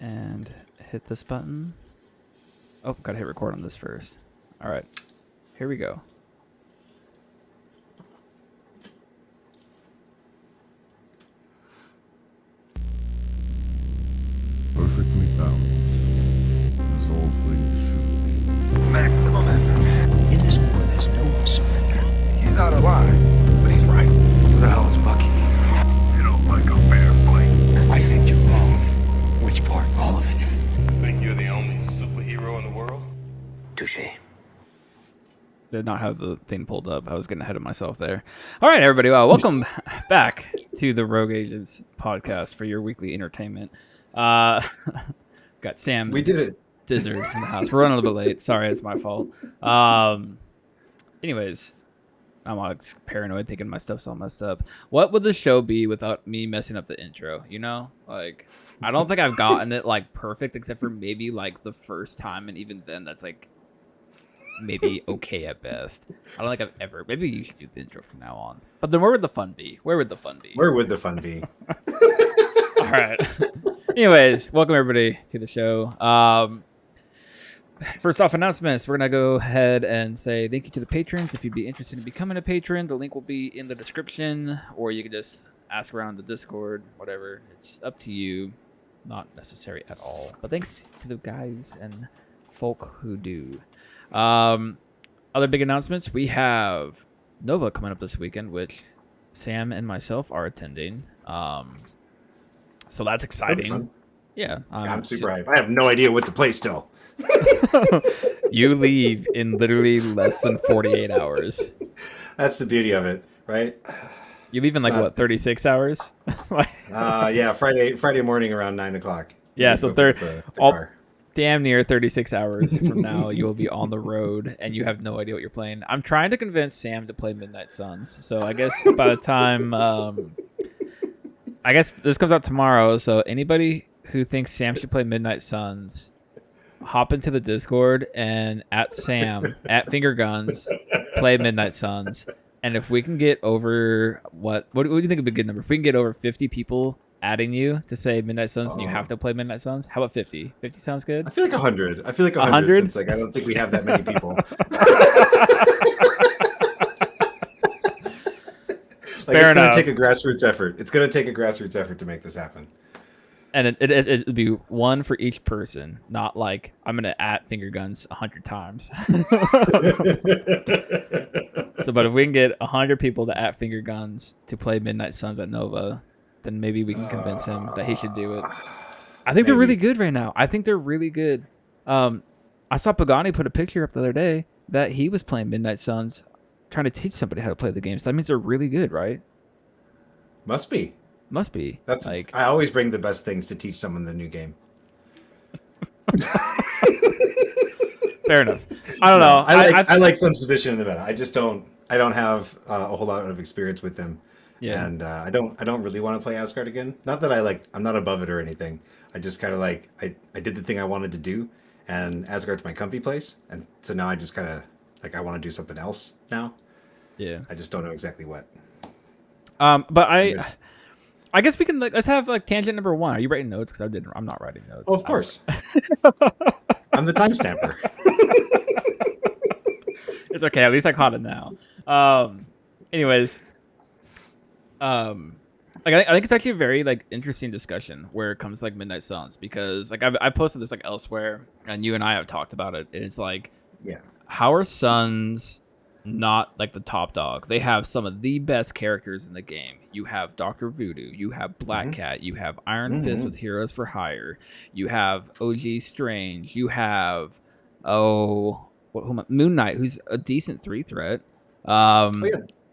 and hit this button. Oh, gotta hit record on this first. All right, here we go. Perfectly balanced. As all things should be. Maximum effort. In this war, there's no surrender. He's out of line, but he's right. Who the hell is Bucky? You don't like a fair fight. I think you're wrong. Which part? All of it. Think you're the only superhero in the world? Touché. Did not have the thing pulled up. I was getting ahead of myself there. All right, everybody. Well, welcome back to the Rogue Agents podcast for your weekly entertainment. Got Sam. We did it. Dizzard in the house. We're running a little bit late. Sorry, it's my fault. Anyways, I'm all paranoid thinking my stuff's all messed up. What would the show be without me messing up the intro? You know, like I don't think I've gotten it like perfect, except for maybe like the first time, and even then, that's like maybe okay at best. I don't think I've ever. Maybe you should do the intro from now on. But then where would the fun be? Where would the fun be? Where would the fun be? All right. Anyways, welcome everybody to the show. First off, announcements. We're going to go ahead and say thank you to the patrons. If you'd be interested in becoming a patron, the link will be in the description, or you can just ask around the Discord, whatever. It's up to you. Not necessary at all. But thanks to the guys and folk who do. Other big announcements. We have Nova coming up this weekend, which Sam and myself are attending. So that's exciting. Yeah, Yeah. I'm super hyped. I have no idea what to play still. You leave in literally less than 48 hours. That's the beauty of it, right? You leave in like what, 36 hours? Yeah, Friday morning around 9 o'clock. Yeah, so the all car. damn near 36 hours from now, you will be on the road and you have no idea what you're playing. I'm trying to convince Sam to play Midnight Suns. So I guess by the time, I guess this comes out tomorrow. So anybody who thinks Sam should play Midnight Suns, hop into the Discord and at Sam at Finger Guns play Midnight Suns. And if we can get over what do you think would be a good number? If we can get over 50 people adding you to say Midnight Suns and you have to play Midnight Suns, how about 50? 50 sounds good. I feel like 100. I feel like 100. 100? Since like I don't think we have that many people. Fair enough. It's gonna take a grassroots effort. It's gonna take a grassroots effort to make this happen. And it'd be one for each person, not like I'm gonna at Finger Guns 100 times. So, but if we can get 100 people to at Finger Guns to play Midnight Suns at Nova, then maybe we can convince him that he should do it. I think they're really good right now. I think they're really good. I saw Pagani put a picture up the other day that he was playing Midnight Suns, trying to teach somebody how to play the game. So that means they're really good, right? Must be. Must be. That's like I always bring the best things to teach someone the new game. fair enough. I don't know. I like Sun's position in the meta. I don't have a whole lot of experience with them. Yeah. And I don't really want to play Asgard again. Not that I'm not above it or anything. I just kind of I did the thing I wanted to do, and Asgard's my comfy place, and so now I just kind of I want to do something else now. Yeah. I just don't know exactly what. But I guess we can let's have tangent number 1. Are you writing notes? Because I'm not writing notes. Oh, of course. I'm the timestamper. It's okay. At least I caught it now. Anyways, I think it's actually a very interesting discussion where it comes to Midnight Suns, because I posted this elsewhere, and you and I have talked about it. And it's yeah, how are Suns not the top dog? They have some of the best characters in the game. You have Dr. Voodoo, you have Black Cat, you have Iron Fist with Heroes for Hire, you have OG Strange, you have Moon Knight, who's a decent 3 threat.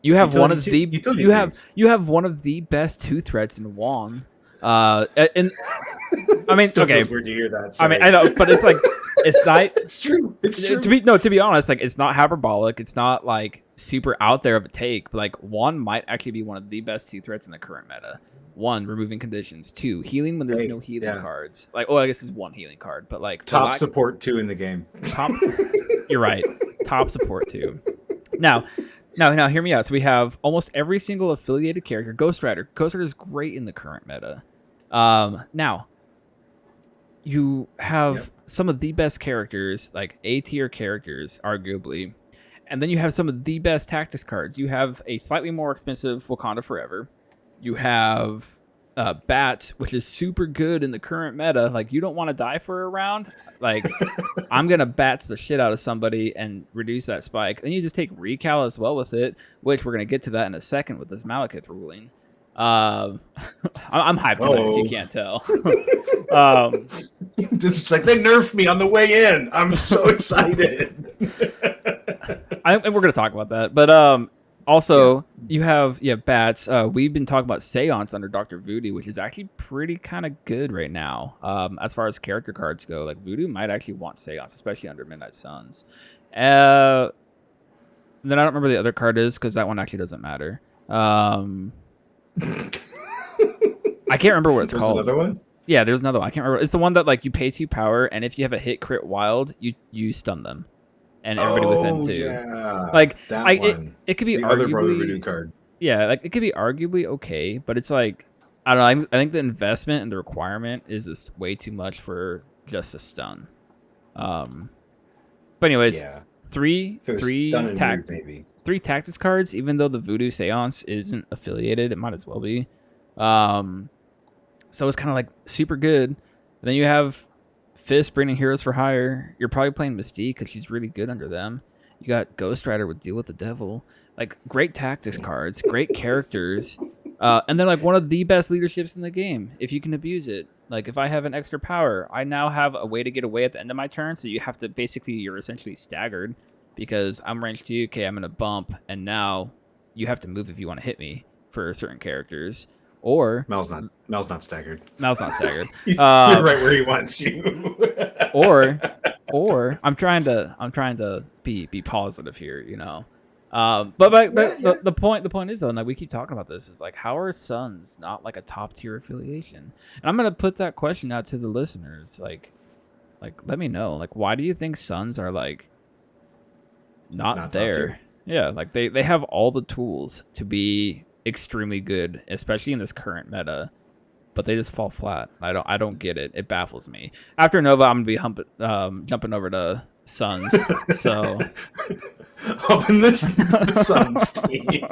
You have one of the you have one of the best 2 threats in Wong. And I mean, still okay, feels weird to hear that. I mean, sorry. I know, but it's it's not. It's true. It's true. To be honest, it's not hyperbolic. It's not super out there of a take. But Wong might actually be one of the best 2 threats in the current meta. 1, removing conditions. 2, healing when there's no healing cards. I guess there's 1 healing card, but top support 2 in the game. Top. You're right. Top support 2. Now, hear me out. So we have almost every single affiliated character. Ghost Rider. Ghost Rider is great in the current meta. Now, you have Yep. some of the best characters, like A tier characters, arguably, and then you have some of the best tactics cards. You have a slightly more expensive Wakanda Forever. You have Bat, which is super good in the current meta. Like, you don't want to die for a round. Like, I'm gonna bats the shit out of somebody and reduce that spike. Then you just take Recal as well with it, which we're gonna get to that in a second with this Malekith ruling. I'm hyped tonight if you can't tell. Just like they nerfed me on the way in. I'm so excited. And we're gonna talk about that, but also you have bats. We've been talking about Seance under Dr. Voodoo, which is actually pretty kind of good right now. As far as character cards go, like Voodoo might actually want Seance, especially under Midnight Suns. Then I don't remember the other card is because that one actually doesn't matter. I can't remember what it's There's called. another one? Yeah, there's another one. I can't remember. It's the one that like you pay 2 power, and if you have a hit crit wild, you stun them, and everybody within too. Yeah, Like that one. it could be The arguably, other Brother Voodoo card. yeah, like it could be arguably okay, but it's like I don't know. I think the investment and the requirement is just way too much for just a stun. But anyways, Yeah. three If it was stun and tactics. move, maybe. 3 tactics cards, even though the Voodoo Seance isn't affiliated, it might as well be. So it's kind of like super good. And then you have Fist bringing heroes for hire. You're probably playing Mystique because she's really good under them. You got Ghost Rider with Deal with the Devil. Like, great tactics cards, great characters. And they're like one of the best leaderships in the game if you can abuse it. Like, if I have an extra power, I now have a way to get away at the end of my turn. So you have to basically, you're essentially staggered because I'm range 2. Okay, I'm going to bump. And now you have to move if you want to hit me for certain characters. Or Mel's not staggered. Mel's not staggered. You're right where he wants you. or I'm trying to be positive here, you know. But the point is though, and like we keep talking about this, is like, how are Suns not like a top tier affiliation? And I'm gonna put that question out to the listeners. Like let me know. Like, why do you think Suns are like not top there? tier. Yeah, like they have all the tools to be extremely good, especially in this current meta, but they just fall flat. I don't get it. It baffles me. After Nova, I'm gonna be jumping over to Suns. So Hoping the Suns team.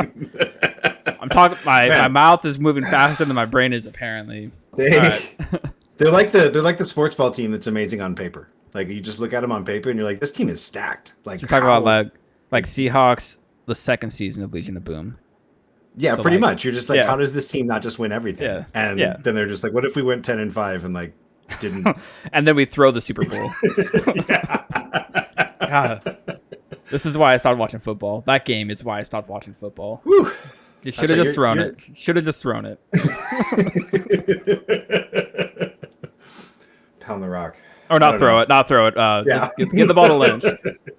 I'm talking. My mouth is moving faster than my brain is apparently. They, All right. they're like the sports ball team that's amazing on paper. Like, you just look at them on paper and you're like, this team is stacked. Like, So we're talking about like Seahawks, the second season of Legion of Boom. yeah, so, pretty like, much. You're just like, yeah. how does this team not just win everything? Yeah, And yeah. then they're just like, what if we went 10-5 and like didn't? And then we throw the Super Bowl. God. This is why I stopped watching football. That game is why I stopped watching football. Whew. You should have right, just thrown it. Should have just thrown it. Pound the rock. Or not throw it. Not throw it. Just give the ball to Lynch.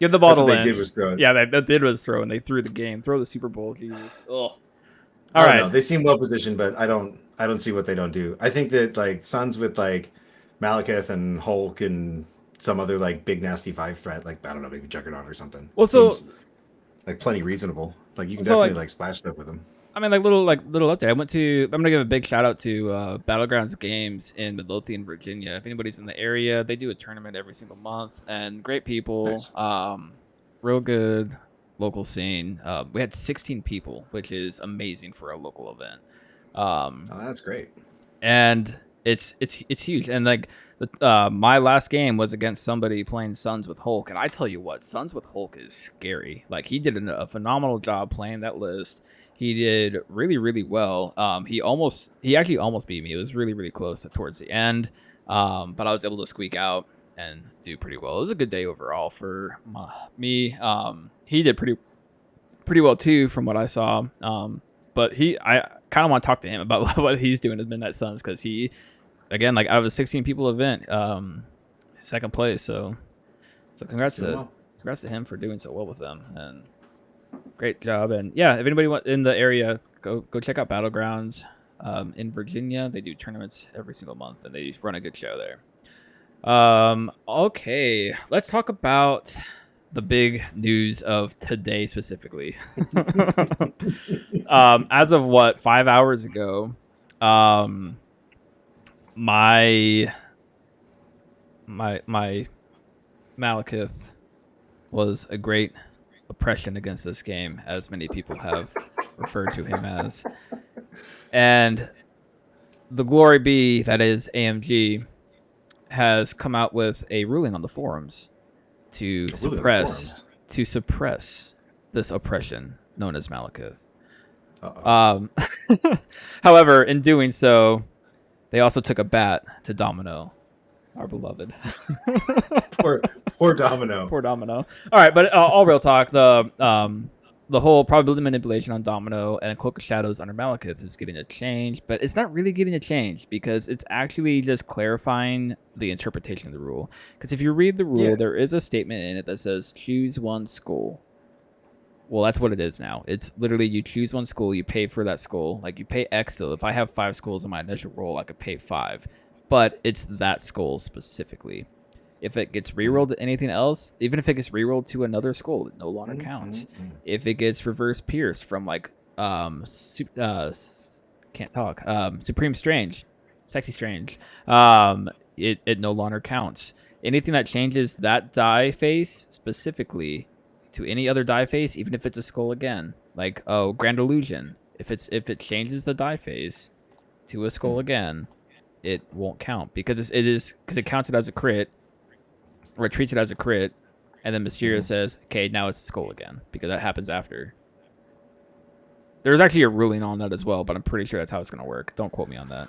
Give the ball That's to what Lynch. they did was throw it. Yeah, they did was throw, and they threw the game. Throw the Super Bowl. Jesus. Ugh. All I don't right. know. They seem well positioned, but I don't see what they don't do. I think that like Suns with like Malekith and Hulk and some other like big nasty 5 threat, like I don't know, maybe Juggernaut or something. Well, so Seems like plenty reasonable. Like, you can So, definitely like- like splash stuff with them. I mean, little update. I'm gonna give a big shout out to Battlegrounds Games in Midlothian, Virginia. If anybody's in the area, they do a tournament every single month, and great people. Nice. Real good local scene. We had 16 people, which is amazing for a local event. Oh, that's great. And it's huge. And like my last game was against somebody playing Suns with Hulk, and I tell you what, Suns with Hulk is scary. Like, he did a phenomenal job playing that list. He did really, really well. He actually almost beat me. It was really, really close towards the end. But I was able to squeak out and do pretty well. It was a good day overall for me. He did pretty well too, from what I saw. But I kind of want to talk to him about what he's doing at Midnight Suns, because he, again, like, out of a 16 people event, second place. So congrats to him for doing so well with them, and great job. And yeah, if anybody in the area, go check out Battlegrounds in Virginia. They do tournaments every single month, and they run a good show there. Okay, let's talk about the big news of today specifically. As of 5 hours ago, my my Malekith was a great oppression against this game, as many people have referred to him as. And the glory be that is AMG has come out with a ruling on the forums to suppress this oppression known as Malekith. However, in doing so, they also took a bat to Domino, our beloved. Poor Domino. Poor Domino. All right, but all real talk, the whole probability manipulation on Domino and Cloak of Shadows under Malekith is getting a change, but it's not really getting a change because it's actually just clarifying the interpretation of the rule. Because if you read the rule, there is a statement in it that says choose one Skrull. Well, that's what it is now. It's literally you choose one Skrull, you pay for that Skrull. Like you pay X still. If I have 5 Skrulls in my initial roll, I could pay 5. But it's that Skrull specifically. If it gets rerolled to anything else, even if it gets rerolled to another Skrull, it no longer counts. If it gets reverse pierced from like Supreme Strange, Sexy Strange, it no longer counts. Anything that changes that die face specifically to any other die face, even if it's a Skrull again, like Grand Illusion, if it changes the die face to a Skrull again, it won't count because it counts it as a crit, or it treats it as a crit, and then Mysterio says, "Okay, now it's a Skrull again," because that happens after. There's actually a ruling on that as well, but I'm pretty sure that's how it's going to work. Don't quote me on that.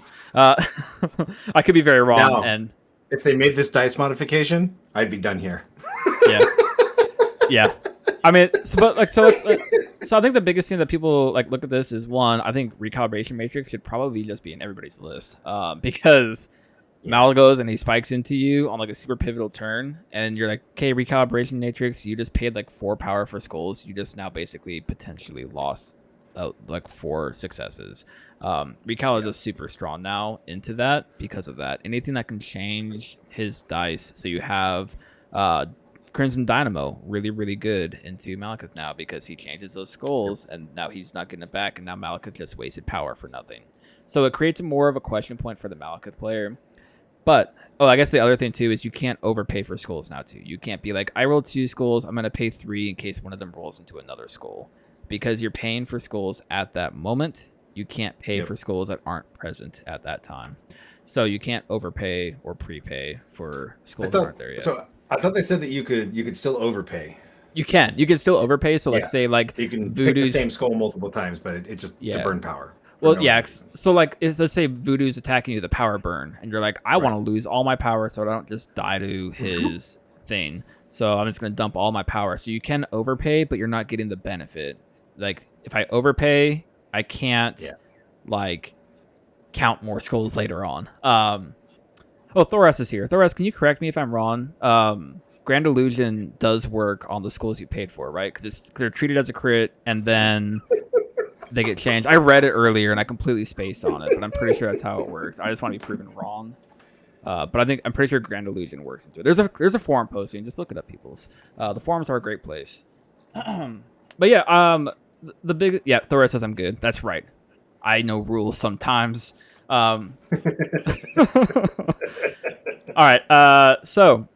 I could be very wrong. Now, and if they made this dice modification, I'd be done here. Yeah. Yeah. I mean, so I think the biggest thing that people like look at this is, one, I think Recalibration Matrix should probably just be in everybody's list, because Mal goes and he spikes into you on like a super pivotal turn, and you're like, okay, Recalibration Matrix, you just paid like 4 power for Skrulls. You just now basically potentially lost like 4 successes. Recal is just super strong now into that because of that. Anything that can change his dice, so you have Crimson Dynamo really, really good into Malekith now because he changes those Skrulls, and now he's not getting it back, and now Malekith just wasted power for nothing. So it creates more of a question point for the Malekith player. But, I guess the other thing too is you can't overpay for Skrulls now too. You can't be like, I rolled 2 Skrulls, I'm going to pay 3 in case one of them rolls into another Skrull. Because you're paying for Skrulls at that moment, you can't pay for Skrulls that aren't present at that time. So you can't overpay or prepay for Skrulls that aren't there yet. So I thought they said that you could still overpay. You can still overpay. So like say like you can pick the same Skrull multiple times, but it just to burn power. Well, reason. So like let's say Voodoo's attacking you with a power burn, and you're like, I want to lose all my power so I don't just die to his thing. So I'm just gonna dump all my power. So you can overpay, but you're not getting the benefit. Like if I overpay, I can't like count more Skrulls later on. Thoras is here. Thoras, can you correct me if I'm wrong? Grand Illusion does work on the Skrulls you paid for, right? Because they're treated as a crit, and then they get changed. I read it earlier, and I completely spaced on it, but I'm pretty sure that's how it works. I just want to be proven wrong. But I'm pretty sure Grand Illusion works into it. There's a forum posting. Just look it up, peoples. The forums are a great place. But yeah, Thoras says I'm good. That's right. I know rules sometimes. All right. So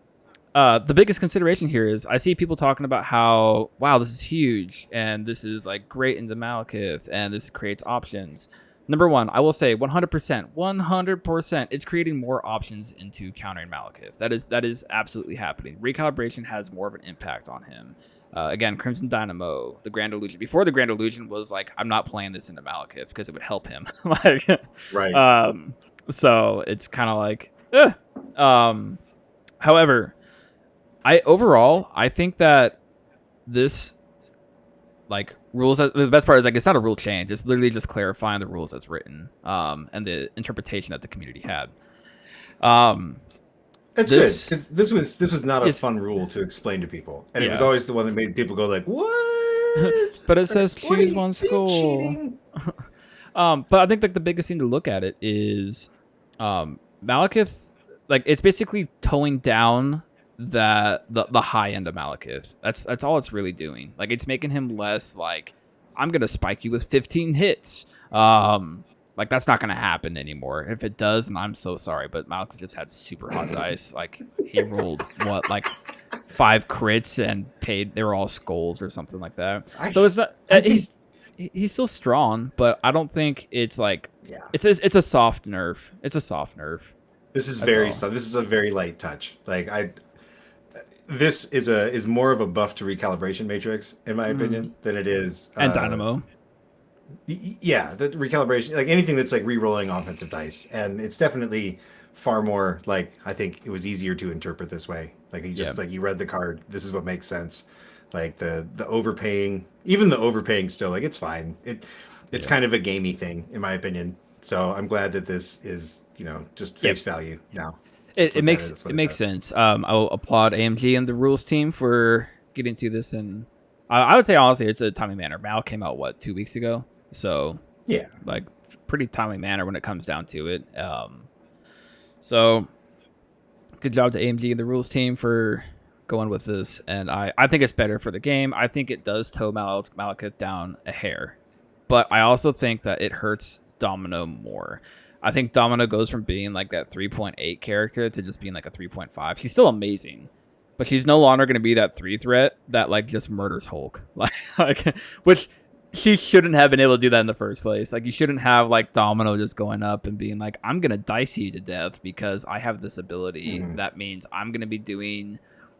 the biggest consideration here is I see people talking about how, wow, this is huge and this is like great into Malekith and this creates options. Number one, I will say 100%, it's creating more options into countering Malekith. That is absolutely happening. Recalibration has more of an impact on him. Again, Crimson Dynamo, the Grand Illusion. Before the Grand Illusion was like, I'm not playing this into Malekith because it would help him. Like, right. So it's kind of like, however, I think that this, like, rules, the best part is like it's not a rule change. It's literally just clarifying the rules as written, and the interpretation that the community had. It's good because this was not a fun rule to explain to people, and it was always the one that made people go like, "What?" But it says choose one Skrull. But I think like the biggest thing to look at it is, Malekith, like it's basically towing down the high end of Malekith. That's all it's really doing. Like it's making him less like, I'm gonna spike you with 15 hits. Like that's not gonna happen anymore. If it does, and I'm so sorry, but Malcolm just had super hot dice. Like he rolled what, like 5 crits and they were all skulls or something like that. So it's not. He's still strong, but I don't think it's like it's a soft nerf. It's a soft nerf. This is this is a very light touch. Like this is more of a buff to Recalibration Matrix in my opinion than it is and Dynamo. Yeah, the recalibration, like anything that's like re-rolling offensive dice, and it's definitely far more like I think it was easier to interpret this way. Like you just like you read the card, this is what makes sense. Like the overpaying, even the overpaying still, like it's fine. It's kind of a gamey thing in my opinion. So I'm glad that this is just face value now. It makes sense. I'll applaud AMG and the rules team for getting to this, and I would say honestly it's a timely manner. Mal came out 2 weeks ago. So yeah, like pretty timely manner when it comes down to it. So good job to AMG and the rules team for going with this, and I think it's better for the game. I think it does toe Malekith down a hair, but I also think that it hurts Domino more. I think Domino goes from being like that 3.8 character to just being like a 3.5. She's still amazing, but she's no longer going to be that 3 threat that like just murders Hulk, like which. She shouldn't have been able to do that in the first place. Like, you shouldn't have, like, Domino just going up and being like, I'm going to dice you to death because I have this ability. That means I'm going to be doing,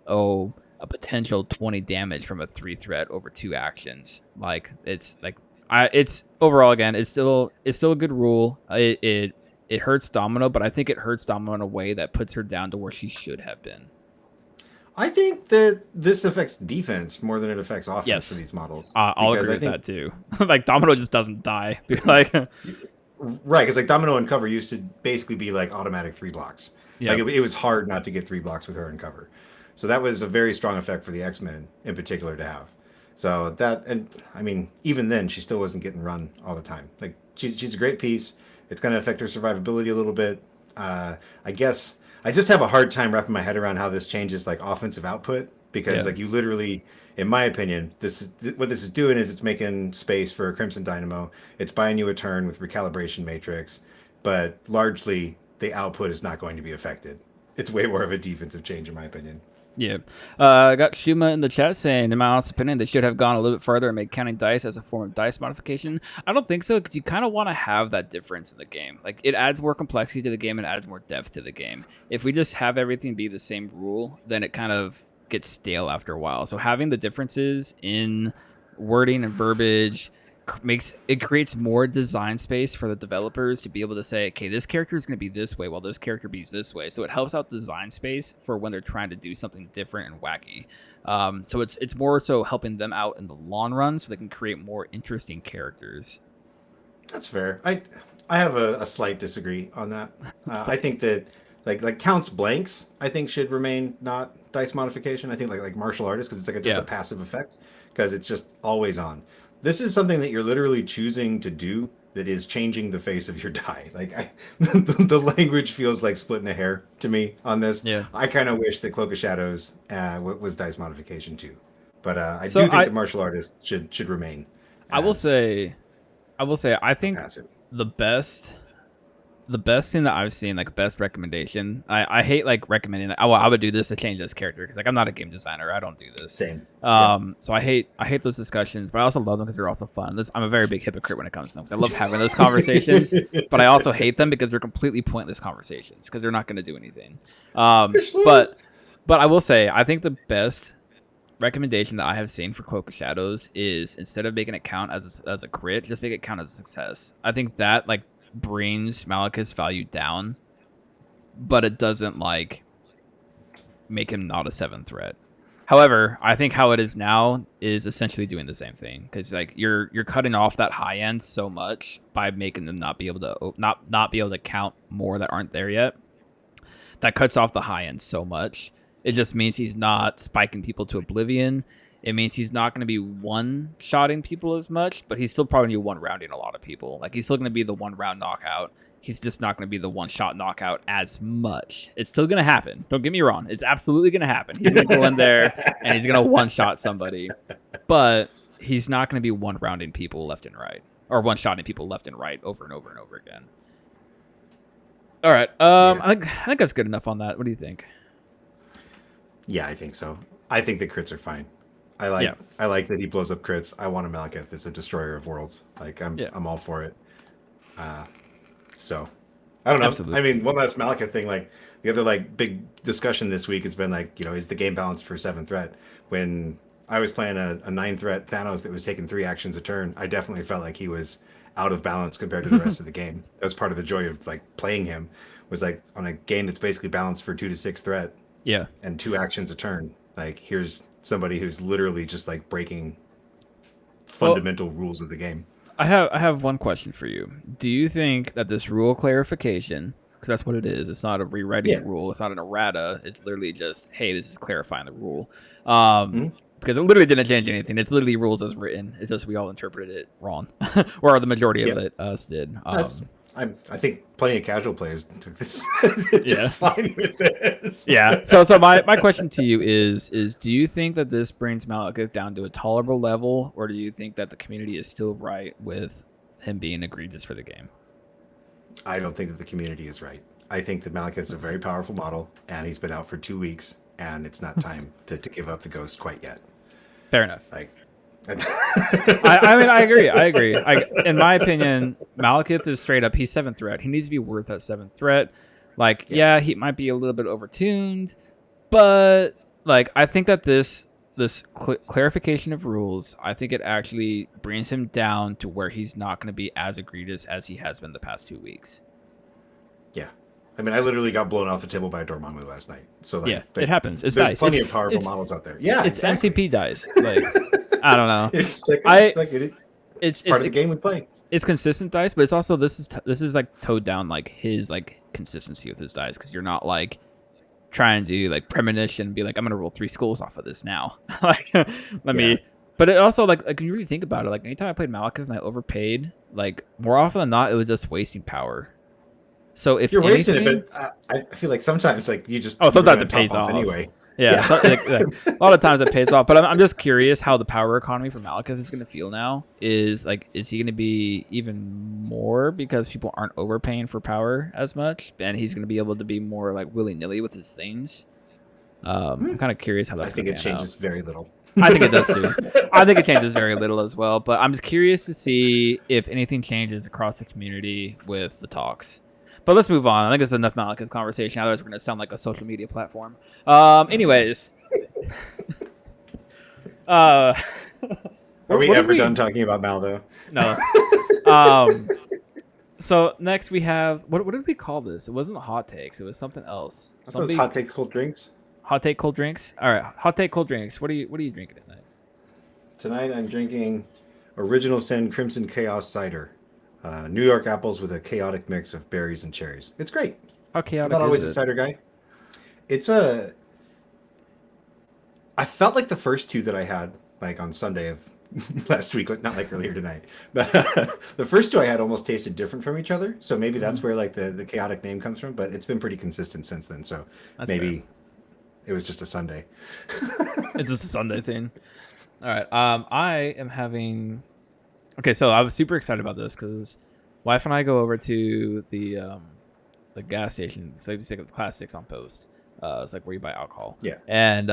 a potential 20 damage from a 3 threat over 2 actions. Like, it's overall, again, it's still a good rule. It hurts Domino, but I think it hurts Domino in a way that puts her down to where she should have been. I think that this affects defense more than it affects offense for these models. I'll agree with that too. Like Domino just doesn't die. Like right, because like Domino and cover used to basically be like automatic 3 blocks. Like it was hard not to get 3 blocks with her in cover. So that was a very strong effect for the X-Men in particular to have. So that, and I mean, even then she still wasn't getting run all the time. Like she's a great piece. It's going to affect her survivability a little bit. I guess. I just have a hard time wrapping my head around how this changes like offensive output because like you literally, in my opinion, what this is doing is it's making space for Crimson Dynamo. It's buying you a turn with Recalibration Matrix, but largely the output is not going to be affected. It's way more of a defensive change in my opinion. Yeah. I got Shuma in the chat saying, in my honest opinion, they should have gone a little bit further and made counting dice as a form of dice modification. I don't think so, because you kind of want to have that difference in the game. Like, it adds more complexity to the game and adds more depth to the game. If we just have everything be the same rule, then it kind of gets stale after a while. So having the differences in wording and verbiage creates more design space for the developers to be able to say, okay, this character is going to be this way while this character be this way. So it helps out design space for when they're trying to do something different and wacky. So it's more so helping them out in the long run so they can create more interesting characters. That's fair. I have a slight disagree on that. I think that like counts blanks I think should remain not dice modification. I think like martial artist, because it's like just a passive effect because it's just always on. This is something that you're literally choosing to do that is changing the face of your die. Like the language feels like splitting a hair to me on this. Yeah. I kind of wish that Cloak of Shadows was dice modification too. But I do think the martial artist should remain. I will say I think passive. The best thing that I've seen, like best recommendation. I hate like recommending. I would do this to change this character because like I'm not a game designer. I don't do this. Same. So I hate those discussions, but I also love them because they're also fun. I'm a very big hypocrite when it comes to them because I love having those conversations, but I also hate them because they're completely pointless conversations because they're not going to do anything. But I will say I think the best recommendation that I have seen for Cloak of Shadows is instead of making it count as a crit, just make it count as a success. I think that like brings Malekith's value down, but it doesn't like make him not a 7 threat. However, I think how it is now is essentially doing the same thing because like you're cutting off that high end so much by making them not be able to count more that aren't there yet. That cuts off the high end so much. It just means he's not spiking people to oblivion. It means he's not going to be one-shotting people as much, but he's still probably going to be one-rounding a lot of people. Like, he's still going to be the one-round knockout. He's just not going to be the one-shot knockout as much. It's still going to happen. Don't get me wrong. It's absolutely going to happen. He's going to go in there, and he's going to one-shot somebody. But he's not going to be one-rounding people left and right. or one-shotting people left and right over and over and over again. All right. I think that's good enough on that. What do you think? Yeah, I think so. I think the crits are fine. I like that he blows up crits. I want a Malekith as a destroyer of worlds. Like I'm all for it. So I don't know. Absolutely. I mean, one last Malekith thing, like the other like big discussion this week has been like, is the game balanced for 7th threat? When I was playing a 9th threat Thanos that was taking 3 actions a turn, I definitely felt like he was out of balance compared to the rest of the game. That was part of the joy of like playing him, was like on a game that's basically balanced for 2 to 6 threat. Yeah. And 2 actions a turn. Like here's somebody who's literally just like breaking fundamental rules of the game. I have one question for you. Do you think that this rule clarification, because that's what it is, it's not a rewriting the rule, it's not an errata, it's literally just, hey, this is clarifying the rule. Because it literally didn't change anything. It's literally rules as written. It's just we all interpreted it wrong, or the majority of it us did. I think plenty of casual players took this just fine with this. Yeah. So my question to you is do you think that this brings Malekith down to a tolerable level, or do you think that the community is still right with him being egregious for the game? I don't think that the community is right. I think that Malekith is a very powerful model, and he's been out for 2 weeks, and it's not time to give up the ghost quite yet. Fair enough. Like, I mean, I agree. In my opinion, Malekith is straight up. He's 7th threat. He needs to be worth that 7th threat. Like, he might be a little bit overtuned, but like, I think that this clarification of rules, I think it actually brings him down to where he's not going to be as egregious as he has been the past 2 weeks. Yeah. I mean, I literally got blown off the table by a Dormammu last night. So like, it happens. It's there's dice. Plenty of powerful models out there. Yeah, it's exactly. MCP dice. Like, I don't know. It's it's part of the game we play. It's consistent dice, but it's also this is like towed down like his like consistency with his dice, because you're not like trying to do like premonition and be like, I'm gonna roll 3 skulls off of this now. Like, let me. But it also like when you really think about it, like anytime I played Malekith and I overpaid, like more often than not, it was just wasting power. So if you're wasting anything, it, but I feel like sometimes like you just sometimes it pays off anyway. Yeah. So, like, a lot of times it pays off, but I'm just curious how the power economy for Malekith is going to feel now. Is he going to be even more because people aren't overpaying for power as much, and he's going to be able to be more like willy nilly with his things? I'm kind of curious how that's going to pan out. I think it changes very little. I think it does too. I think it changes very little as well, but I'm just curious to see if anything changes across the community with the talks. But let's move on. I think it's enough Malekith conversation. Otherwise, we're going to sound like a social media platform. Anyways. Are we ever done talking about Mal, though? No. So next we have... What did we call this? It wasn't hot takes. It was something else. I thought it was hot take cold drinks. Hot take cold drinks? All right. Hot take cold drinks. What are you drinking tonight? Tonight I'm drinking Original Sin Crimson Chaos Cider. New York apples with a chaotic mix of berries and cherries. It's great. How chaotic I'm not always is it? a cider guy. I felt like the first 2 that I had, like on Sunday of last week, not like earlier tonight, but the first 2 I had almost tasted different from each other. So maybe that's where like the chaotic name comes from. But it's been pretty consistent since then. So that's maybe fair. It was just a Sunday. It's just a Sunday thing. All right. I am having. Okay, so I was super excited about this because wife and I go over to the gas station. So you take the Class 6 on Post. It's like where you buy alcohol. Yeah. And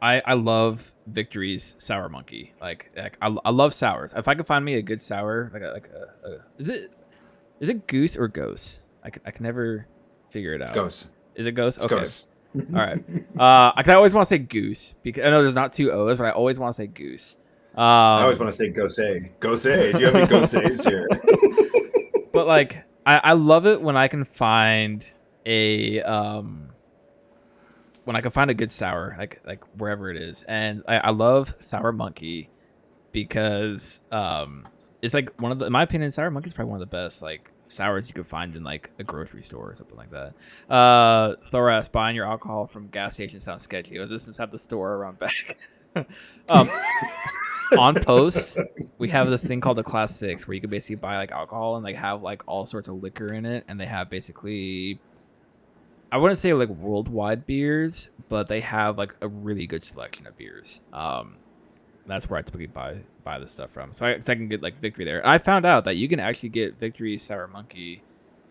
I love Victory's Sour Monkey. Like I love sours. If I could find me a good sour, is it Goose or Ghost? I can never figure it out. Goose. Is it Ghost? It's okay. Ghost. All right. I always want to say Goose because I know there's not 2 O's, but I always want to say Goose. I always want to say Gose. Do you have any Goses here? But like, I love it when I can find a good sour, like wherever it is, and I love Sour Monkey because it's like in my opinion, Sour Monkey is probably one of the best like sours you could find in like a grocery store or something like that. Thoras, buying your alcohol from gas station sounds sketchy. Was this just at the store around back? On Post, we have this thing called the Class 6 where you can basically buy like alcohol and like have like all sorts of liquor in it, and they have basically, I wouldn't say like worldwide beers, but they have like a really good selection of beers. That's where I typically buy this stuff from. So I can get like Victory there. And I found out that you can actually get Victory Sour Monkey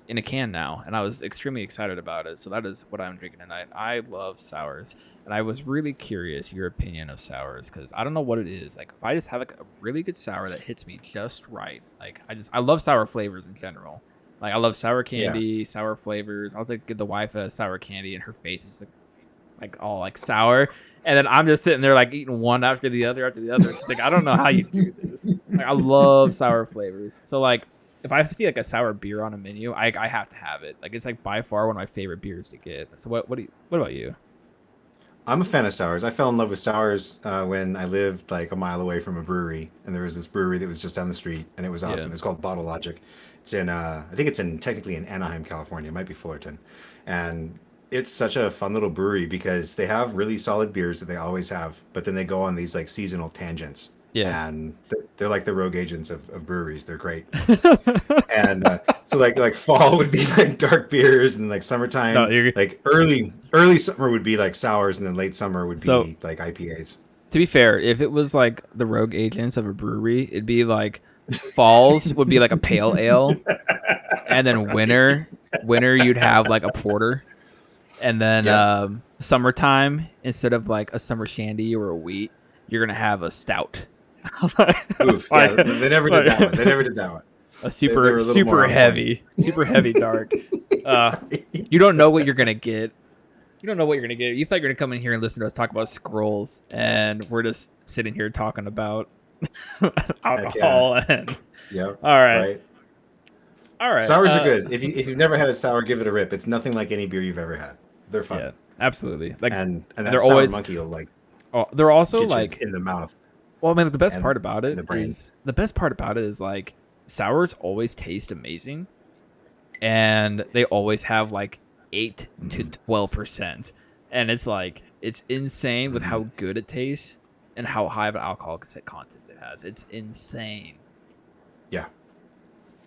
in a can now, and I was extremely excited about it. So that is what I'm drinking tonight. I love sours, and I was really curious your opinion of sours, because I don't know what it is. Like, if I just have like a really good sour that hits me just right, like I love sour flavors in general. Like, I love sour candy, sour flavors. I'll give the wife a sour candy, and her face is like all like sour, and then I'm just sitting there like eating one after the other after the other. She's like, I don't know how you do this. Like, I love sour flavors. So like, if I see like a sour beer on a menu, I have to have it. Like, it's like by far one of my favorite beers to get. So what about you? I'm a fan of sours. I fell in love with sours when I lived like a mile away from a brewery, and there was this brewery that was just down the street, and it was awesome. It's called Bottle Logic. It's in I think it's technically in Anaheim, California. It might be Fullerton, and it's such a fun little brewery because they have really solid beers that they always have, but then they go on these like seasonal tangents. Yeah, and they're like the rogue agents of breweries. They're great. And so like fall would be like dark beers, and like summertime, like early summer would be like sours, and then late summer would be like IPAs. To be fair, if it was like the rogue agents of a brewery, it'd be like falls would be like a pale ale, and then winter you'd have like a porter, and then summertime, instead of like a summer shandy or a wheat, you're gonna have a stout. Oof, they never did that one. They never did that one. A super heavy dark. You don't know what you're gonna get. You don't know what you're gonna get. You thought you're gonna come in here and listen to us talk about Skrulls, and we're just sitting here talking about alcohol. And all right. Sours are good. If you've never had a sour, give it a rip. It's nothing like any beer you've ever had. They're fun. Yeah, absolutely. Like, and that they're sour always monkey will like. Oh, they're also get like you in the mouth. Well, I mean, the best part about it is like sours always taste amazing, and they always have like 8 to 12%, and it's like it's insane with how good it tastes and how high of an alcohol content it has. It's insane. Yeah.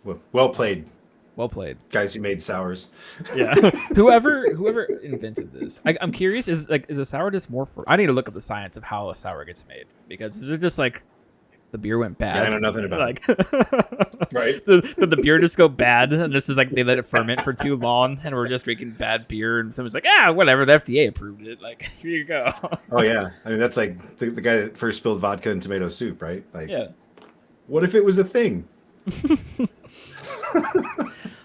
Well played. Well played, guys who made sours. Yeah. whoever invented this, I'm curious. Is a sour just more for? I need to look up the science of how a sour gets made, because is it just like the beer went bad? Yeah, I know nothing about like, it. Right? Did the beer just go bad? And this is like they let it ferment for too long, and we're just drinking bad beer. And someone's like, whatever. The FDA approved it. Like, here you go. Oh yeah, I mean that's like the guy that first spilled vodka in tomato soup, right? Like, yeah. What if it was a thing?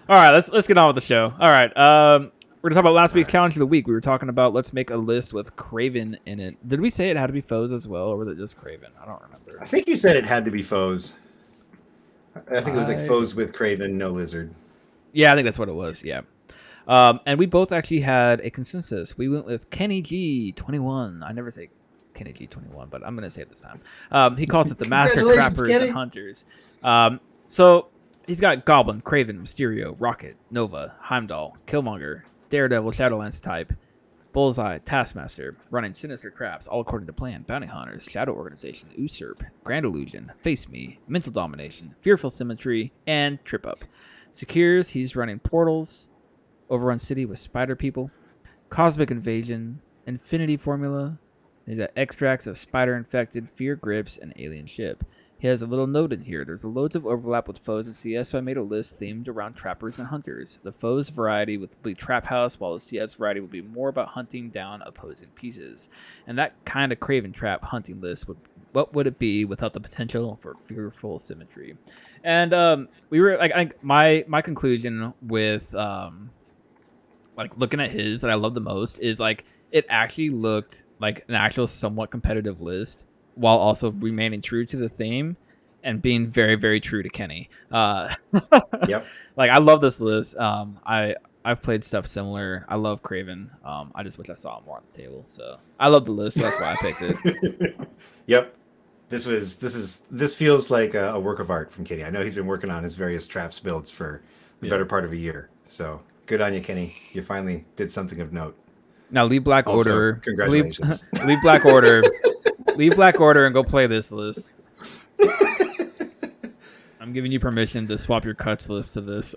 All right, let's get on with the show. All right, we're gonna talk about last week's challenge of the week. We were talking about let's make a list with Kraven in it. Did we say it had to be foes as well, or was it just Kraven? I don't remember. I think you said it had to be foes. I think it was like foes with Kraven, no lizard. Yeah, I think that's what it was. Yeah, and we both actually had a consensus. We went with Kenny G21. I never say Kenny G21, but I'm gonna say it this time. He calls it the Master Trappers Kenny. And Hunters. So. He's got Goblin, Kraven, Mysterio, Rocket, Nova, Heimdall, Killmonger, Daredevil, Shadowlands type, Bullseye, Taskmaster, running sinister traps, all according to plan, Bounty Hunters, Shadow Organization, Usurp, Grand Illusion, Face Me, Mental Domination, Fearful Symmetry, and Trip Up. Secures, he's running Portals, Overrun City with Spider People, Cosmic Invasion, Infinity Formula. He's got extracts of Spider Infected, Fear Grips, and Alien Ship. He has a little note in here. There's loads of overlap with foes in CS, so I made a list themed around trappers and hunters. The foes variety will be Trap House, while the CS variety will be more about hunting down opposing pieces. And that kind of Kraven Trap hunting list, what would it be without the potential for fearful symmetry? And we were like, my conclusion with like looking at his that I love the most is like it actually looked like an actual somewhat competitive list, while also remaining true to the theme and being very, very true to Kenny. Yep. Like, I love this list. I've played stuff similar. I love Kraven. I just wish I saw him more on the table. So I love the list. So that's why I picked it. Yep. This feels like a work of art from Kenny. I know he's been working on his various traps builds for the better part of a year. So good on you, Kenny. You finally did something of note. Now leave Black Also, Order. Congratulations. Leave Black Order. Leave Black Order and go play this list. I'm giving you permission to swap your cuts list to this.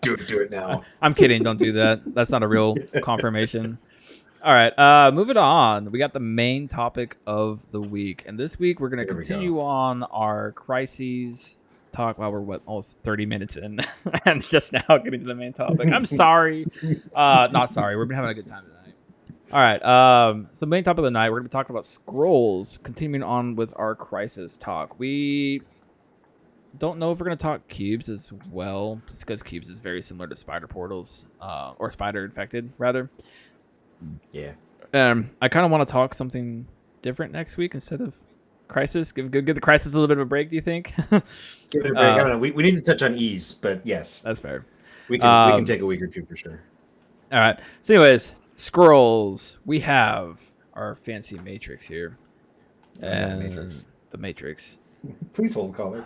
Do it now. I'm kidding. Don't do that. That's not a real confirmation. All right. Moving on. We got the main topic of the week, and this week we're gonna Here we continue go. on our crises talk. While we're almost 30 minutes in, and just now getting to the main topic. I'm sorry. Not sorry. We've been having a good time tonight. All right. So main topic of the night, we're gonna be talking about Skrulls. Continuing on with our crisis talk. We don't know if we're gonna talk cubes as well, just because cubes is very similar to spider portals, or spider infected rather. Yeah. I kind of want to talk something different next week instead of crisis. Give the crisis a little bit of a break. Do you think? Give it a break. I don't know. We need to touch on ease, but yes, That's fair. we can take a week or two for sure. All right. So, anyways, Skrulls. We have our fancy Matrix here, and Matrix. the Matrix. Please hold caller.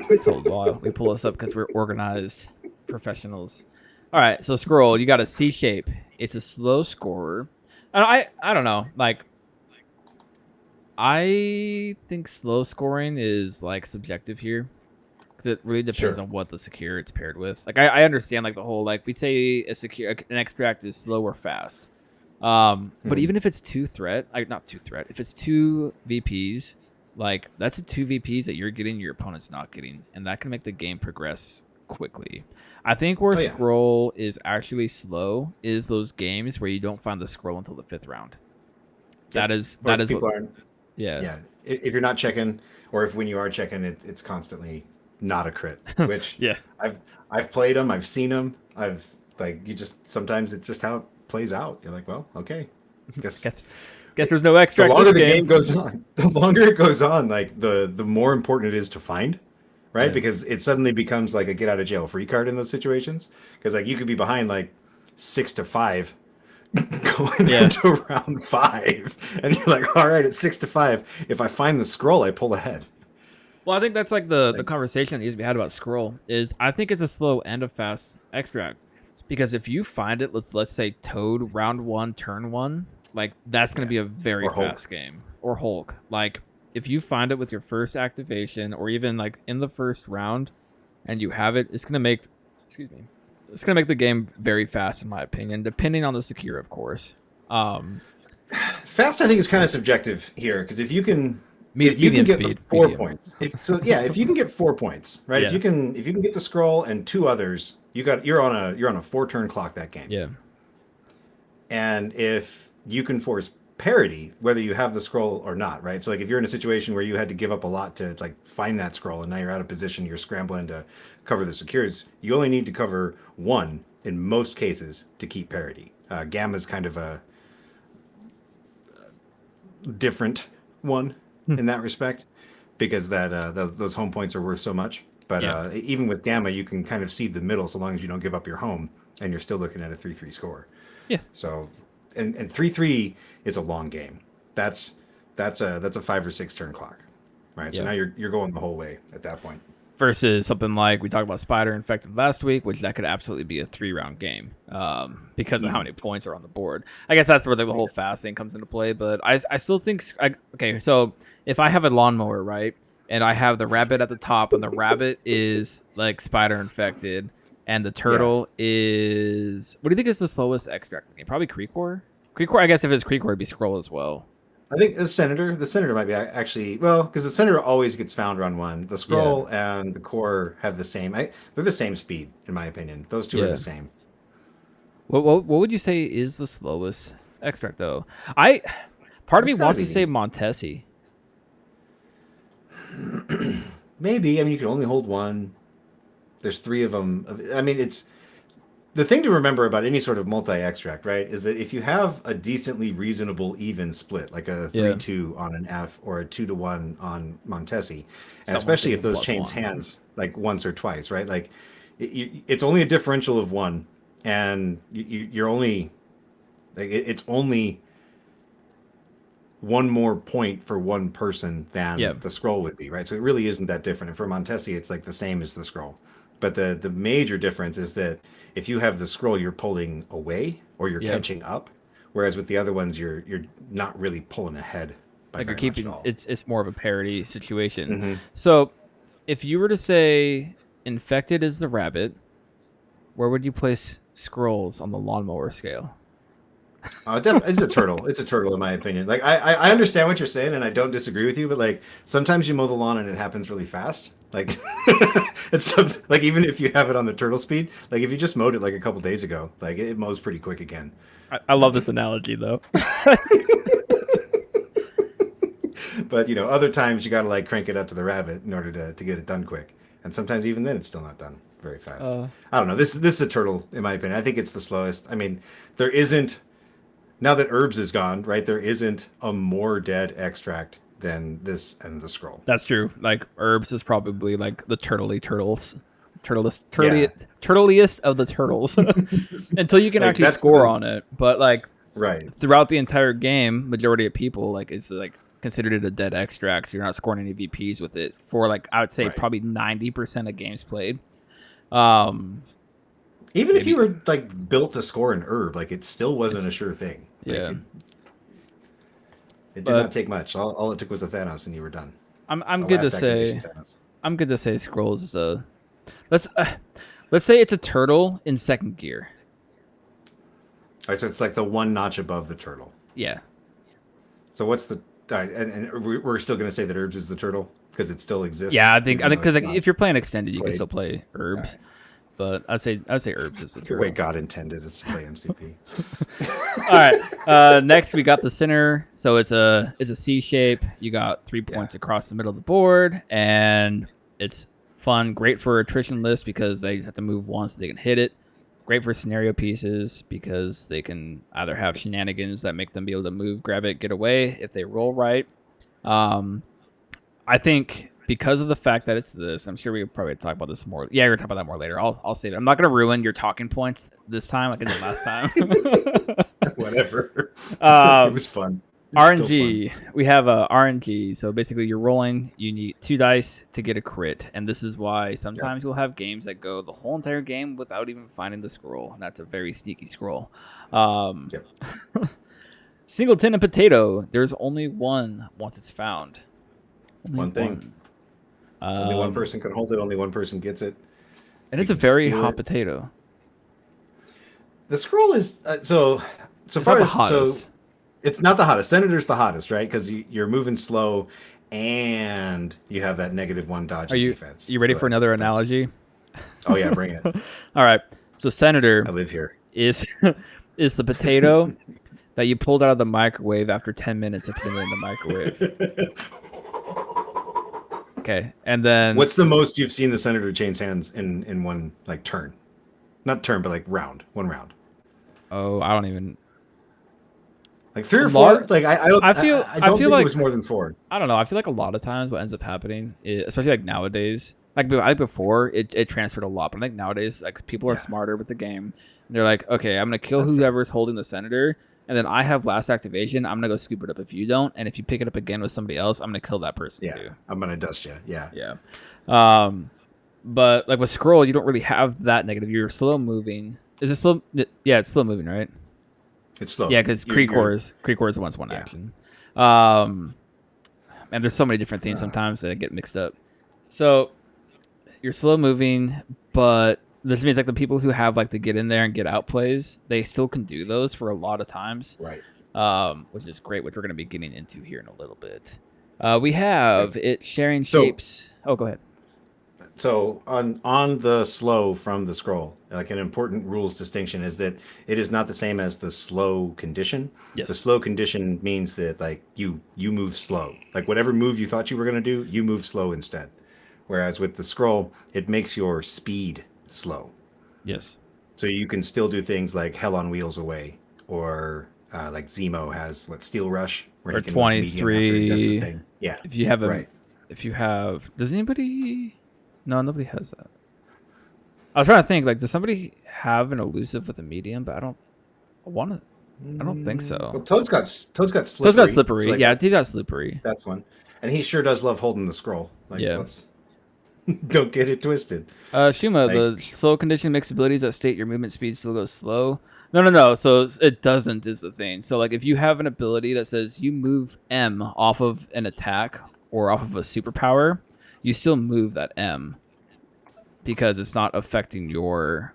Please hold while we pull this up because we're organized professionals. All right. So, Skrull, you got a C shape. It's a slow scorer. And I don't know. Like, I think slow scoring is like subjective here because it really depends Sure. on what the secure it's paired with. Like, I understand like the whole like we'd say an extract is slow or fast. But even if it's not two threat, if it's two VPs, like that's a two VPs that you're getting, your opponent's not getting, and that can make the game progress quickly. I think where Skrull is actually slow is those games where you don't find the Skrull until the 5th round. That is People what. aren't. Yeah. Yeah. If you're not checking, or if when you are checking, it's constantly not a crit. Which Yeah. I've played them. I've seen them. Sometimes it's just how it plays out. You're like, well, okay. Guess Guess there's no the extract. longer this the game goes on, the longer it goes on, like the more important it is to find, right? Yeah. Because it suddenly becomes like a get out of jail free card in those situations. Because like you could be behind like 6-5 going into round 5, and you're like, all right, it's 6-5. If I find the Skrull, I pull ahead. Well, I think that's like the conversation that needs to be had about Skrull is I think it's a slow and a fast extract. Because if you find it with, let's say, Toad round 1, turn 1, like that's going to be a very fast game. Or Hulk. Like if you find it with your first activation or even like in the first round and you have it, it's going to make the game very fast in my opinion, depending on the secure, of course. Fast, I think, is kind of subjective here because if you can get the 4 points, if you can get 4 points, right? Yeah. If you can get the Skrull and 2 others, you're on a 4-turn clock that game. Yeah. And if you can force parity, whether you have the Skrull or not, right? So like if you're in a situation where you had to give up a lot to like find that Skrull and now you're out of position, you're scrambling to cover the secures, you only need to cover 1 in most cases to keep parity. Gamma's kind of a different one in that respect because those home points are worth so much. But even with Gamma, you can kind of seed the middle so long as you don't give up your home and you're still looking at a 3-3 score. Yeah. So, and 3-3 is a long game. That's a 5 or 6 turn clock, right? So now you're going the whole way at that point. Versus something like we talked about Spider Infected last week, which that could absolutely be a 3-round game because of how many points are on the board. I guess that's where the whole fast thing comes into play. But I still think okay. So if I have a lawnmower, right, and I have the rabbit at the top, and the rabbit is like Spider Infected, and the turtle is what do you think is the slowest extract game? Probably Creekor. Creekor, I guess if it's Creekor, it'd be Skrull as well. I think the senator might be actually because the senator always gets found round 1. The Skrull and the core have the same. They're the same speed in my opinion. Those two are the same. What would you say is the slowest extract though? Part of me wants to say Montesi. Maybe. I mean, you can only hold 1. There's 3 of them. I mean, it's the thing to remember about any sort of multi-extract, right, is that if you have a decently reasonable even split, like a 3-2 on an F or a 2-1 on Montesi, and especially if those change hands like once or twice, right? Like it's only a differential of 1, and you're only like it's only 1 more point for 1 person than the Skrull would be, right? So it really isn't that different. And for Montesi, it's like the same as the Skrull. But the major difference is that if you have the Skrull, you're pulling away or you're catching up, whereas with the other ones, you're not really pulling ahead. Like you're keeping it's more of a parity situation. Mm-hmm. So if you were to say Infected is the rabbit, where would you place Skrulls on the lawnmower scale? It's a turtle. It's a turtle, in my opinion. Like I understand what you're saying, and I don't disagree with you. But like sometimes you mow the lawn and it happens really fast. Like like even if you have it on the turtle speed, like if you just mowed it like a couple days ago, like it mows pretty quick again. I love this analogy though. But other times you got to like crank it up to the rabbit in order to get it done quick. And sometimes even then it's still not done very fast. I don't know. This is a turtle, in my opinion. I think it's the slowest. I mean, there isn't, now that herbs is gone, right? There isn't a more dead extract than this and the Skrull. That's true. Like herbs is probably like the turtliest of the turtles until you can Like, actually that's score the- on it. But like Right. throughout the entire game, majority of people like it's like considered it a dead extract, so you're not scoring any VPs with it for like I would say Right. probably 90% of games played. Even if you were like built to score an herb, like it still wasn't a sure thing. Like, Yeah. it did But- not take much. All it took was a Thanos, and you were done. I'm A good to last activation say Thanos. I'm good to say Skrulls is a let's say it's a turtle in second gear. All right, so it's like the one notch above the turtle. Yeah. So what's the? All right, and we're still going to say that herbs is the turtle because it still exists. Yeah, I think even though because it's like not if you're playing extended, you can played. still play herbs. Right. But I'd say herbs is the the way turtle. God intended is to play MCP. All right. Next, we got the center. So it's a C shape. You got 3 points across the middle of the board, and it's fun. Great for attrition lists because they just have to move once so they can hit it. Great for scenario pieces because they can either have shenanigans that make them be able to move, grab it, get away if they roll right. I think because of the fact that it's this, I'm sure we could probably talk about this more. Yeah, we're gonna talk about that more later. I'll save it. I'm not gonna ruin your talking points this time like I did last time. Whatever. It was fun. It's still RNG. We have a RNG. So basically, you're rolling. You need 2 dice to get a crit, and this is why sometimes you'll have games that go the whole entire game without even finding the Skrull, and that's a very sneaky Skrull. Yep. Singleton and potato. There's only one once it's found. Only One thing. Only one person can hold it. Only one person gets it. and it's you a can very steal hot it. potato. The Skrull is so It's not far the as hottest. so. It's not the hottest. Senator's the hottest, right? Because you're moving slow, and you have that -1 dodge Are and you defense. ready So for another that's- analogy? Oh yeah, bring it. All right. So Senator I live here. is is the potato that you pulled out of the microwave after 10 minutes of putting it in the microwave. Okay, and then What's the most you've seen the Senator change hands in one like turn? Not turn, but like round. One round. oh, I don't even. Like 3 or A 4. lot- Like I don't. I feel- I I don't feel think like- it was more than 4. I don't know. I feel like a lot of times what ends up happening, especially like nowadays, like I think before it transferred a lot, but I think nowadays like people are Yeah. smarter with the game. They're like, okay, I'm gonna kill That's fair. whoever's holding the Senator, and then I have last activation. I'm gonna go scoop it up if you don't, and if you pick it up again with somebody else, I'm gonna kill that person Yeah, too. I'm gonna dust you. Yeah. Yeah. But like with Skrull, you don't really have that negative. You're slow moving. Is it slow? Yeah, it's slow moving, right? It's slow. Yeah, because You're- Kree is the one Yeah. action. And there's so many different things sometimes that get mixed up. So you're slow moving, but this means like the people who have like the get in there and get out plays, they still can do those for a lot of times. Right. Which is great, which we're going to be getting into here in a little bit. We have it sharing So- shapes. Oh, go ahead. So on the slow from the Skrull, like an important rules distinction is that it is not the same as the slow condition. Yes. The slow condition means that like you move slow. Like whatever move you thought you were gonna do, you move slow instead. Whereas with the Skrull, it makes your speed slow. Yes. So you can still do things like Hell on Wheels away, or like Zemo has Steel Rush, where Or he can move medium after he does the 23. thing. Yeah. If you have Right. does anybody? No, nobody has that. I was trying to think, like, does somebody have an elusive with a medium? But I don't think so. Well, Toad's got slippery. Toad's got slippery. So, like, Yeah, he's got slippery. that's one. And he sure does love holding the scroll. Like, Yeah. let's don't get it twisted. Shuma, Like- the slow condition makes abilities that state your movement speed still goes slow. No. So it doesn't is the thing. So like if you have an ability that says you move M off of an attack or off of a superpower, you still move that M because it's not affecting your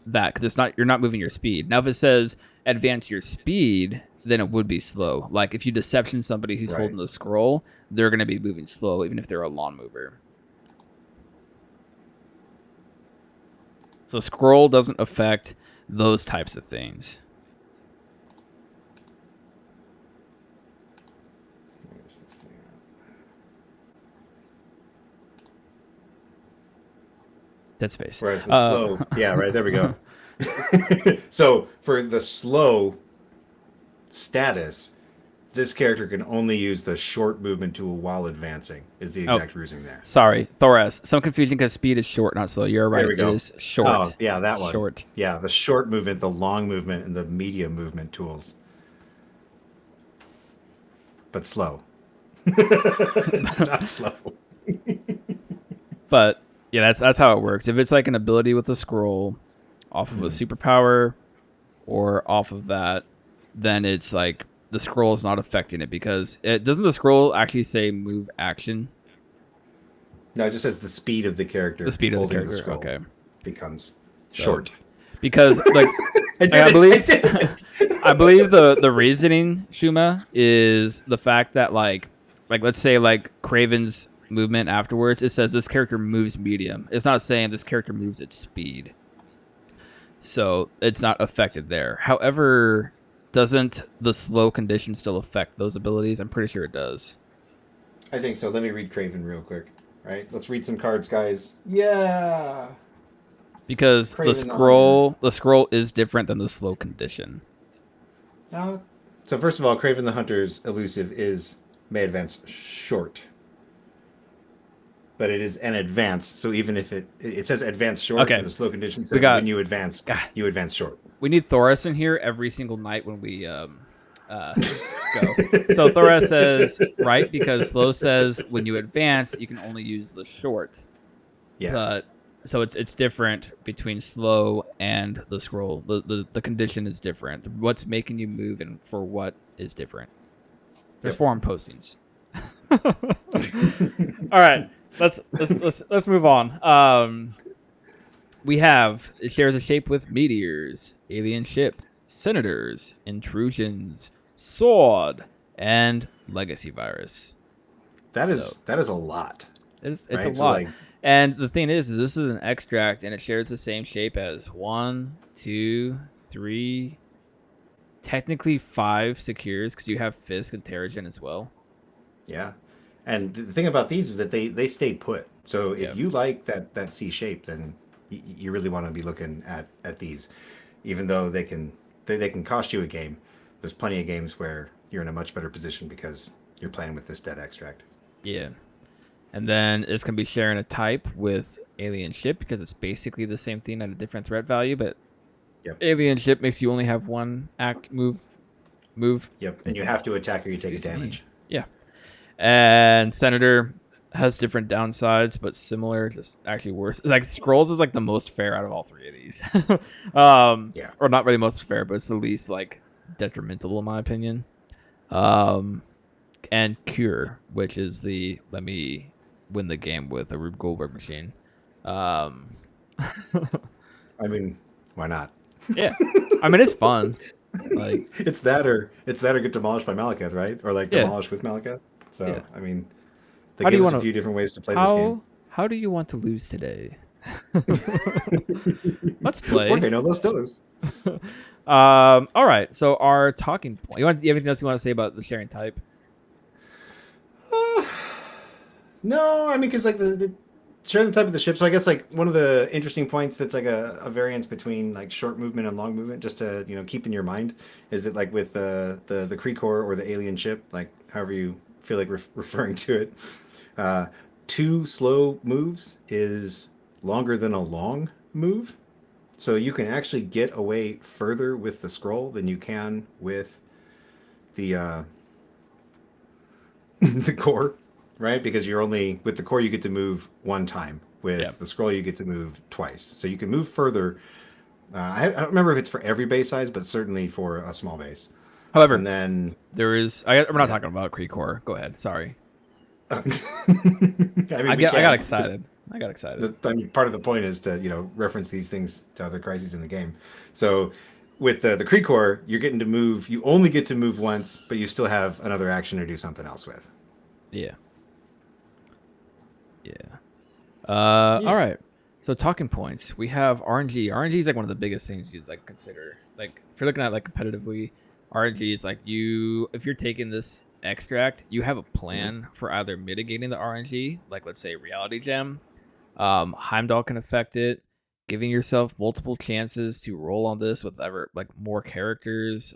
that because you're not moving your speed. Now, if it says advance your speed, then it would be slow. Like if you deception somebody who's holding the scroll, they're going to be moving slow, even if they're a lawn mover. So scroll doesn't affect those types of things. Dead Space. Whereas the slow, yeah, right, there we go. So for the slow status, this character can only use the short movement tool while advancing, is the exact reasoning there. Sorry, Thoras. Some confusion because speed is short, not slow. You're right. There we go. It is short. Oh, yeah, that one. Short. Yeah, the short movement, the long movement, and the medium movement tools. But slow. It's not slow. But yeah, that's how it works. If it's like an ability with a scroll off of a superpower or off of that, then it's like the scroll is not affecting it because it doesn't the scroll actually say move action? No, it just says the speed of the character. The speed of the holding character. scroll Okay. becomes short. Because like I believe I believe the reasoning, Shuma, is the fact that like let's say like Kraven's movement afterwards, it says this character moves medium. It's not saying this character moves at speed. So it's not affected there. However, doesn't the slow condition still affect those abilities? I'm pretty sure it does. I think so. Let me read Kraven real quick. Right? Let's read some cards, guys. Yeah. Because the scroll is different than the slow condition. So first of all, Kraven the Hunter's elusive may advance short. But it is an advance, so even if it says advance short, the slow condition says when you advance, you advance short. We need Thoras in here every single night when we go. So Thoras says right because slow says when you advance, you can only use the short. Yeah. But so it's different between slow and the scroll. The condition is different. What's making you move and for what is different. There's forum postings. All right. Let's move on. We have it shares a shape with meteors, alien ship, senators, intrusions, sword, and legacy virus. That is a lot. It's right? A lot. And the thing is this is an extract, and it shares the same shape as 1, 2, 3, technically 5 secures because you have Fisk and Terrigen as well. Yeah. And the thing about these is that they stay put. So if you like that C shape, then you really want to be looking at these, even though they can cost you a game. There's plenty of games where you're in a much better position because you're playing with this dead extract. Yeah, and then it's gonna be sharing a type with alien ship because it's basically the same thing at a different threat value, but alien ship makes you only have one move. Yep, and you have to attack or you take damage. Yeah. And Senator has different downsides, but similar, just actually worse. Like Skrulls is like the most fair out of all three of these. Or not really most fair, but it's the least like detrimental in my opinion. And Cure, which is the let me win the game with a Rube Goldberg machine. I mean, why not? Yeah, I mean it's fun. Like it's that or get demolished by Malekith, right? Or like demolished with Malekith. So I mean, they give us a few different ways to play this game. How do you want to lose today? Let's play. Porque no los dos. All right. So our talking point. You have anything else you want to say about the sharing type? No, I mean, because like the sharing the type of the ship. So I guess like one of the interesting points that's like a variance between like short movement and long movement, just to keep in your mind, is that like with the Kree-Core or the alien ship, like however you feel like referring to it, 2 slow moves is longer than a long move. So you can actually get away further with the Skrull than you can with the the core, right? Because you're only with the core you get to move 1 time. With the Skrull you get to move twice. So you can move further. I don't remember if it's for every base size, but certainly for a small base. However, and then there is. We're not talking about Kree-Core. Go ahead. Sorry. I mean, I got excited. I got excited. I mean, part of the point is to reference these things to other crises in the game. So with the Kree you're getting to move. You only get to move once, but you still have another action to do something else with. Yeah. Yeah. Yeah. All right. So talking points, we have RNG. RNG is like one of the biggest things you'd like consider. Like if you're looking at like competitively, RNG is like if you're taking this extract, you have a plan for either mitigating the RNG, like let's say reality gem. Heimdall can affect it, giving yourself multiple chances to roll on this with ever like more characters.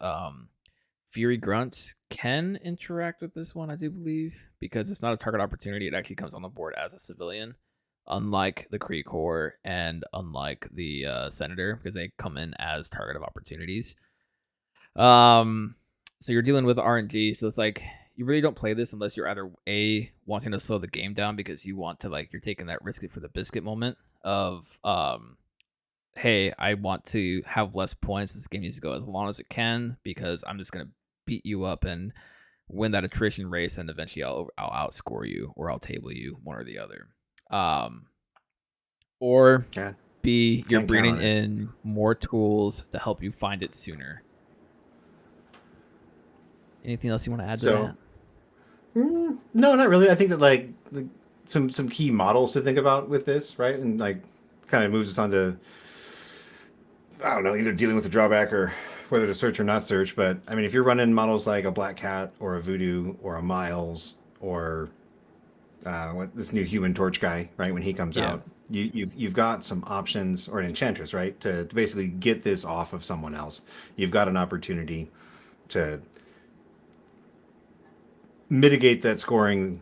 Fury grunts can interact with this one, I do believe, because it's not a target opportunity. It actually comes on the board as a civilian, unlike the Kree Corps and unlike the Senator, because they come in as target of opportunities. So you're dealing with RNG, so it's like you really don't play this unless you're either A, wanting to slow the game down because you want to, like, you're taking that risk it for the biscuit moment of hey, I want to have less points. This game needs to go as long as it can because I'm just gonna beat you up and win that attrition race, and eventually I'll outscore you or I'll table you, one or the other. Or B, you're bringing in more tools to help you find it sooner. Anything else you want to add to that? No, not really. I think that like some key models to think about with this, right? And like kind of moves us on to, I don't know, either dealing with the drawback or whether to search or not search. But I mean, if you're running models like a Black Cat or a Voodoo or a Miles or this new Human Torch guy, right? When he comes out, you've got some options, or an Enchantress, right? To basically get this off of someone else. You've got an opportunity to mitigate that scoring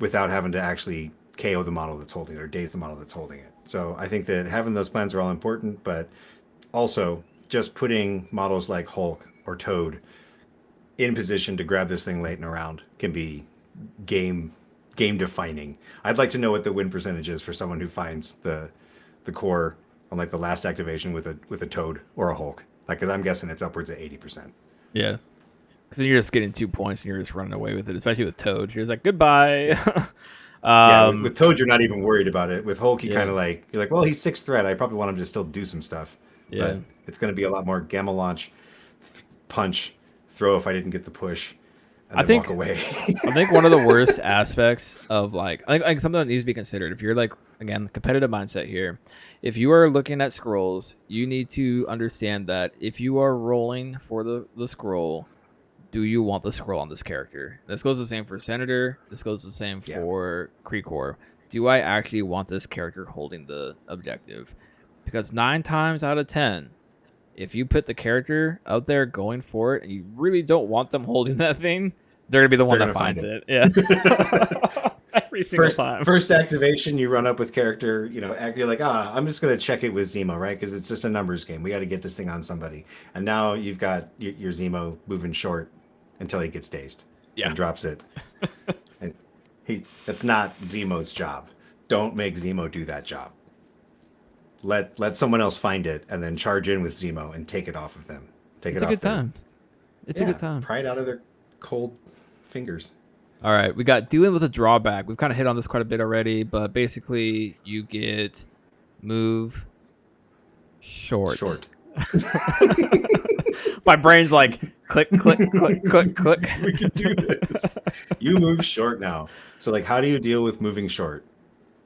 without having to actually KO the model that's holding it or daze the model that's holding it. So I think that having those plans are all important, but also just putting models like Hulk or Toad in position to grab this thing late in a round can be game defining. I'd like to know what the win percentage is for someone who finds the core on like the last activation with a Toad or a Hulk. Like, because I'm guessing it's upwards of 80%. Yeah. Because then you're just getting 2 points and you're just running away with it, especially with Toad. You're just like, goodbye. With Toad, you're not even worried about it. With Hulk, you kind of like, you're like, well, he's 6th threat. I probably want him to still do some stuff. Yeah. But it's going to be a lot more gamma launch, punch, throw if I didn't get the push, and then walk away. I think one of the worst aspects of like something that needs to be considered, if you're like, again, competitive mindset here, if you are looking at Skrulls, you need to understand that if you are rolling for the Skrull, do you want the Skrull on this character? This goes the same for Senator. This goes the same for Kree Corps. Do I actually want this character holding the objective? Because 9 times out of 10, if you put the character out there going for it and you really don't want them holding that thing, they're going to be the one that finds it. Yeah. Every single time. First activation, you run up with character, you're like, I'm just going to check it with Zemo, right? Because it's just a numbers game. We got to get this thing on somebody. And now you've got your Zemo moving short until he gets dazed and drops it. And that's not Zemo's job. Don't make Zemo do that job. Let someone else find it and then charge in with Zemo and take it off of them. It's a good time. It's a good time. Pry it out of their cold fingers. All right, we got dealing with a drawback. We've kind of hit on this quite a bit already, but basically you get move short. My brain's like click, click, click, click, click. We can do this. You move short now. So like, how do you deal with moving short?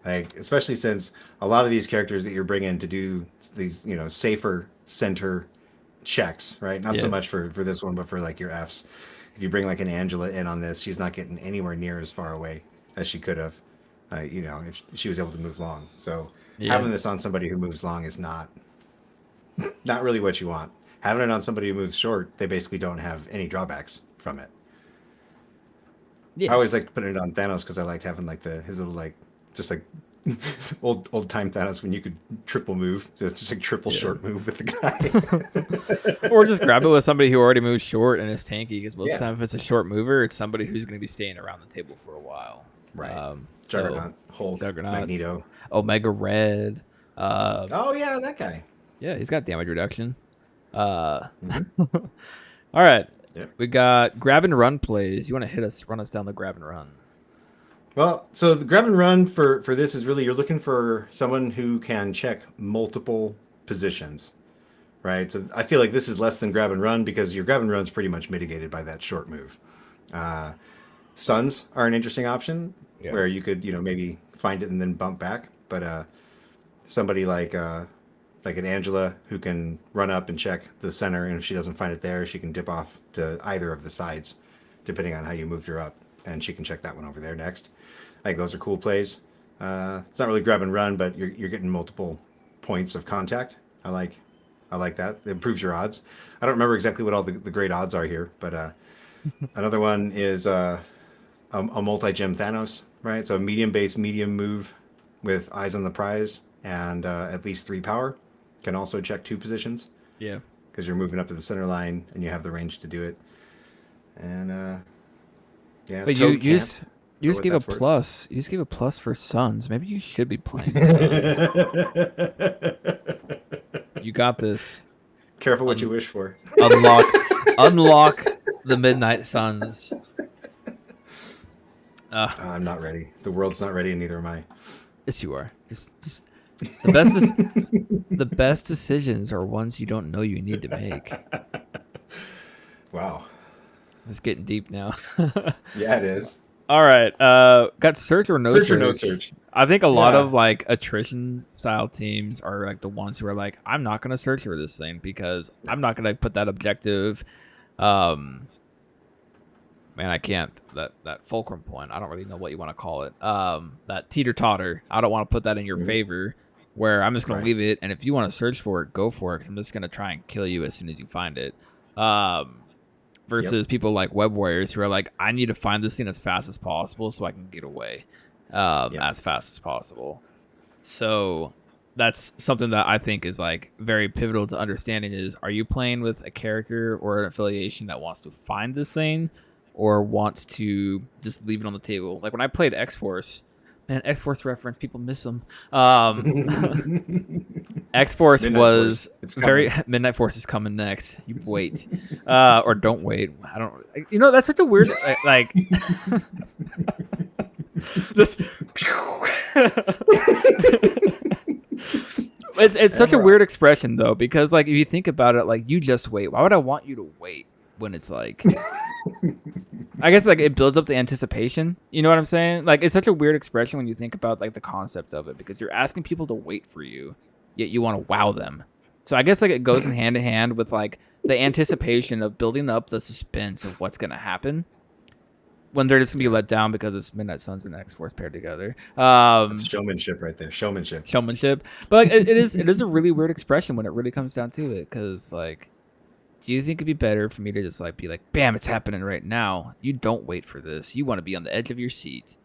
Like, especially since a lot of these characters that you're bringing to do these, safer center checks, right? Not so much for this one, but for like your Fs. If you bring like an Angela in on this, she's not getting anywhere near as far away as she could have, if she was able to move long. So having this on somebody who moves long is not really what you want. Having it on somebody who moves short, they basically don't have any drawbacks from it. Yeah. I always like putting it on Thanos because I liked having like his little like just like old time Thanos when you could triple move. So it's just like triple short move with the guy. Or just grab it with somebody who already moves short and is tanky, because most of the time if it's a short mover, it's somebody who's going to be staying around the table for a while. Right. Juggernaut, Hulk, Magneto. Omega Red. That guy. Yeah, he's got damage reduction. All right. Yep. We got grab and run plays. You want to run us down the grab and run? Well, so the grab and run for this is really you're looking for someone who can check multiple positions, right? So I feel like this is less than grab and run because your grab and run is pretty much mitigated by that short move. Uh, Suns are an interesting option Yeah. where you could maybe find it and then bump back, but somebody like an Angela who can run up and check the center, and if she doesn't find it there, she can dip off to either of the sides, depending on how you moved her up, and she can check that one over there next. I think those are cool plays. It's not really grab and run, but you're getting multiple points of contact. I like that. It improves your odds. I don't remember exactly what all the great odds are here, but another one is a multi-gem Thanos, right? So a medium base, medium move with eyes on the prize and at least 3 power. Can also check 2 positions. Yeah. Because you're moving up to the center line and you have the range to do it. And yeah. But Toad you can't, just for gave what a that's worth. plus. You just gave a plus for Suns. Maybe you should be playing Suns. You got this. Careful what you wish for. Unlock the Midnight Suns. I'm not ready. The world's not ready, and neither am I. Yes, you are. Just the best decisions are ones you don't know you need to make. Wow. It's getting deep now. Yeah, it is. All right. Got search or no search? Search or no search? I think a lot Yeah. of like attrition style teams are like the ones who are like, I'm not gonna search for this thing because I'm not gonna put that objective. Man, I can't. That fulcrum point. I don't really know what you want to call it. That teeter totter. I don't want to put that in your favor. Where I'm just gonna Right. leave it, and if you want to search for it, go for it. 'Cause I'm just gonna try and kill you as soon as you find it. Versus people like web warriors who are like, I need to find this thing as fast as possible so I can get away as fast as possible. So that's something that I think is like very pivotal to understanding is, are you playing with a character or an affiliation that wants to find this thing or wants to just leave it on the table? Like when I played X-Force, man, X-Force reference, people miss them. X-Force Midnight was Force. It's very Midnight Force is coming next. You wait, or don't wait. I don't. That's such a weird like. This. It's such a weird expression though, because like if you think about it, like you just wait. Why would I want you to wait when it's like? I guess like it builds up the anticipation. You know what I'm saying? Like it's such a weird expression when you think about like the concept of it, because you're asking people to wait for you, yet you want to wow them. So I guess like it goes in hand in hand with like the anticipation of building up the suspense of what's gonna happen when they're just gonna be let down because it's Midnight Suns and X-Force paired together. That's showmanship right there. Showmanship. But like, it is a really weird expression when it really comes down to it, because like, do you think it'd be better for me to just like be like, bam, it's happening right now? You don't wait for this. You want to be on the edge of your seat,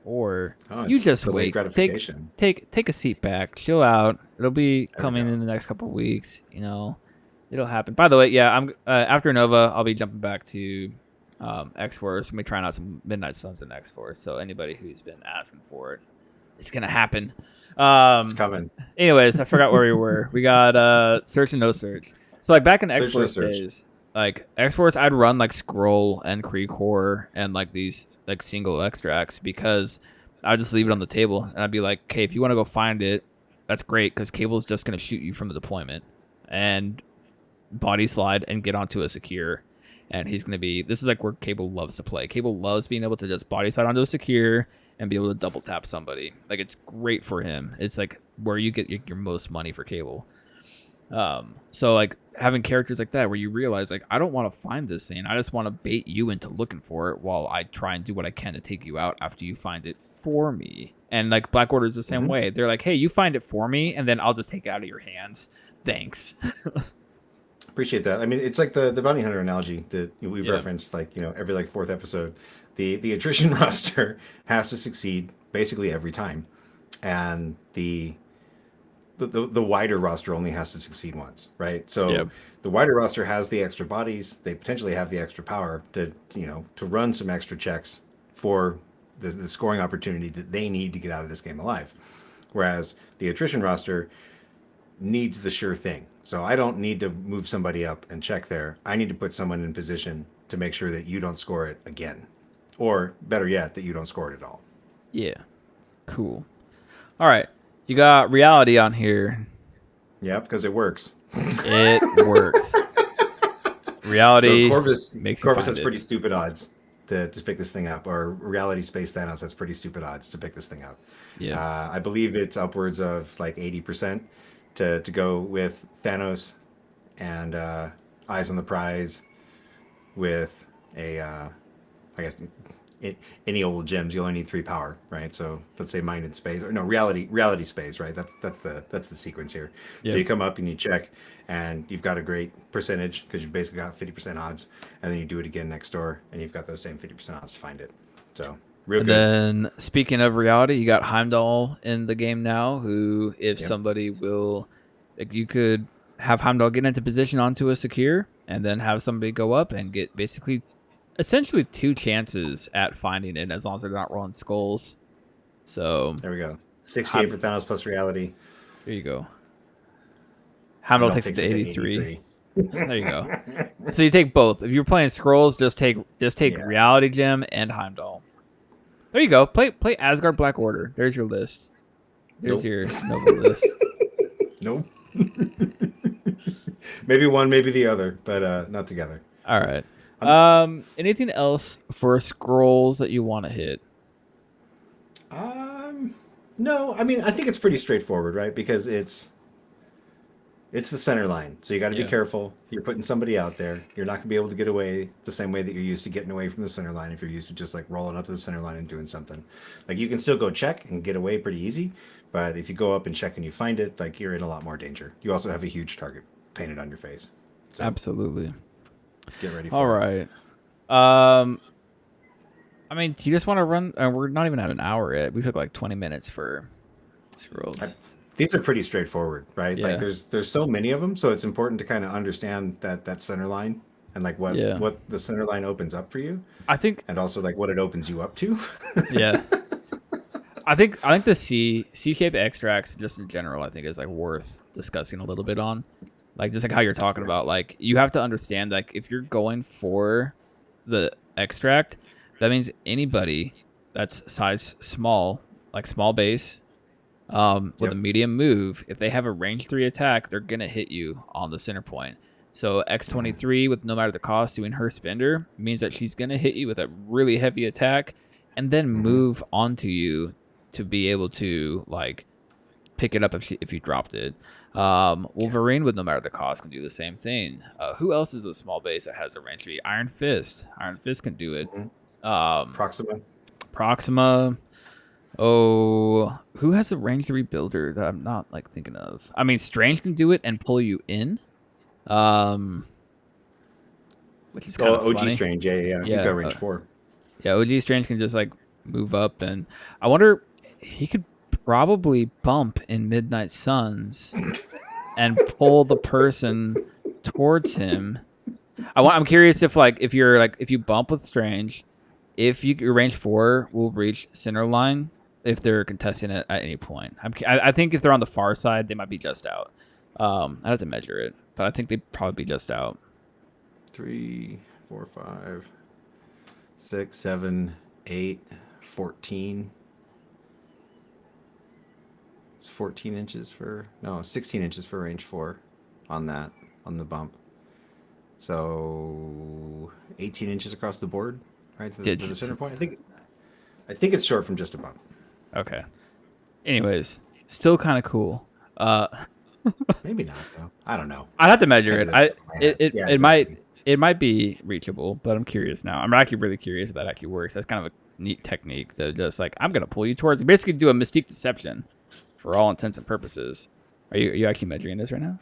or you just delayed wait. gratification. Take a seat back, chill out. It'll be coming in the next couple of weeks. It'll happen. By the way, yeah, I'm after Nova, I'll be jumping back to X-Force. I'm trying out some Midnight Suns and X-Force. So anybody who's been asking for it, it's gonna happen. It's coming. Anyways, I forgot where we were. We got search and no search. So like back in Search, no X-Force search. days, like X-Force, I'd run like Skrull and Kree and like these like single extracts, because I'd just leave it on the table and I'd be like, okay, if you want to go find it, that's great, because Cable's just gonna shoot you from the deployment and body slide and get onto a secure. And he's gonna be. This is like where Cable loves to play. Cable loves being able to just body slide onto a secure and be able to double tap somebody. Like it's great for him. It's like where you get your most money for Cable. So like having characters like that where you realize like, I don't want to find this thing. I just want to bait you into looking for it while I try and do what I can to take you out after you find it for me. And like Black Order is the same way. They're like, hey, you find it for me, and then I'll just take it out of your hands. Thanks. Appreciate that. I mean, it's like the bounty hunter analogy that we've referenced, like, every like 4th episode. The attrition roster has to succeed basically every time, and the wider roster only has to succeed once, right? So the wider roster has the extra bodies. They potentially have the extra power to run some extra checks for the scoring opportunity that they need to get out of this game alive. Whereas the attrition roster needs the sure thing. So I don't need to move somebody up and check there. I need to put someone in position to make sure that you don't score it again. Or better yet, that you don't score it at all. Yeah. Cool. All right. You got reality on here. Yeah, because it works. It works. Reality So Corvus makes you Corvus find has it. pretty stupid odds to pick this thing up, or Reality Space Thanos has pretty stupid odds to pick this thing up. Yeah. I believe it's upwards of like 80% to go with Thanos and Eyes on the Prize with a I guess any old gems. You only need 3 power, right? So let's say Mind in Space, or no, reality space, right? That's the sequence here. Yep. So you come up and you check, and you've got a great percentage because you've basically got 50% odds, and then you do it again next door, and you've got those same 50% odds to find it. So real And good. then, speaking of reality, you got Heimdall in the game now, who, if Yep. somebody will, like, you could have Heimdall get into position onto a secure, and then have somebody go up and get basically, essentially 2 chances at finding it, as long as they're not rolling skulls. So, There we go. 68 for Thanos plus reality. there you go. Heimdall takes it to it 83. There you go. So you take both. If you're playing Skrulls, just take Yeah. Reality Gem and Heimdall. There you go. Play Asgard Black Order. There's your list. There's Nope. your Nova list. Nope. Maybe one, maybe the other, but not together. All right. Anything else for Skrulls that you want to hit? No, I mean, I think it's pretty straightforward, right? Because it's the center line, so you got to Yeah. be careful. You're putting somebody out there. You're not gonna be able to get away the same way that you're used to getting away from the center line. If you're used to just like rolling up to the center line and doing something, like you can still go check and get away pretty easy. But if you go up and check and you find it, like you're in a lot more danger. You also have a huge target painted on your face. So Absolutely. get ready for All it. right. I mean, do you just want to run? We're not even at an hour yet. We took like 20 minutes for Skrulls. These are pretty straightforward, right? Yeah. Like there's so many of them, so it's important to kind of understand that center line and like what the center line opens up for you, I think. and also like what it opens you up to. Yeah. I think the C-shaped extracts just in general, I think, is like worth discussing a little bit on. Like just like how you're talking about, like you have to understand, like if you're going for the extract, that means anybody that's size small, like small base, with a medium move, if they have a range 3 attack, they're gonna hit you on the center point. So X23 with no matter the cost doing her spender means that she's gonna hit you with a really heavy attack, and then move onto you to be able to like pick it up if you dropped it. Wolverine with no matter the cost can do the same thing. Who else is a small base that has a range 3? Iron Fist. Iron Fist can do it. Proxima. Oh, who has a range 3 builder that I'm not like thinking of? I mean, Strange can do it and pull you in. Which is kind of OG funny. Strange, yeah. He's got range 4. Yeah, OG Strange can just like move up, and I wonder, he could probably bump in Midnight Suns and pull the person towards him. I'm curious if you bump with Strange, if your range 4 will reach center line if they're contesting it at any point. I think if they're on the far side, they might be just out. I'd have to measure it, but I think they'd probably be just out. 3, 4, 5, 6, 7, 8, 14. It's 14 inches 16 inches for range 4 on the bump. So 18 inches across the board, right? To the center point. I think it's short from just a bump. Okay. Anyways, still kind of cool. Maybe not though. I don't know. I'd have to measure it. Yeah, It might be reachable, but I'm curious now. I'm actually really curious if that actually works. That's kind of a neat technique to just like, I'm gonna pull you towards. Basically, do a mystique deception for all intents and purposes. Are you actually measuring this right now?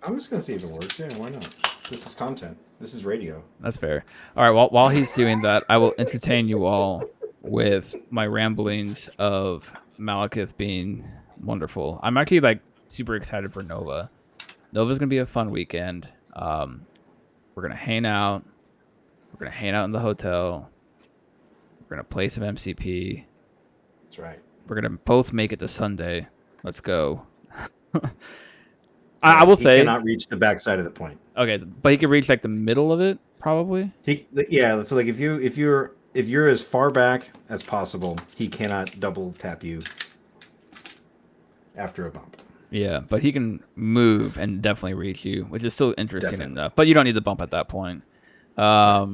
I'm just gonna see if it works. Yeah, why not? This is content. This is radio. That's fair. All right. While he's doing that, I will entertain you all with my ramblings of Malekith being wonderful. I'm actually like super excited for Nova. Nova's gonna be a fun weekend. We're gonna hang out. We're gonna hang out in the hotel. We're gonna play some MCP. That's right. We're gonna both make it to Sunday. Let's go. I will say he cannot reach the backside of the point. okay, but he can reach like the middle of it, probably. Yeah, so like if you're if you're as far back as possible, he cannot double tap you after a bump. Yeah, but he can move and definitely reach you, which is still interesting Definitely. enough. But you don't need the bump at that point. Yeah.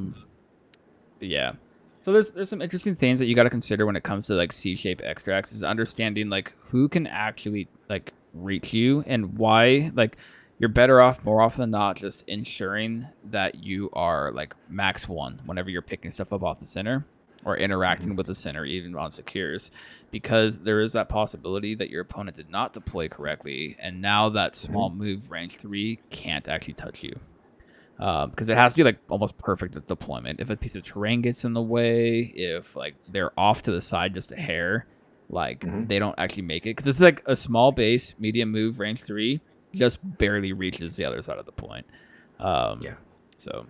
So there's some interesting things that you got to consider when it comes to like C-shape extracts, is understanding like who can actually like reach you and why. Like you're better off more often than not just ensuring that you are like max 1 whenever you're picking stuff up off the center or interacting with the center, even on secures, because there is that possibility that your opponent did not deploy correctly, and now that small move range 3 can't actually touch you. Because it has to be like almost perfect deployment. If a piece of terrain gets in the way, if like they're off to the side just a hair, like they don't actually make it. Because this is like a small base, medium move, range 3, just barely reaches the other side of the point. Yeah. So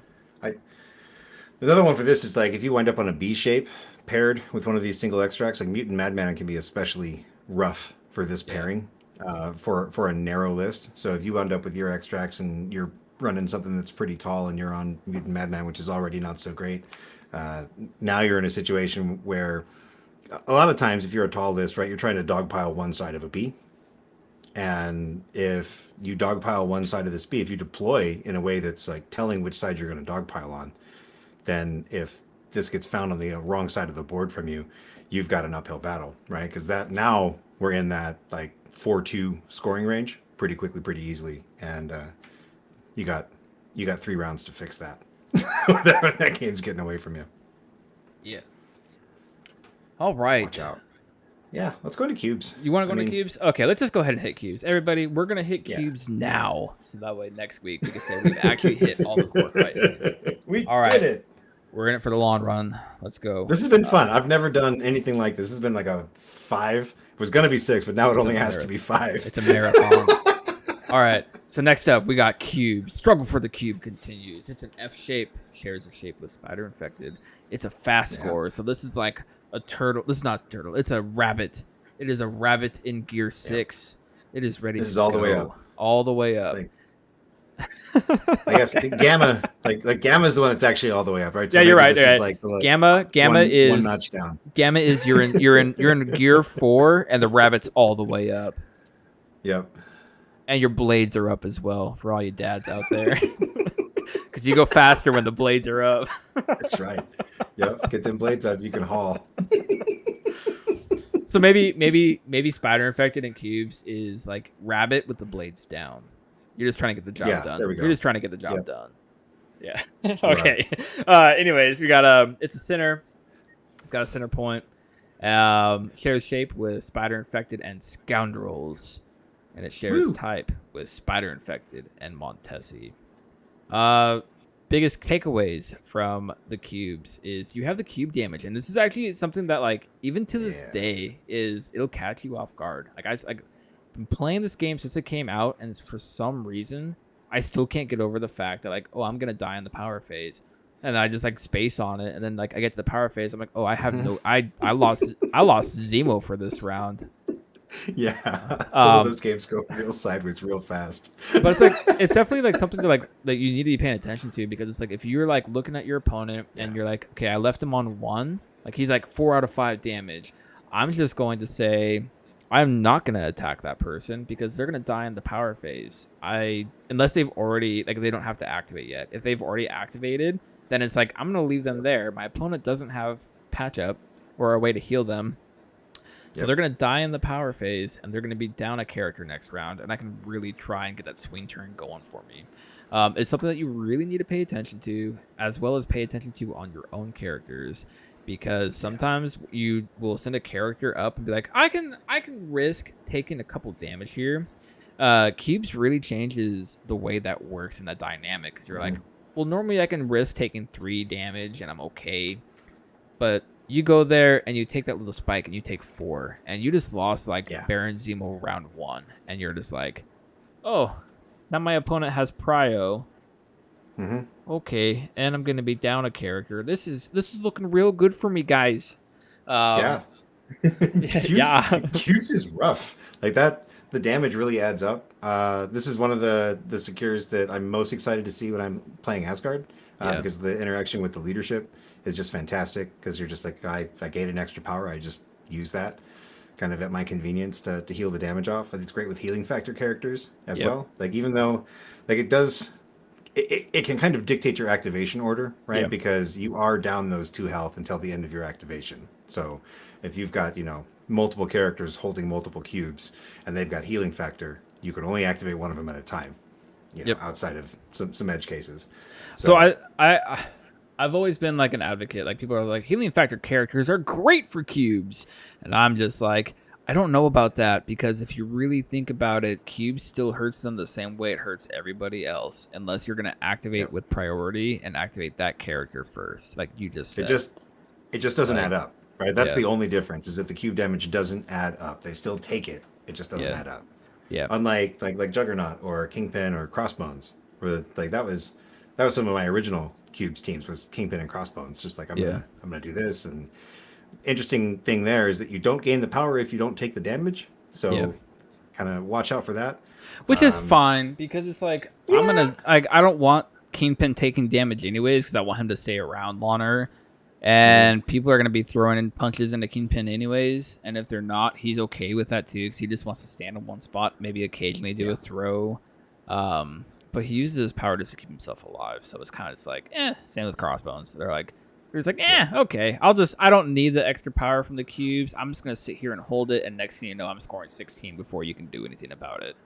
Another one for this is like if you wind up on a B shape paired with one of these single extracts, like Mutant Madman can be especially rough for this pairing, for a narrow list. So if you end up with your extracts and you're running something that's pretty tall and you're on Mutant Madman, which is already not so great, now you're in a situation where a lot of times if you're a tall list, right, you're trying to dogpile one side of a B. And if you dogpile one side of this B, if you deploy in a way that's like telling which side you're going to dogpile on, then if this gets found on the wrong side of the board from you, you've got an uphill battle, right? Because that now we're in that like 4-2 scoring range pretty quickly, pretty easily, and you got 3 rounds to fix that. That game's getting away from you. yeah. All right. Watch out. Yeah, let's go to cubes. You want to go to cubes? Okay, let's just go ahead and hit cubes. Everybody, we're going to hit cubes now. So that way next week we can say we've actually hit all the core crises. We all right. did it. We're in it for the long run. Let's go. This has been fun. I've never done anything like this. This has been like a 5. It was going to be 6, but now it only has to be 5. It's a marathon. All right. So next up, we got cubes. Struggle for the cube continues. It's an F shape. Shares a shape with spider infected. It's a fast score. So this is like a turtle. This is not a turtle. It's a rabbit. It is a rabbit in gear 6. It is ready. This is all the way up. All the way up. I guess Gamma, like Gamma is the one that's actually all the way up, right? So yeah, you're right. This Right. is like Gamma is one notch down. Gamma is you're in gear 4, and the rabbit's all the way up. Yep. And your blades are up as well for all you dads out there, because you go faster when the blades are up. That's right. Yep. Get them blades up. You can haul. So maybe spider infected in cubes is like rabbit with the blades down. You're just trying to get the job done. There we go. You're just trying to get the job done. Yeah. Okay. Anyways, we got it's a center. It's got a center point. Shares shape with spider infected and scoundrels, and it shares type with spider infected and Montesi. Biggest takeaways from the cubes is you have the cube damage, and this is actually something that like even to this day it'll catch you off guard. Like I've been playing this game since it came out, and for some reason I still can't get over the fact that like, oh, I'm gonna die in the power phase, and I just like space on it, and then like I get to the power phase, I'm like, oh, I have no, I lost Zemo for this round. Yeah, some of those games go real sideways real fast. But it's like it's definitely like something to like that you need to be paying attention to, because it's like if you're like looking at your opponent and you're like, okay, I left him on 1, like he's like 4 out of 5 damage. I'm just going to say I'm not going to attack that person because they're going to die in the power phase. Unless they've already, like, they don't have to activate yet. If they've already activated, then it's like, I'm going to leave them there. My opponent doesn't have patch up or a way to heal them. So they're going to die in the power phase, and they're going to be down a character next round, and I can really try and get that swing turn going for me. It's something that you really need to pay attention to, as well as pay attention to on your own characters. Because sometimes you will send a character up and be like, I can risk taking a couple damage here. Cubes really changes the way that works in that dynamic. Because you're like, well, normally I can risk taking 3 damage and I'm okay. But you go there and you take that little spike and you take 4. And you just lost like Baron Zemo round 1. And you're just like, oh, now my opponent has Prio. Okay, and I'm gonna be down a character. This is looking real good for me, guys. Cubes is rough. Like that, the damage really adds up. This is one of the secures that I'm most excited to see when I'm playing Asgard, because of the interaction with the leadership is just fantastic because you're just like, I gain an extra power, I just use that kind of at my convenience to heal the damage off. It's great with healing factor characters as well. Like even though like it does, it can kind of dictate your activation order, right? Because you are down those 2 health until the end of your activation. So if you've got, multiple characters holding multiple cubes and they've got healing factor, you can only activate one of them at a time, outside of some edge cases. So I've always been like an advocate. Like people are like, healing factor characters are great for cubes. And I'm just like, I don't know about that, because if you really think about it, cubes still hurts them the same way it hurts everybody else, unless you're going to activate with priority and activate that character first. Like you just said. It just doesn't add up, right? That's the only difference, is that the cube damage doesn't add up. They still take it. It just doesn't add up. Yeah. Unlike like Juggernaut or Kingpin or Crossbones, where like that was some of my original cubes teams, was Kingpin and Crossbones. Just like I'm gonna do this. And interesting thing there is that you don't gain the power if you don't take the damage. So kind of watch out for that. Which is fine, because it's like I'm gonna I don't want Kingpin taking damage anyways, because I want him to stay around longer. And people are going to be throwing in punches into Kingpin anyways. And if they're not, he's okay with that too, because he just wants to stand in one spot, maybe occasionally do a throw. But he uses his power just to keep himself alive. So it's kind of just like, same with Crossbones. They're like, okay, I don't need the extra power from the cubes. I'm just going to sit here and hold it. And next thing you know, I'm scoring 16 before you can do anything about it.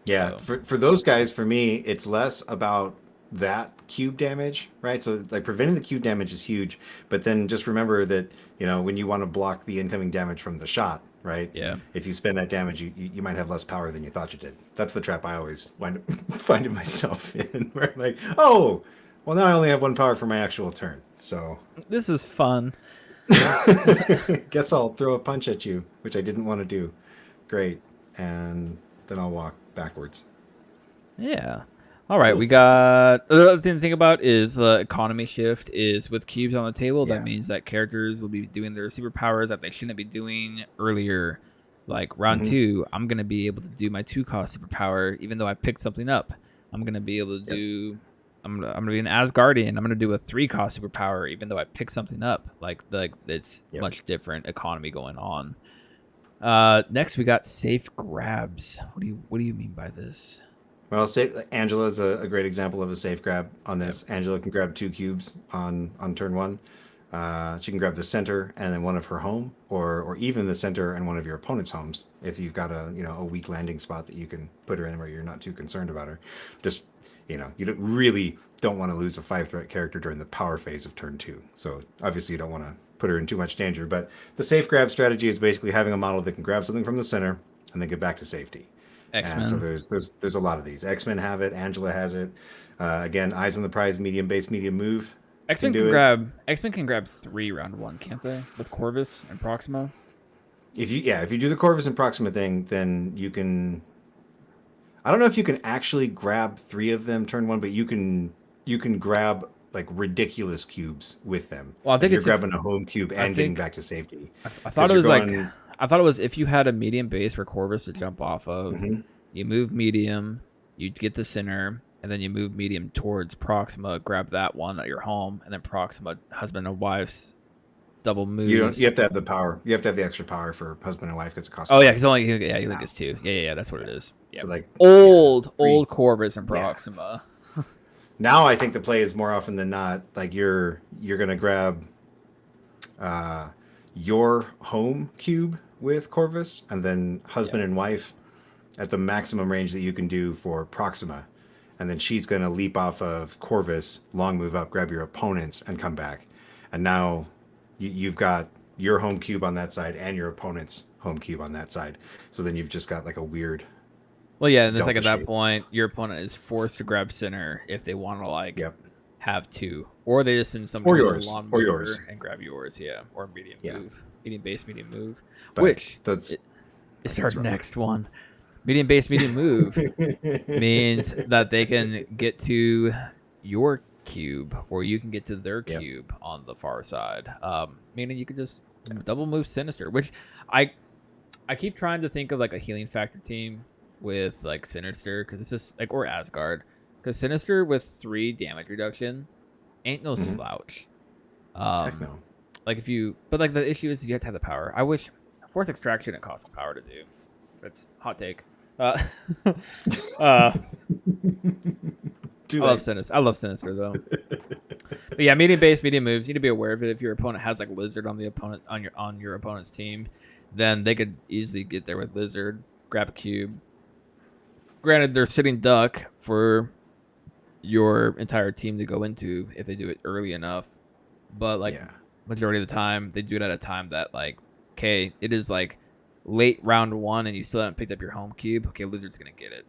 Yeah, so. For those guys, for me, it's less about that cube damage, right? So like preventing the cube damage is huge, but then just remember that when you want to block the incoming damage from the shot, right? Yeah. If you spend that damage, you might have less power than you thought you did. That's the trap I always find myself in, where I'm like, oh, well now I only have 1 power for my actual turn. So this is fun. Guess I'll throw a punch at you, which I didn't want to do. Great, and then I'll walk backwards. Yeah. All right, we got the other thing to think about is the economy shift is with cubes on the table. That means that characters will be doing their superpowers that they shouldn't be doing earlier. Like round 2, I'm going to be able to do my 2-cost superpower, even though I picked something up. I'm going to be able to do, I'm going to be an Asgardian. I'm going to do a 3-cost superpower, even though I picked something up. Like it's much different economy going on. Next, we got safe grabs. What do you mean by this? Well, Angela is a great example of a safe grab on this. Angela can grab 2 cubes on turn 1. She can grab the center and then one of her home, or even the center and one of your opponent's homes if you've got a weak landing spot that you can put her in where you're not too concerned about her. Just you don't want to lose a 5-threat character during the power phase of turn 2. So obviously you don't want to put her in too much danger. But the safe grab strategy is basically having a model that can grab something from the center and then get back to safety. X-Men. So there's a lot of these. X-Men have it. Angela has it. Again, eyes on the prize, medium base, medium move. X-Men can grab 3 round 1, can't they? With Corvus and Proxima. If you do the Corvus and Proxima thing, then you can. I don't know if you can actually grab 3 of them turn 1, but you can grab like ridiculous cubes with them. Well, I think you're grabbing a home cube and getting back to safety. I thought it was I thought it was if you had a medium base for Corvus to jump off of, you move medium, you get the center, and then you move medium towards Proxima, grab that one at your home, and then Proxima, husband and wife's double moves. You have to have the power. You have to have the extra power for husband and wife because it costs. Oh yeah, because he only gets 2. Yeah, that's what it is. Yeah, so like old Corvus and Proxima. Yeah. Now I think the play is more often than not like you're gonna grab your home cube with Corvus, and then husband and wife at the maximum range that you can do for Proxima, and then she's going to leap off of Corvus, long move up, grab your opponents, and come back. And now you've got your home cube on that side and your opponent's home cube on that side. So then you've just got like a weird. Well, yeah, and it's like at that point, your opponent is forced to grab center if they want to have 2, or they just send somebody or yours and grab yours, or medium move, medium base, medium move, but which is our next one. Medium base, medium move means that they can get to your cube, or you can get to their cube on the far side. Meaning you could just double move Sinister, which I keep trying to think of like a healing factor team with like Sinister, because it's just like, or Asgard. Because Sinister with 3 damage reduction ain't no slouch. Heck no. Like but like the issue is you have to have the power. I wish force extraction it costs power to do. That's hot take. Uh, uh, Too I love late. Sinister. I love Sinister though. But yeah, medium base, medium moves. You need to be aware of it. If your opponent has like Lizard on your opponent's team, then they could easily get there with Lizard, grab a cube. Granted, they're sitting duck for your entire team to go into if they do it early enough. But like majority of the time, they do it at a time that like, okay, it is like late round 1 and you still haven't picked up your home cube. Okay, Lizard's gonna get it.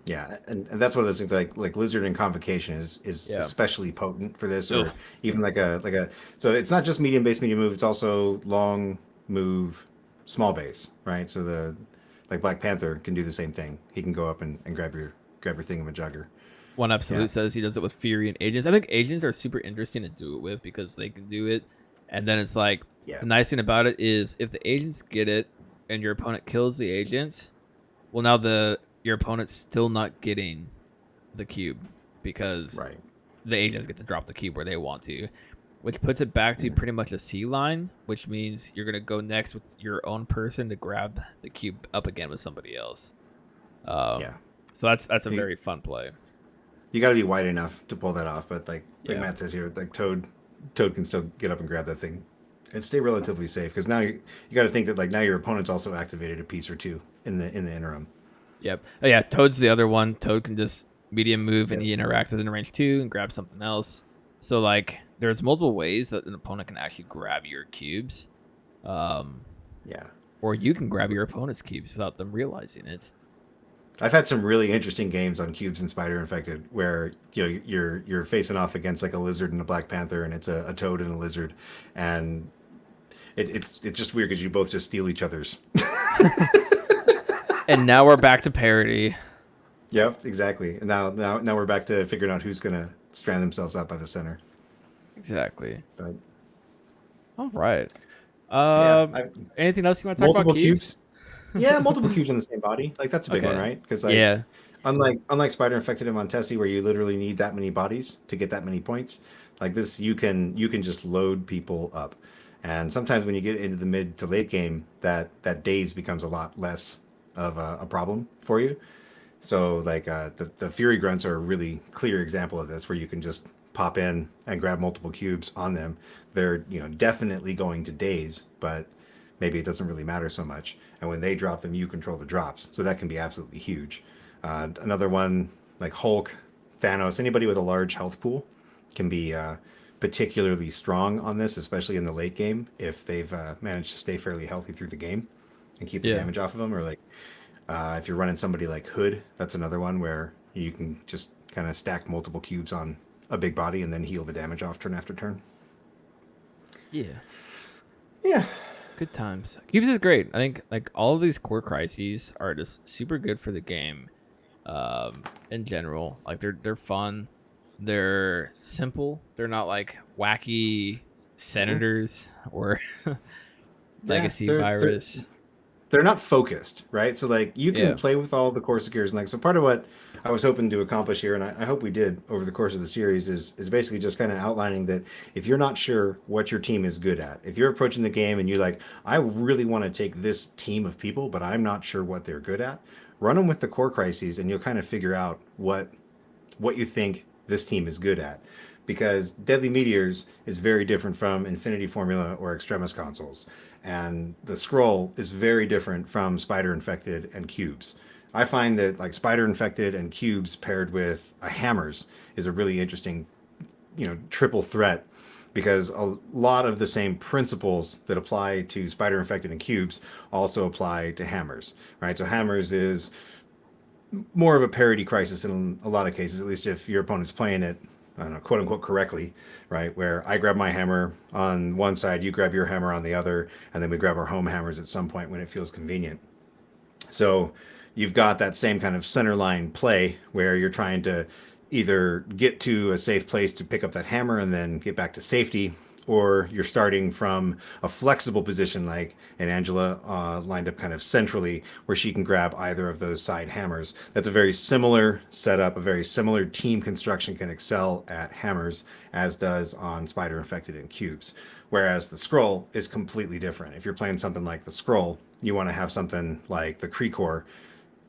Yeah, and that's one of those things like Lizard and Convocation is especially potent for this, or even like a so it's not just medium base, medium move, it's also long move, small base, right? So the like Black Panther can do the same thing. He can go up and grab your thingamajugger. One Absolute says he does it with Fury and Agents. I think Agents are super interesting to do it with because they can do it, and then it's like the nice thing about it is if the Agents get it and your opponent kills the Agents, well now your opponent's still not getting the cube because the Agents get to drop the cube where they want to, which puts it back to pretty much a C line, which means you're going to go next with your own person to grab the cube up again with somebody else. So that's a very fun play. You got to be wide enough to pull that off, but like Matt says here, like Toad can still get up and grab that thing and stay relatively safe because now you got to think that like now your opponent's also activated a piece or two in the interim. Yep. Oh yeah, Toad's the other one. Toad can just medium move and he interacts within range 2 and grabs something else. So like there's multiple ways that an opponent can actually grab your cubes. Or you can grab your opponent's cubes without them realizing it. I've had some really interesting games on cubes and Spider Infected where you're facing off against like a Lizard and a Black Panther and it's a Toad and a Lizard and it's just weird because you both just steal each other's. And now we're back to parity. Yep, exactly. And now we're back to figuring out who's gonna strand themselves out by the center. Exactly. But, all right. Anything else you want to talk about? Multiple cubes? Yeah, multiple cubes in the same body. Like that's a big one, right? Because like unlike Spider Infected and Montesi, where you literally need that many bodies to get that many points, like this you can just load people up. And sometimes when you get into the mid to late game, that daze becomes a lot less of a problem for you. So like the Fury Grunts are a really clear example of this, where you can just pop in and grab multiple cubes on them. They're definitely going to daze, but maybe it doesn't really matter so much. And when they drop them, you control the drops, so that can be absolutely huge. Another one like Hulk, Thanos, anybody with a large health pool can be particularly strong on this, especially in the late game if they've managed to stay fairly healthy through the game and keep the damage off of them. Or like if you're running somebody like Hood, that's another one where you can just kind of stack multiple cubes on a big body and then heal the damage off turn after turn. Yeah. Good times. Cubes is great. I think like all of these core crises are just super good for the game. In general, like they're fun. They're simple. They're not like wacky senators or legacy virus. They're not focused, right? So like you can play with all the core secures and like so part of what I was hoping to accomplish here, and I hope we did over the course of the series, is basically just kind of outlining that if you're not sure what your team is good at, if you're approaching the game and you're like, I really want to take this team of people, but I'm not sure what they're good at, run them with the core crises and you'll kind of figure out what you think this team is good at. Because Deadly Meteors is very different from Infinity Formula or Extremis consoles. And the Skrull is very different from Spider Infected and Cubes. I find that like Spider Infected and Cubes paired with hammers is a really interesting, triple threat, because a lot of the same principles that apply to Spider Infected and Cubes also apply to hammers, right? So hammers is more of a parity crisis in a lot of cases, at least if your opponent's playing it, I don't know, quote unquote correctly, right? Where I grab my hammer on one side, you grab your hammer on the other, and then we grab our home hammers at some point when it feels convenient. So you've got that same kind of center line play where you're trying to either get to a safe place to pick up that hammer and then get back to safety, or you're starting from a flexible position like an Angela lined up kind of centrally where she can grab either of those side hammers. That's a very similar setup, a very similar team construction can excel at hammers as does on Spider Infected and Cubes. Whereas the Skrull is completely different. If you're playing something like the Skrull, you want to have something like the Kree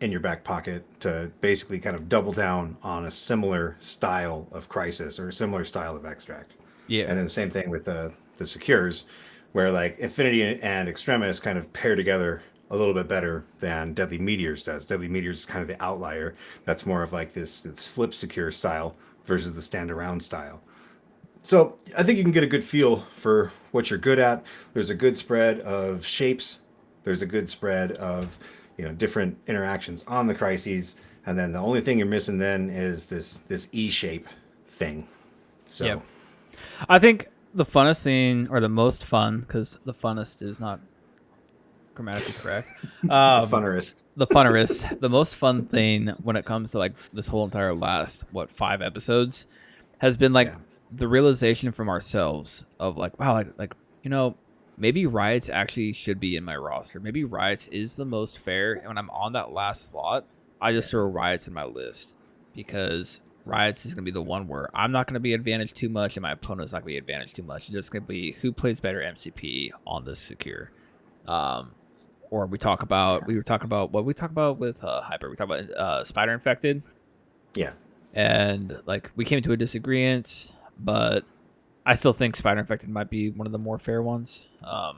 in your back pocket to basically kind of double down on a similar style of Crisis or a similar style of Extract. Yeah. And then the same thing with the Secures, where like Infinity and Extremis kind of pair together a little bit better than Deadly Meteors does. Deadly Meteors is kind of the outlier. That's more of like this flip Secure style versus the stand around style. So I think you can get a good feel for what you're good at. There's a good spread of shapes. There's a good spread of different interactions on the crises, and then the only thing you're missing then is this E shape thing. So. Yep. I think the funnest thing, or the most fun, because the funnest is not grammatically correct. The funnerest. The most fun thing when it comes to like this whole entire last 5 episodes has been like the realization from ourselves of like, wow, like maybe Riots actually should be in my roster. Maybe Riots is the most fair, and when I'm on that last slot, I just throw Riots in my list because Riots is going to be the one where I'm not going to be advantaged too much, and my opponent's not going to be advantaged too much. It's just going to be who plays better MCP on this Secure. Or we were talking about with Hyper. We talked about Spider Infected. Yeah. And like we came to a disagreement, but I still think Spider Infected might be one of the more fair ones. I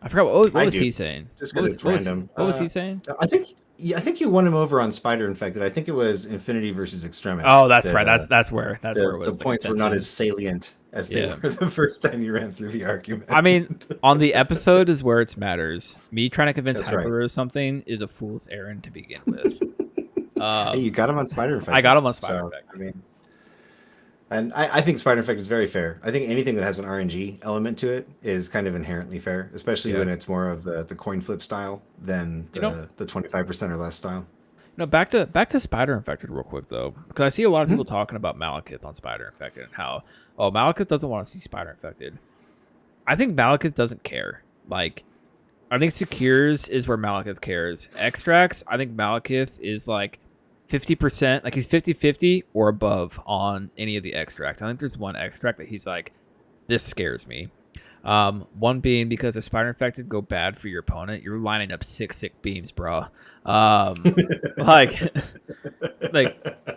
forgot what was he saying. Just because it's random. What was he saying? I think you won him over on Spider Infected. I think it was Infinity versus Extremis. Oh, that's right. That's where it was. The points were not as salient as they were the first time you ran through the argument. I mean, on the episode is where it matters. Me trying to convince That's Hyper right. or something is a fool's errand to begin with. Hey, you got him on Spider Infected. I got him on Spider Infected. I mean, and I think Spider Infected is very fair. I think anything that has an RNG element to it is kind of inherently fair, especially when it's more of the coin flip style than the 25% or less style. Back to Spider Infected real quick though, because I see a lot of people talking about Malekith on Spider Infected and how Malekith doesn't want to see Spider Infected. I think Malekith doesn't care. Like, I think Secures is where Malekith cares. Extracts, I think Malekith is like 50%, like he's 50-50 or above on any of the extracts. I think there's one extract that he's like, this scares me. One being because if Spider Infected go bad for your opponent, you're lining up sick beams, bro.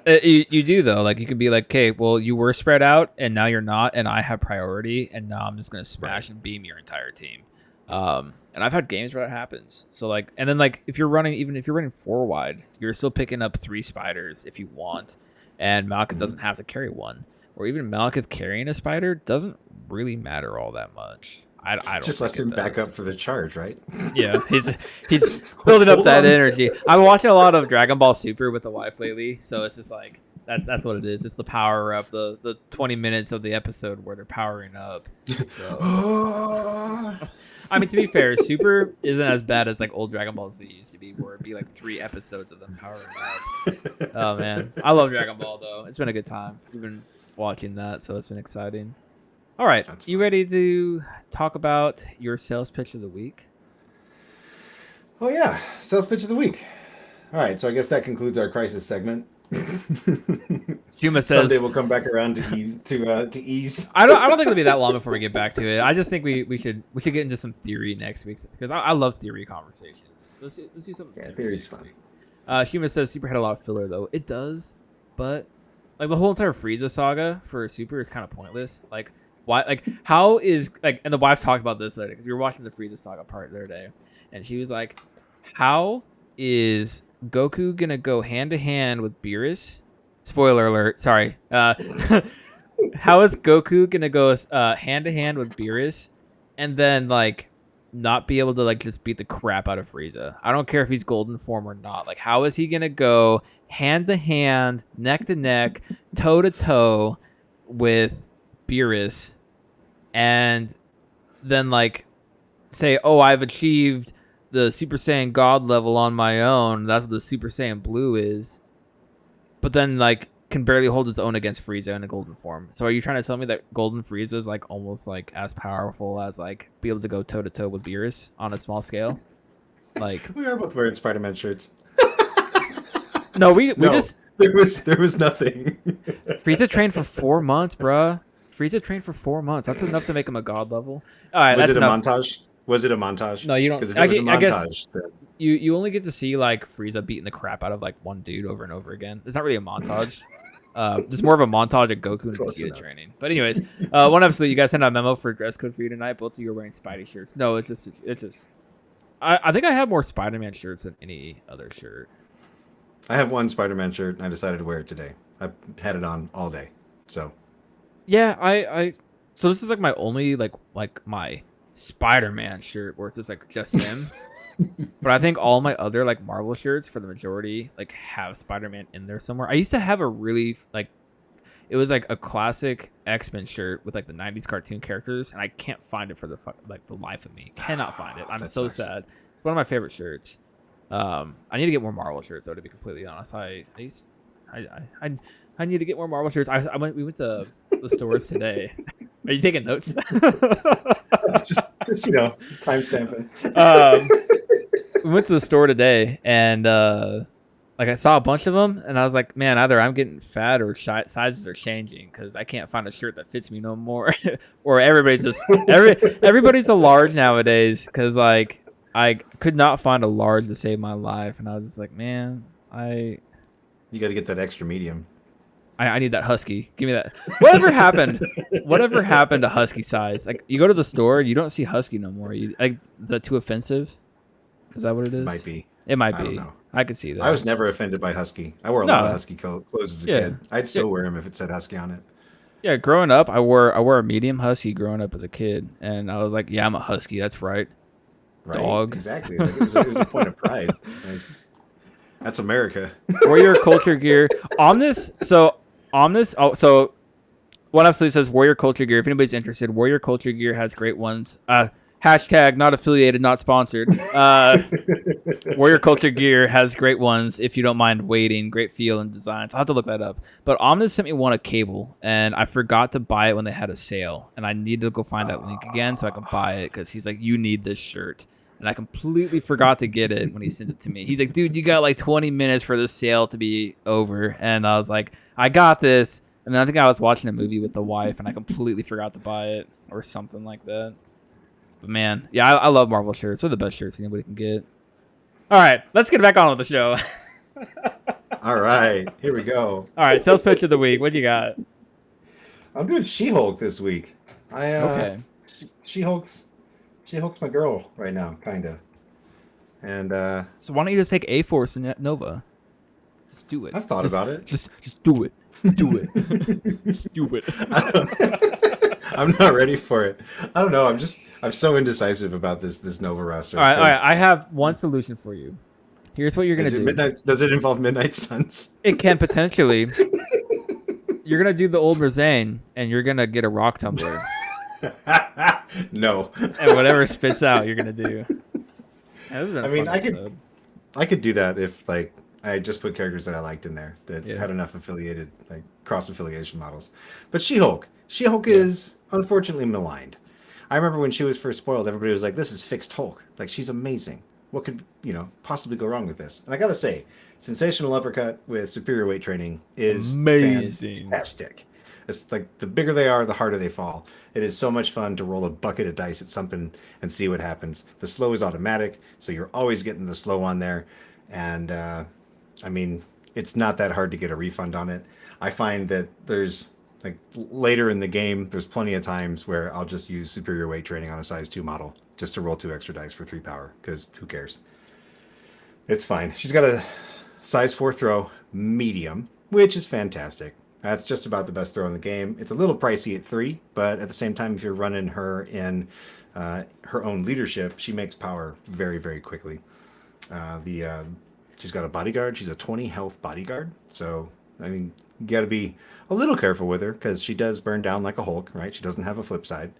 You do though. Like you can be like, okay, well you were spread out and now you're not, and I have priority, and now I'm just gonna smash and beam your entire team. And I've had games where that happens. So like, and then like if you're running 4 wide, you're still picking up 3 spiders if you want, and Malekith doesn't have to carry one, or even Malekith carrying a spider doesn't really matter all that much. I don't just lets him back up for the charge, right? Yeah, he's building up that energy. I'm watching a lot of Dragon Ball Super with the wife lately, so it's just like that's what it is. It's the power up, the 20 minutes of the episode where they're powering up. So I mean, to be fair, Super isn't as bad as like old Dragon Ball Z used to be, where it'd be like 3 episodes of them powering up. Oh man, I love Dragon Ball though. It's been a good time. We've been watching that, so it's been exciting. All right, you ready to talk about your sales pitch of the week? Oh yeah, sales pitch of the week. All right, so I guess that concludes our crisis segment. Shuma says someday we'll come back around to ease. I don't think it'll be that long before we get back to it. I just think we should get into some theory next week, because I love theory conversations. Let's do some theory's fun. Shuma says Super had a lot of filler though. It does, but like the whole entire Frieza saga for Super is kind of pointless. Like why? Like how is like? And the wife talked about this later because we were watching the Frieza saga part the other day, and she was like, "How is Goku gonna go hand to hand with Beerus?" Spoiler alert. Sorry. How is Goku gonna go hand to hand with Beerus, and then like not be able to like just beat the crap out of Frieza? I don't care if he's golden form or not. Like, how is he gonna go hand to hand, neck to neck, toe to toe with Beerus, and then like say, "Oh, I've achieved the Super Saiyan God level on my own. That's what the Super Saiyan Blue is." But then like can barely hold its own against Frieza in a golden form. So are you trying to tell me that golden Frieza is like almost like as powerful as like be able to go toe to toe with Beerus on a small scale? Like We are both wearing Spider-Man shirts. no, we No, just there was nothing. Frieza trained for 4 months, bruh. Frieza trained for 4 months. That's enough to make him a god level. All right, Was that's it a enough. montage? Was it a montage? No, you don't. Because if it was a I guess montage, then you only get to see like Frieza beating the crap out of like one dude over and over again. It's not really a montage. There's more of a montage of Goku and Close Vegeta enough. training. But anyways, one episode you guys sent out a memo for dress code for you tonight. Both of you are wearing Spidey shirts. No, it's just. I think I have more Spider-Man shirts than any other shirt. I have one Spider-Man shirt, and I decided to wear it today. I've had it on all day, so Yeah, I so this is like my only like my Spider-Man shirt where it's just him. But I think all my other like Marvel shirts for the majority like have Spider-Man in there somewhere. I used to have a really like it was like a classic X-Men shirt with like the 90s cartoon characters and I can't find it for the life of me. Cannot find it. I'm That so sucks. sad. It's one of my favorite shirts. I need to get more Marvel shirts though, to be completely honest. I need to get more Marvel shirts. We went to the stores today. Are you taking notes? just time stamping. We went to the store today and like I saw a bunch of them and I was like, man, either I'm getting fat or sizes are changing because I can't find a shirt that fits me no more. Or everybody's a large nowadays because like I could not find a large to save my life and I was just like, man, You got to get that extra medium. I need that husky. Give me that. Whatever happened? Whatever happened to husky size? Like you go to the store, you don't see husky no more. Is that too offensive? Is that what it is? Might be. It might I be. don't know. I could see that. I was never offended by Husky. I wore a No. lot of Husky clothes as a Yeah. kid. I'd still wear them if it said Husky on it. Yeah, growing up, I wore a medium husky growing up as a kid, and I was like, yeah, I'm a husky. That's right. Right? Dog. Exactly. Like, it was a point of pride. Like, that's America. Warrior culture gear. So one episode says Warrior culture gear. If anybody's interested, Warrior culture gear has great ones. Hashtag not affiliated, not sponsored. Warrior culture gear has great ones if you don't mind waiting. Great feel and designs. I'll have to look that up. But Omnis sent me one a cable, and I forgot to buy it when they had a sale, and I need to go find that link again so I can buy it because he's like, you need this shirt. And I completely forgot to get it when he sent it to me. He's like, dude, you got like 20 minutes for this sale to be over. And I was like, I got this. And then I think I was watching a movie with the wife and I completely forgot to buy it or something like that. But man, yeah, I love Marvel shirts. They're the best shirts anybody can get. All right, let's get back on with the show. All right, here we go. All right, sales pitch of the week. What you got? I'm doing She-Hulk this week. Okay. She-Hulk's my girl right now, kind of. And So why don't you just take A-Force and Nova? Just do it. I've thought about it. Just do it. Do it. Just do it. I'm not ready for it. I don't know. I'm so indecisive about this Nova roster. All right. I have one solution for you. Here's what you're gonna do. Does it involve Midnight Suns? It can potentially. You're gonna do the old Razane, and you're gonna get a rock tumbler, No. and whatever spits out, you're gonna do. Yeah, this has been a I mean, fun episode. I could do that if like I just put characters that I liked in there that Yeah. had enough affiliated like cross affiliation models. But She-Hulk is unfortunately maligned. I remember when she was first spoiled, everybody was like, "This is fixed Hulk. Like she's amazing. What could possibly go wrong with this?" And I gotta say, sensational uppercut with superior weight training is Amazing. fantastic. It's like the bigger they are, the harder they fall. It is so much fun to roll a bucket of dice at something and see what happens. The slow is automatic, so you're always getting the slow on there. And I mean, it's not that hard to get a refund on it. I find that there's like later in the game, there's plenty of times where I'll just use superior weight training on a size 2 model just to roll 2 extra dice for 3 power, because who cares? It's fine. She's got a size 4 throw, medium, which is fantastic. That's just about the best throw in the game. It's a little pricey at 3, but at the same time, if you're running her in her own leadership, she makes power very, very quickly. She's got a bodyguard. She's a 20 health bodyguard. So, I mean, you got to be a little careful with her because she does burn down like a Hulk, right? She doesn't have a flip side.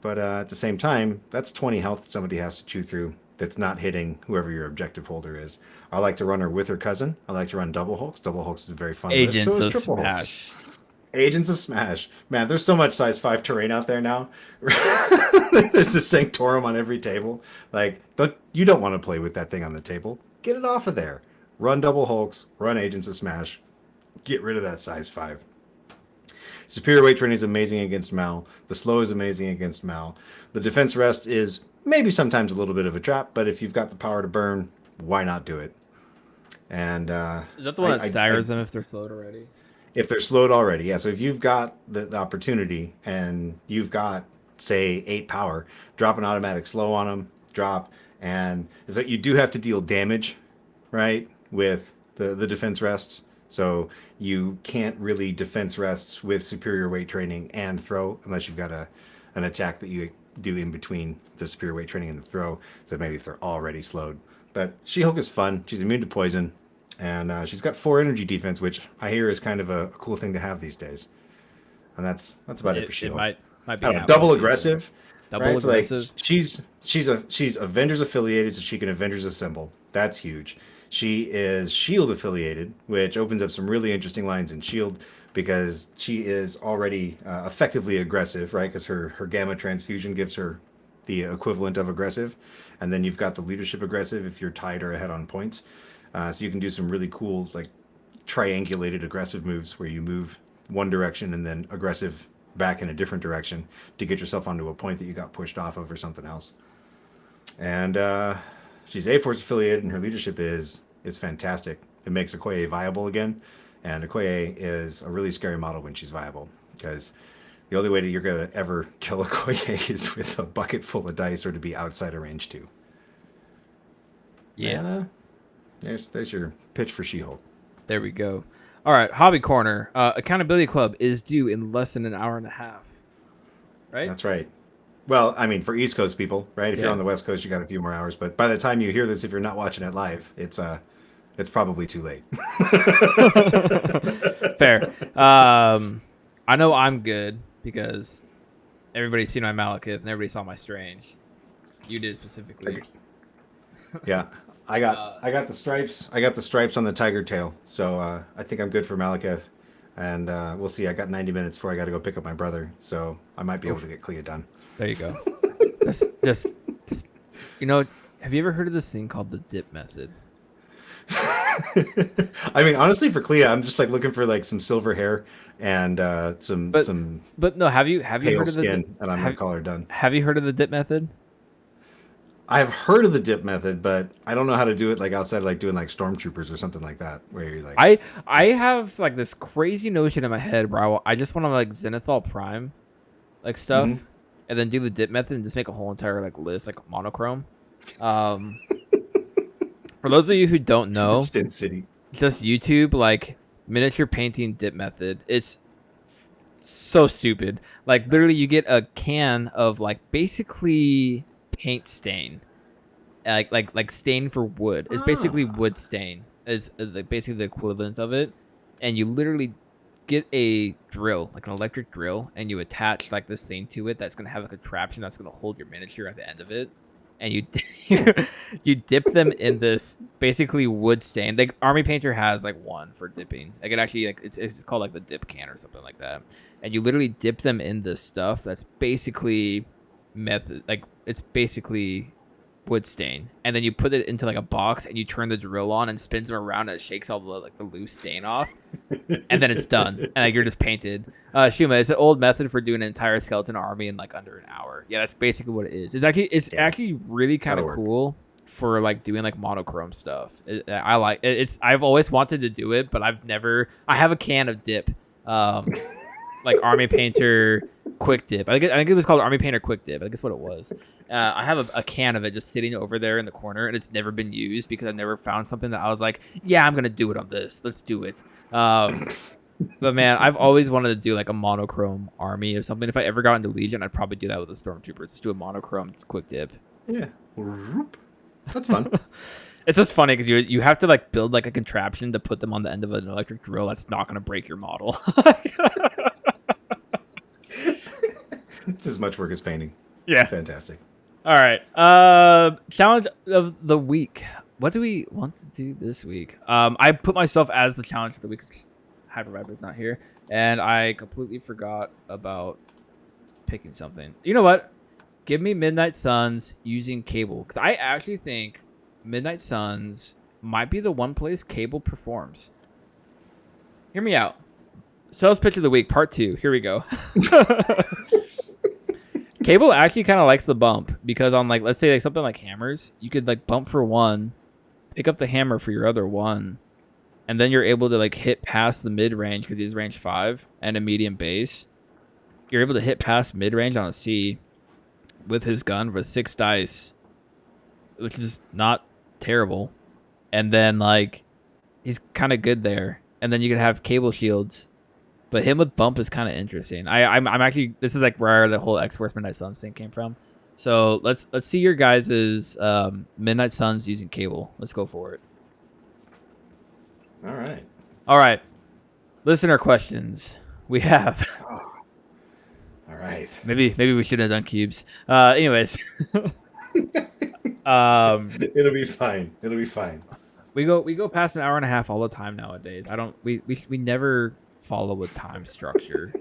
But at the same time, that's 20 health that somebody has to chew through. that's not hitting whoever your objective holder is. I like to run her with her cousin. I like to run double hulks. Double hulks is a very fun list. Agents So of is triple Smash. hulks. Agents of Smash. Man, there's so much size 5 terrain out there now. There's a Sanctorum on every table. Like, you don't want to play with that thing on the table. Get it off of there. Run double hulks. Run Agents of Smash. Get rid of that size 5. Superior weight training is amazing against Mal. The slow is amazing against Mal. The defense rest is maybe sometimes a little bit of a trap, but if you've got the power to burn, why not do it? And Is that the one that staggers them if they're slowed already? If they're slowed already, yeah. So if you've got the opportunity and you've got, say, 8 power, drop an automatic slow on them, and is that you do have to deal damage, right, with the defense rests. So you can't really defense rests with superior weight training and throw unless you've got an attack that you do in between the superior weight training and the throw. So maybe if they're already slowed. But She-Hulk is fun. She's immune to poison. And she's got 4 energy defense, which I hear is kind of a cool thing to have these days. And that's about it for She-Hulk. It might be double aggressive. Double right? aggressive. So like she's Avengers affiliated, so she can Avengers assemble. That's huge. She is Shield affiliated, which opens up some really interesting lines in Shield because she is already effectively aggressive, right? Because her gamma transfusion gives her the equivalent of aggressive, and then you've got the leadership aggressive if you're tied or ahead on points. So you can do some really cool, like, triangulated aggressive moves where you move one direction and then aggressive back in a different direction to get yourself onto a point that you got pushed off of or something else. And she's A-Force affiliated, and her leadership is fantastic. It makes Okoye viable again, and Okoye is a really scary model when she's viable because the only way that you're going to ever kill Okoye is with a bucket full of dice or to be outside of range 2. Yeah. And, there's your pitch for She-Hulk. There we go. All right, Hobby Corner. Accountability Club is due in less than an hour and a half. Right? That's right. Well, I mean, for East Coast people, right? If Yeah. you're on the West Coast, you got a few more hours. But by the time you hear this, if you're not watching it live, it's probably too late. Fair. I know I'm good because everybody's seen my Malekith and everybody saw my Strange. You did specifically. Yeah, I got the stripes. I got the stripes on the tiger tail, so I think I'm good for Malekith. And we'll see. I got 90 minutes before I got to go pick up my brother, so I might be able to get Clea done. There you go. just, have you ever heard of this thing called the dip method? I mean, honestly, for Clea, I'm just like looking for like some silver hair and some But no, have you pale heard of the skin, and I'm gonna call her done. Have you heard of the dip method? I've heard of the dip method, but I don't know how to do it like outside, like doing like stormtroopers or something like that, where you're like, I have like this crazy notion in my head where I just want to like Zenithal Prime, like stuff, and then do the dip method and just make a whole entire like list, like monochrome. For those of you who don't know, Stint City. just YouTube like miniature painting dip method. It's so stupid. Like literally, you get a can of like basically paint stain, like stain for wood. It's basically wood stain. Is like basically the equivalent of it, and you literally get a drill, like an electric drill, and you attach like this thing to it that's gonna have a contraption that's gonna hold your miniature at the end of it, and you you dip them in this basically wood stain. Like Army Painter has like one for dipping. Like it actually like it's called like the dip can or something like that, and you literally dip them in this stuff that's basically method, like it's basically wood stain, and then you put it into like a box and you turn the drill on and spins them around and it shakes all the like the loose stain off, and then it's done and like you're just painted. Shuma, it's an old method for doing an entire skeleton army in like under an hour. Yeah, that's basically what it is. It's actually really kind of cool for like doing like monochrome stuff. I like it. I've always wanted to do it, but I have a can of dip, like Army Painter Quick Dip. I think it was called Army Painter Quick Dip. I think that's what it was. I have a can of it just sitting over there in the corner, and it's never been used because I've never found something that I was like, yeah, I'm gonna do it on this. Let's do it. But man, I've always wanted to do like a monochrome army or something. If I ever got into Legion, I'd probably do that with a Stormtrooper. Just do a monochrome Quick Dip. Yeah, that's fun. It's just funny because you have to like build like a contraption to put them on the end of an electric drill that's not gonna break your model. It's as much work as painting. Yeah. Fantastic. All right. Challenge of the week. What do we want to do this week? I put myself as the challenge of the week because Hyper Viper's not here, and I completely forgot about picking something. You know what? Give me Midnight Suns using Cable because I actually think Midnight Suns might be the one place Cable performs. Hear me out. Sales pitch of the week, part 2. Here we go. Cable actually kind of likes the bump because on like let's say like something like hammers, you could like bump for one, pick up the hammer for your other one, and then you're able to like hit past the mid range because he's range 5 and a medium base. You're able to hit past mid range on a C with his gun with 6 dice, which is not terrible. And then like he's kind of good there. And then you can have Cable shields. But him with bump is kind of interesting. I'm actually this is like where the whole X-Force Midnight Suns thing came from. So let's see your guys' Midnight Suns using Cable. Let's go for it. All right. Listener questions. We have. All right. Maybe we shouldn't have done cubes. Anyways. It'll be fine. It'll be fine. We go past an hour and a half all the time nowadays. We never follow a time structure.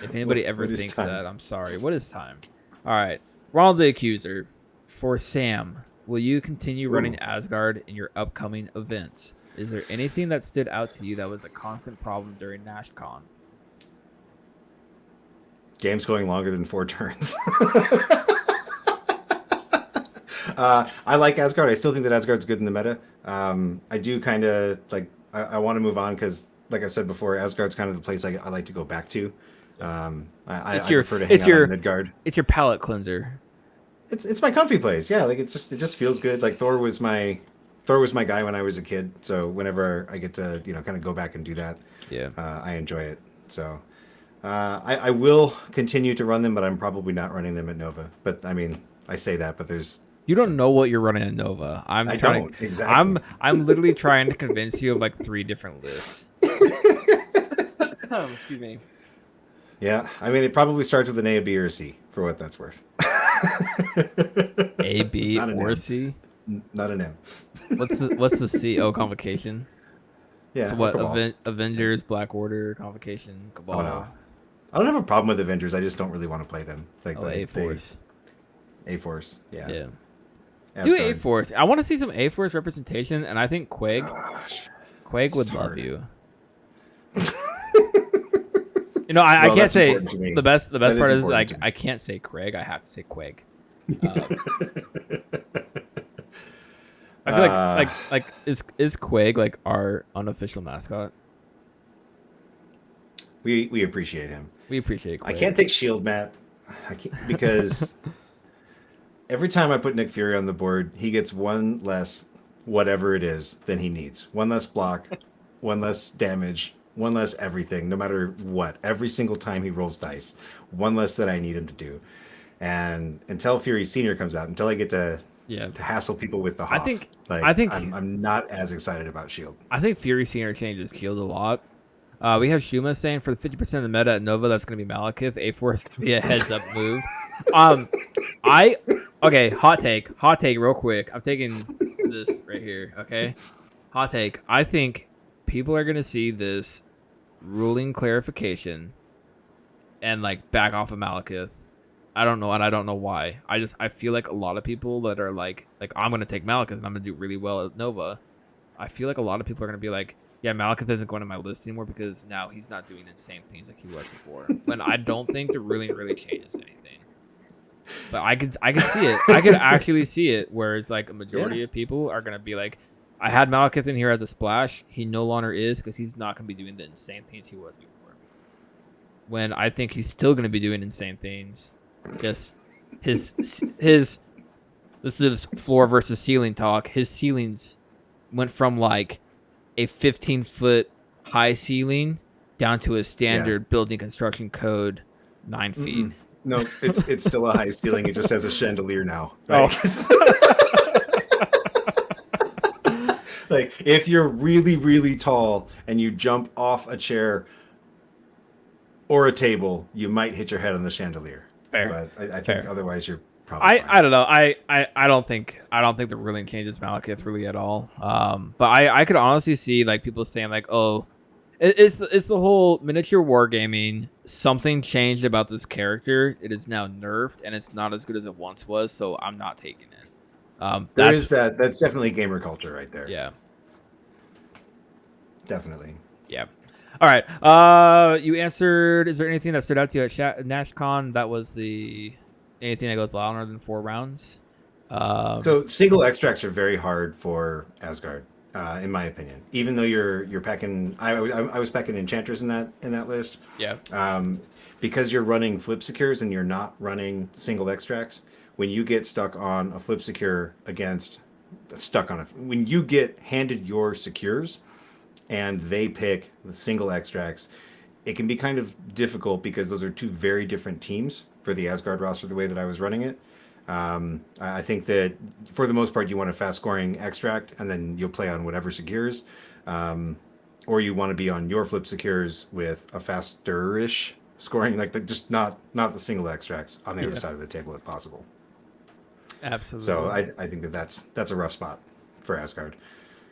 If anybody ever thinks that, I'm sorry. What is time? All right. Ronald the Accuser. For Sam, will you continue running Asgard in your upcoming events? Is there anything that stood out to you that was a constant problem during NashCon? Games going longer than 4 turns. I like Asgard. I still think that Asgard's good in the meta. I do kind of like. I want to move on because, like I've said before, Asgard's kind of the place I like to go back to. I prefer to hang out on Midgard. It's your palate cleanser. It's my comfy place. Yeah, like it just feels good. Like Thor was my guy when I was a kid. So whenever I get to kind of go back and do that, yeah, I enjoy it. So I will continue to run them, but I'm probably not running them at Nova. But I mean, I say that, but there's. You don't know what you're running at Nova. Exactly. I'm literally trying to convince you of like 3 different lists. Excuse me. Yeah, I mean, it probably starts with an A, B, or a C, for what that's worth. A, B, or C? Not an M. What's the C? Oh, Convocation. Yeah. So what? Avengers, Black Order, Convocation, Cabal. Oh, no. I don't have a problem with Avengers. I just don't really want to play them. Like A-Force. A-Force. Yeah. Yeah. Asgard. Do A-Force. I want to see some A-Force representation, and I think Quag would love you. I can't say the best part is like I can't say Craig. I have to say Quag. I feel like is Quag like our unofficial mascot? We appreciate him. We appreciate Quag. I can't take Shield, Matt. I can't, because every time I put Nick Fury on the board, he gets one less whatever it is than he needs. One less block, one less damage, one less everything, no matter what. Every single time he rolls dice, one less that I need him to do. And until Fury Senior comes out, until I get to hassle people with the Hoff, I think I'm not as excited about Shield. I think Fury Senior changes Shield a lot. We have Shuma saying for the 50% of the meta at Nova, that's going to be Malekith. A-Force could be a heads-up move. Okay, hot take real quick. I'm taking this right here, okay? Hot take. I think people are going to see this ruling clarification and, like, back off of Malekith. I don't know, and I don't know why. I feel like a lot of people that are like I'm going to take Malekith and I'm going to do really well at Nova. I feel like a lot of people are going to be like, yeah, Malekith isn't going to my list anymore because now he's not doing insane things like he was before. When I don't think the ruling really changes anything. But I could see it. I could actually see it where it's like a majority of people are going to be like, I had Malekith in here as a splash. He no longer is because he's not going to be doing the insane things he was before. When I think he's still going to be doing insane things. Just his this is floor versus ceiling talk. His ceilings went from like a 15-foot high ceiling down to a standard building construction code 9 feet. Mm-mm. No, it's still a high ceiling. It just has a chandelier now. Right? Oh. Like if you're really, really tall and you jump off a chair or a table, you might hit your head on the chandelier. Fair. But I think otherwise you're probably. I don't know. I don't think the ruling changes Malekith really at all. But I could honestly see like people saying like, oh, it's the whole miniature wargaming. Something changed about this character. It is now nerfed and it's not as good as it once was. So I'm not taking it. There is that. That's definitely gamer culture right there. Yeah. Definitely. Yeah. All right. You answered. Is there anything that stood out to you at NashCon? That was anything that goes longer than 4 rounds. So single extracts are very hard for Asgard, in my opinion. Even though you're packing, I was packing Enchantress in that list. Yeah. Because you're running flip secures and you're not running single extracts. When you get stuck on a flip secure when you get handed your secures, and they pick the single extracts, it can be kind of difficult because those are 2 very different teams for the Asgard roster the way that I was running it. I think that for the most part you want a fast scoring extract and then you'll play on whatever secures, or you want to be on your flip secures with a faster-ish scoring, just not the single extracts on the other side of the table if possible. Absolutely. So I think that's a rough spot for Asgard.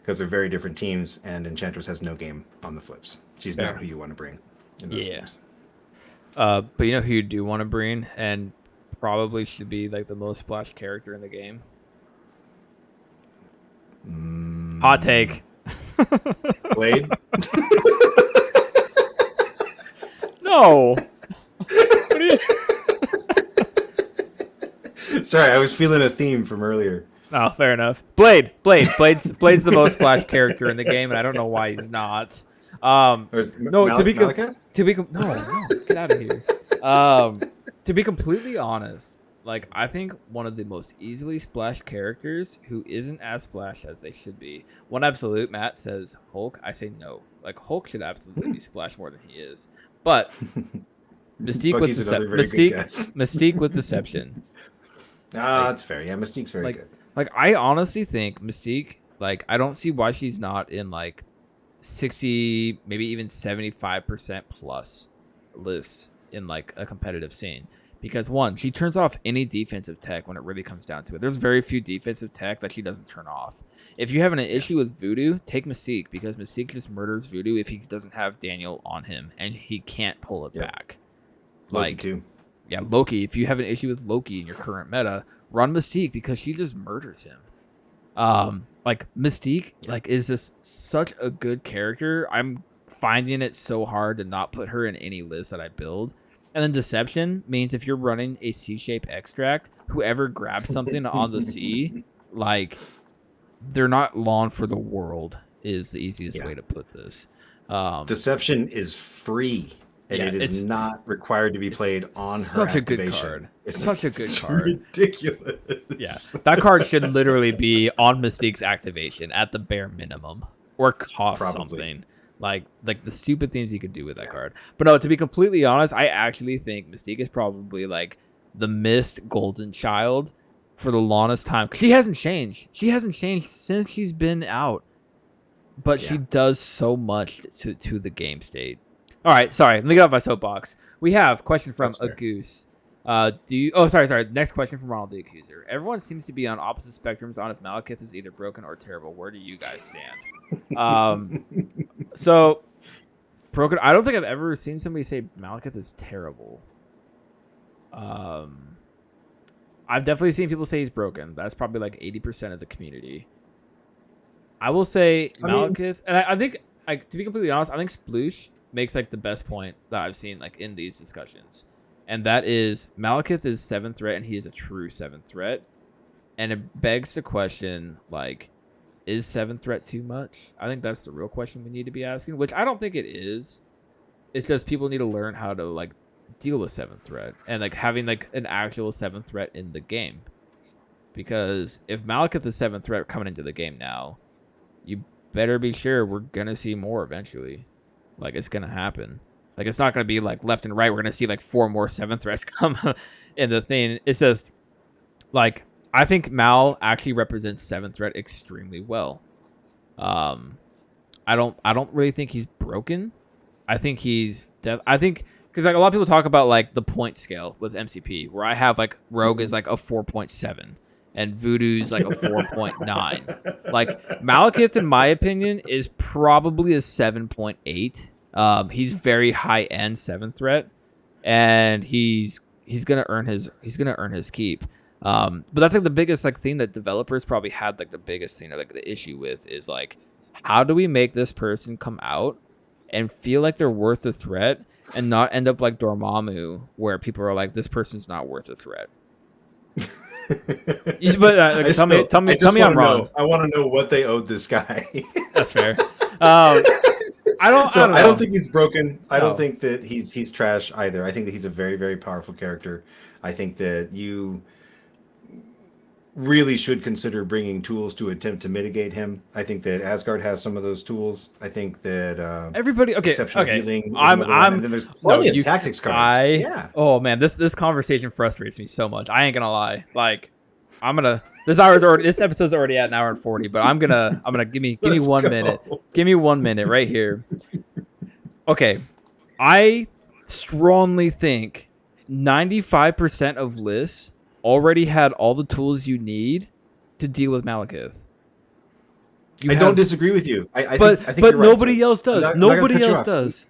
Because they're very different teams, and Enchantress has no game on the flips. She's not who you want to bring in those games. But you know who you do want to bring, and probably should be like the most splash character in the game? Hot take. Blade? No. Sorry, I was feeling a theme from earlier. Oh, fair enough. Blade's the most splash character in the game, and I don't know why he's not. No, get out of here. To be completely honest, like I think one of the most easily splash characters who isn't as splash as they should be. One absolute Matt says Hulk. I say no. Like Hulk should absolutely be splashed more than he is. But Mystique with Mystique with deception. That's fair. Yeah, Mystique's very good. Like, I honestly think Mystique, like, I don't see why she's not in, like, 60, maybe even 75% plus lists in, like, a competitive scene. Because, one, she turns off any defensive tech when it really comes down to it. There's very few defensive tech that she doesn't turn off. If you're having an issue with Voodoo, take Mystique, because Mystique just murders Voodoo if he doesn't have Daniel on him, and he can't pull it back. Loki, too. Yeah, Loki. If you have an issue with Loki in your current meta, run Mystique because she just murders him. Like Mystique, like is this such a good character. I'm finding it so hard to not put her in any list that I build. And then Deception means if you're running a C-shape extract, whoever grabs something on the C, like they're not long for the world is the easiest way to put this. Deception is free. And it is not required to be played on her such activation. A good card. It's such a good card. Ridiculous. Yeah, that card should literally be on Mystique's activation at the bare minimum, or cost something like the stupid things you could do with that card. But no, to be completely honest, I actually think Mystique is probably like the missed golden child for the longest time. She hasn't changed. She hasn't changed since she's been out, but she does so much to the game state. All right, sorry. Let me get off my soapbox. We have a question from a goose. Sorry. Next question from Ronald the Accuser. Everyone seems to be on opposite spectrums on if Malekith is either broken or terrible. Where do you guys stand? So, broken. I don't think I've ever seen somebody say Malekith is terrible. I've definitely seen people say he's broken. That's probably like 80% of the community. I will say Malekith, and I think, like, to be completely honest, I think Sploosh makes like the best point that I've seen like in these discussions, and that is Malekith is 7th threat and he is a true 7th threat, and it begs the question, like, is 7th threat too much? I think that's the real question we need to be asking, which I don't think it is. It's just people need to learn how to like deal with 7th threat and like having like an actual 7th threat in the game, because if Malekith is 7th threat coming into the game now, you better be sure we're gonna see more eventually. Like, it's going to happen. Like, it's not going to be, like, left and right. We're going to see, like, 4 more 7th threats come in the thing. It's just, like, I think Mal actually represents 7th threat extremely well. I don't really think he's broken. I think he's... I think because like a lot of people talk about like the point scale with MCP, where I have like Rogue is like a 4.7 and Voodoo's like a 4.9. Like Malekith, in my opinion, is probably a 7.8. He's very high end 7 threat, and he's gonna earn his keep. But that's like the biggest like thing that developers probably had like the biggest thing like the issue with is like, how do we make this person come out and feel like they're worth the threat and not end up like Dormammu, where people are like, this person's not worth a threat. But tell me I'm wrong. I want to know what they owed this guy. That's fair. I don't think he's broken. I No. don't think that he's trash either. I think that he's a very, very powerful character. I think that you really should consider bringing tools to attempt to mitigate him. I think that Asgard has some of those tools. I think that Everybody, okay. healing. Is I'm. another one. And then there's plenty of tactics cards. Yeah. Oh man, this conversation frustrates me so much. I ain't gonna lie. Like, I'm gonna. This episode's already at an hour and 40, but I'm gonna give me 1 minute. Give me 1 minute right here. Okay, I strongly think 95% of lists already had all the tools you need to deal with Malekith. I don't disagree with you. I But think you're right, nobody so else does. I'm not gonna Nobody cut you else off. does.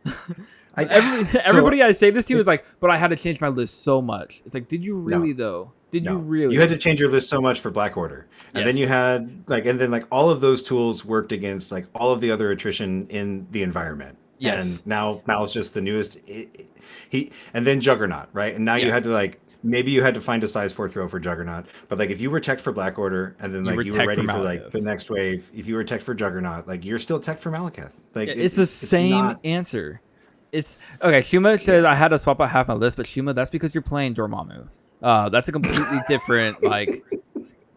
Everybody I say this to is like, but I had to change my list so much. It's like, did you really though? Did you really? You had to change your list so much for Black Order, and then Yes. you had and then all of those tools worked against all of the other attrition in the environment. Yes. And now Mal's just the newest. And then Juggernaut, right? And now you Yeah. had to maybe you had to find a size 4 throw for Juggernaut, but if you were teched for Black Order and then you were teched ready for for Malekith. the next wave, if you were teched for Juggernaut, you're still teched for Malekith. It's the same answer. It's okay. Shuma says I had to swap out half my list, but Shuma, that's because you're playing Dormammu. That's a completely different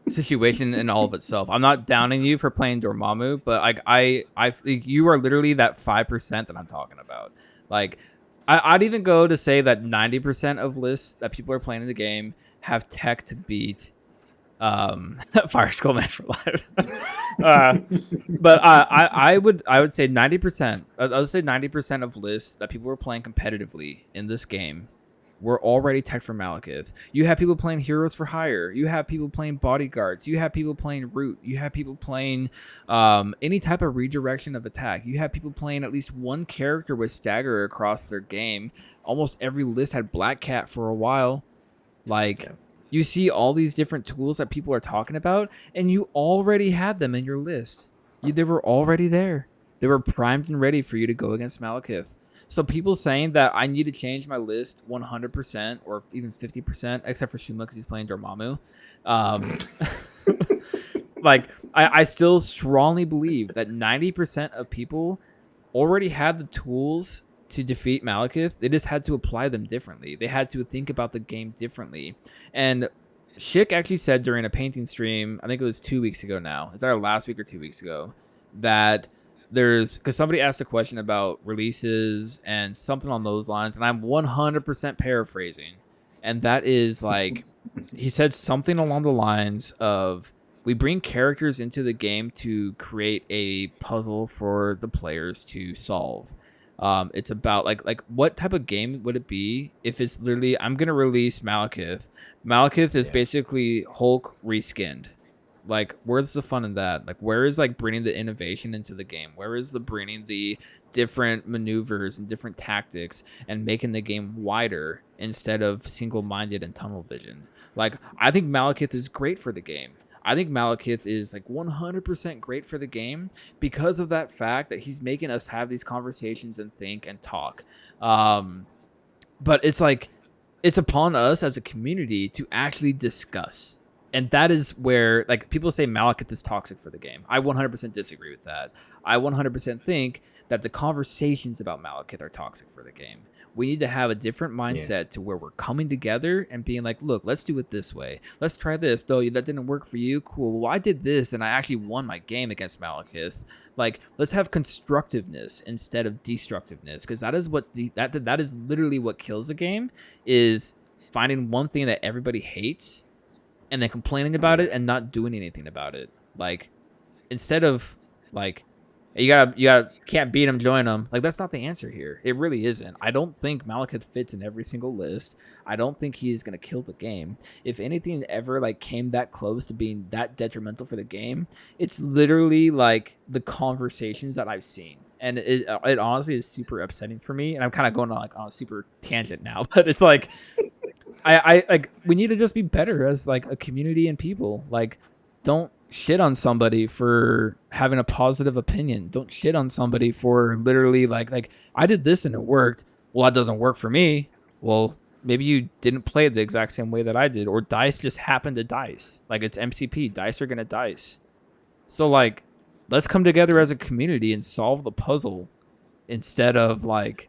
situation in all of itself. I'm not downing you for playing Dormammu, but I you are literally that 5% that I'm talking about. I'd even go to say that 90% of lists that people are playing in the game have tech to beat Fire Skull Man for life. But I would say 90%. I would say 90% of lists that people were playing competitively in this game were already teched for Malekith. You have people playing Heroes for Hire. You have people playing Bodyguards. You have people playing Root. You have people playing any type of redirection of attack. You have people playing at least one character with stagger across their game. Almost every list had Black Cat for a while. You see all these different tools that people are talking about, and you already had them in your list. They were already there. They were primed and ready for you to go against Malekith. So people saying that I need to change my list 100% or even 50%, except for Shuma because he's playing Dormammu. I still strongly believe that 90% of people already had the tools to defeat Malekith. They just had to apply them differently. They had to think about the game differently. And Shik actually said during a painting stream, I think it was 2 weeks ago now, it's either last week or 2 weeks ago, that because somebody asked a question about releases and something on those lines, and I'm 100% paraphrasing, and that is he said something along the lines of, we bring characters into the game to create a puzzle for the players to solve. It's about what type of game would it be if it's literally, I'm gonna release Malekith. Malekith is basically Hulk reskinned. Where's the fun in that? Where is bringing the innovation into the game? Where is the bringing the different maneuvers and different tactics and making the game wider instead of single-minded and tunnel vision? I think Malekith is great for the game. I think Malekith is 100% great for the game because of that fact that he's making us have these conversations and think and talk. But it's upon us as a community to actually discuss. And that is where people say Malekith is toxic for the game. I 100% disagree with that. I 100% think that the conversations about Malekith are toxic for the game. We need to have a different mindset to where we're coming together and being look, let's do it this way. Let's try this. Though that didn't work for you. Cool. Well, I did this and I actually won my game against Malekith. Let's have constructiveness instead of destructiveness, because that is what that is literally what kills a game, is finding one thing that everybody hates and then complaining about it and not doing anything about it. Instead of You can't beat him, join him. Like, that's not the answer here. It really isn't. I don't think Malekith fits in every single list. I don't think he's gonna kill the game. If anything ever like came that close to being that detrimental for the game, it's literally like the conversations that I've seen, and it honestly is super upsetting for me. And I'm kind of going on a super tangent now, but it's like I like we need to just be better as like a community and people. Like, don't shit on somebody for having a positive opinion. Don't shit on somebody for literally like I did this and it worked. Well, that doesn't work for me. Well, maybe you didn't play it the exact same way that I did, or dice just happened to dice. Like, it's MCP. Dice are gonna dice. So like, let's come together as a community and solve the puzzle instead of like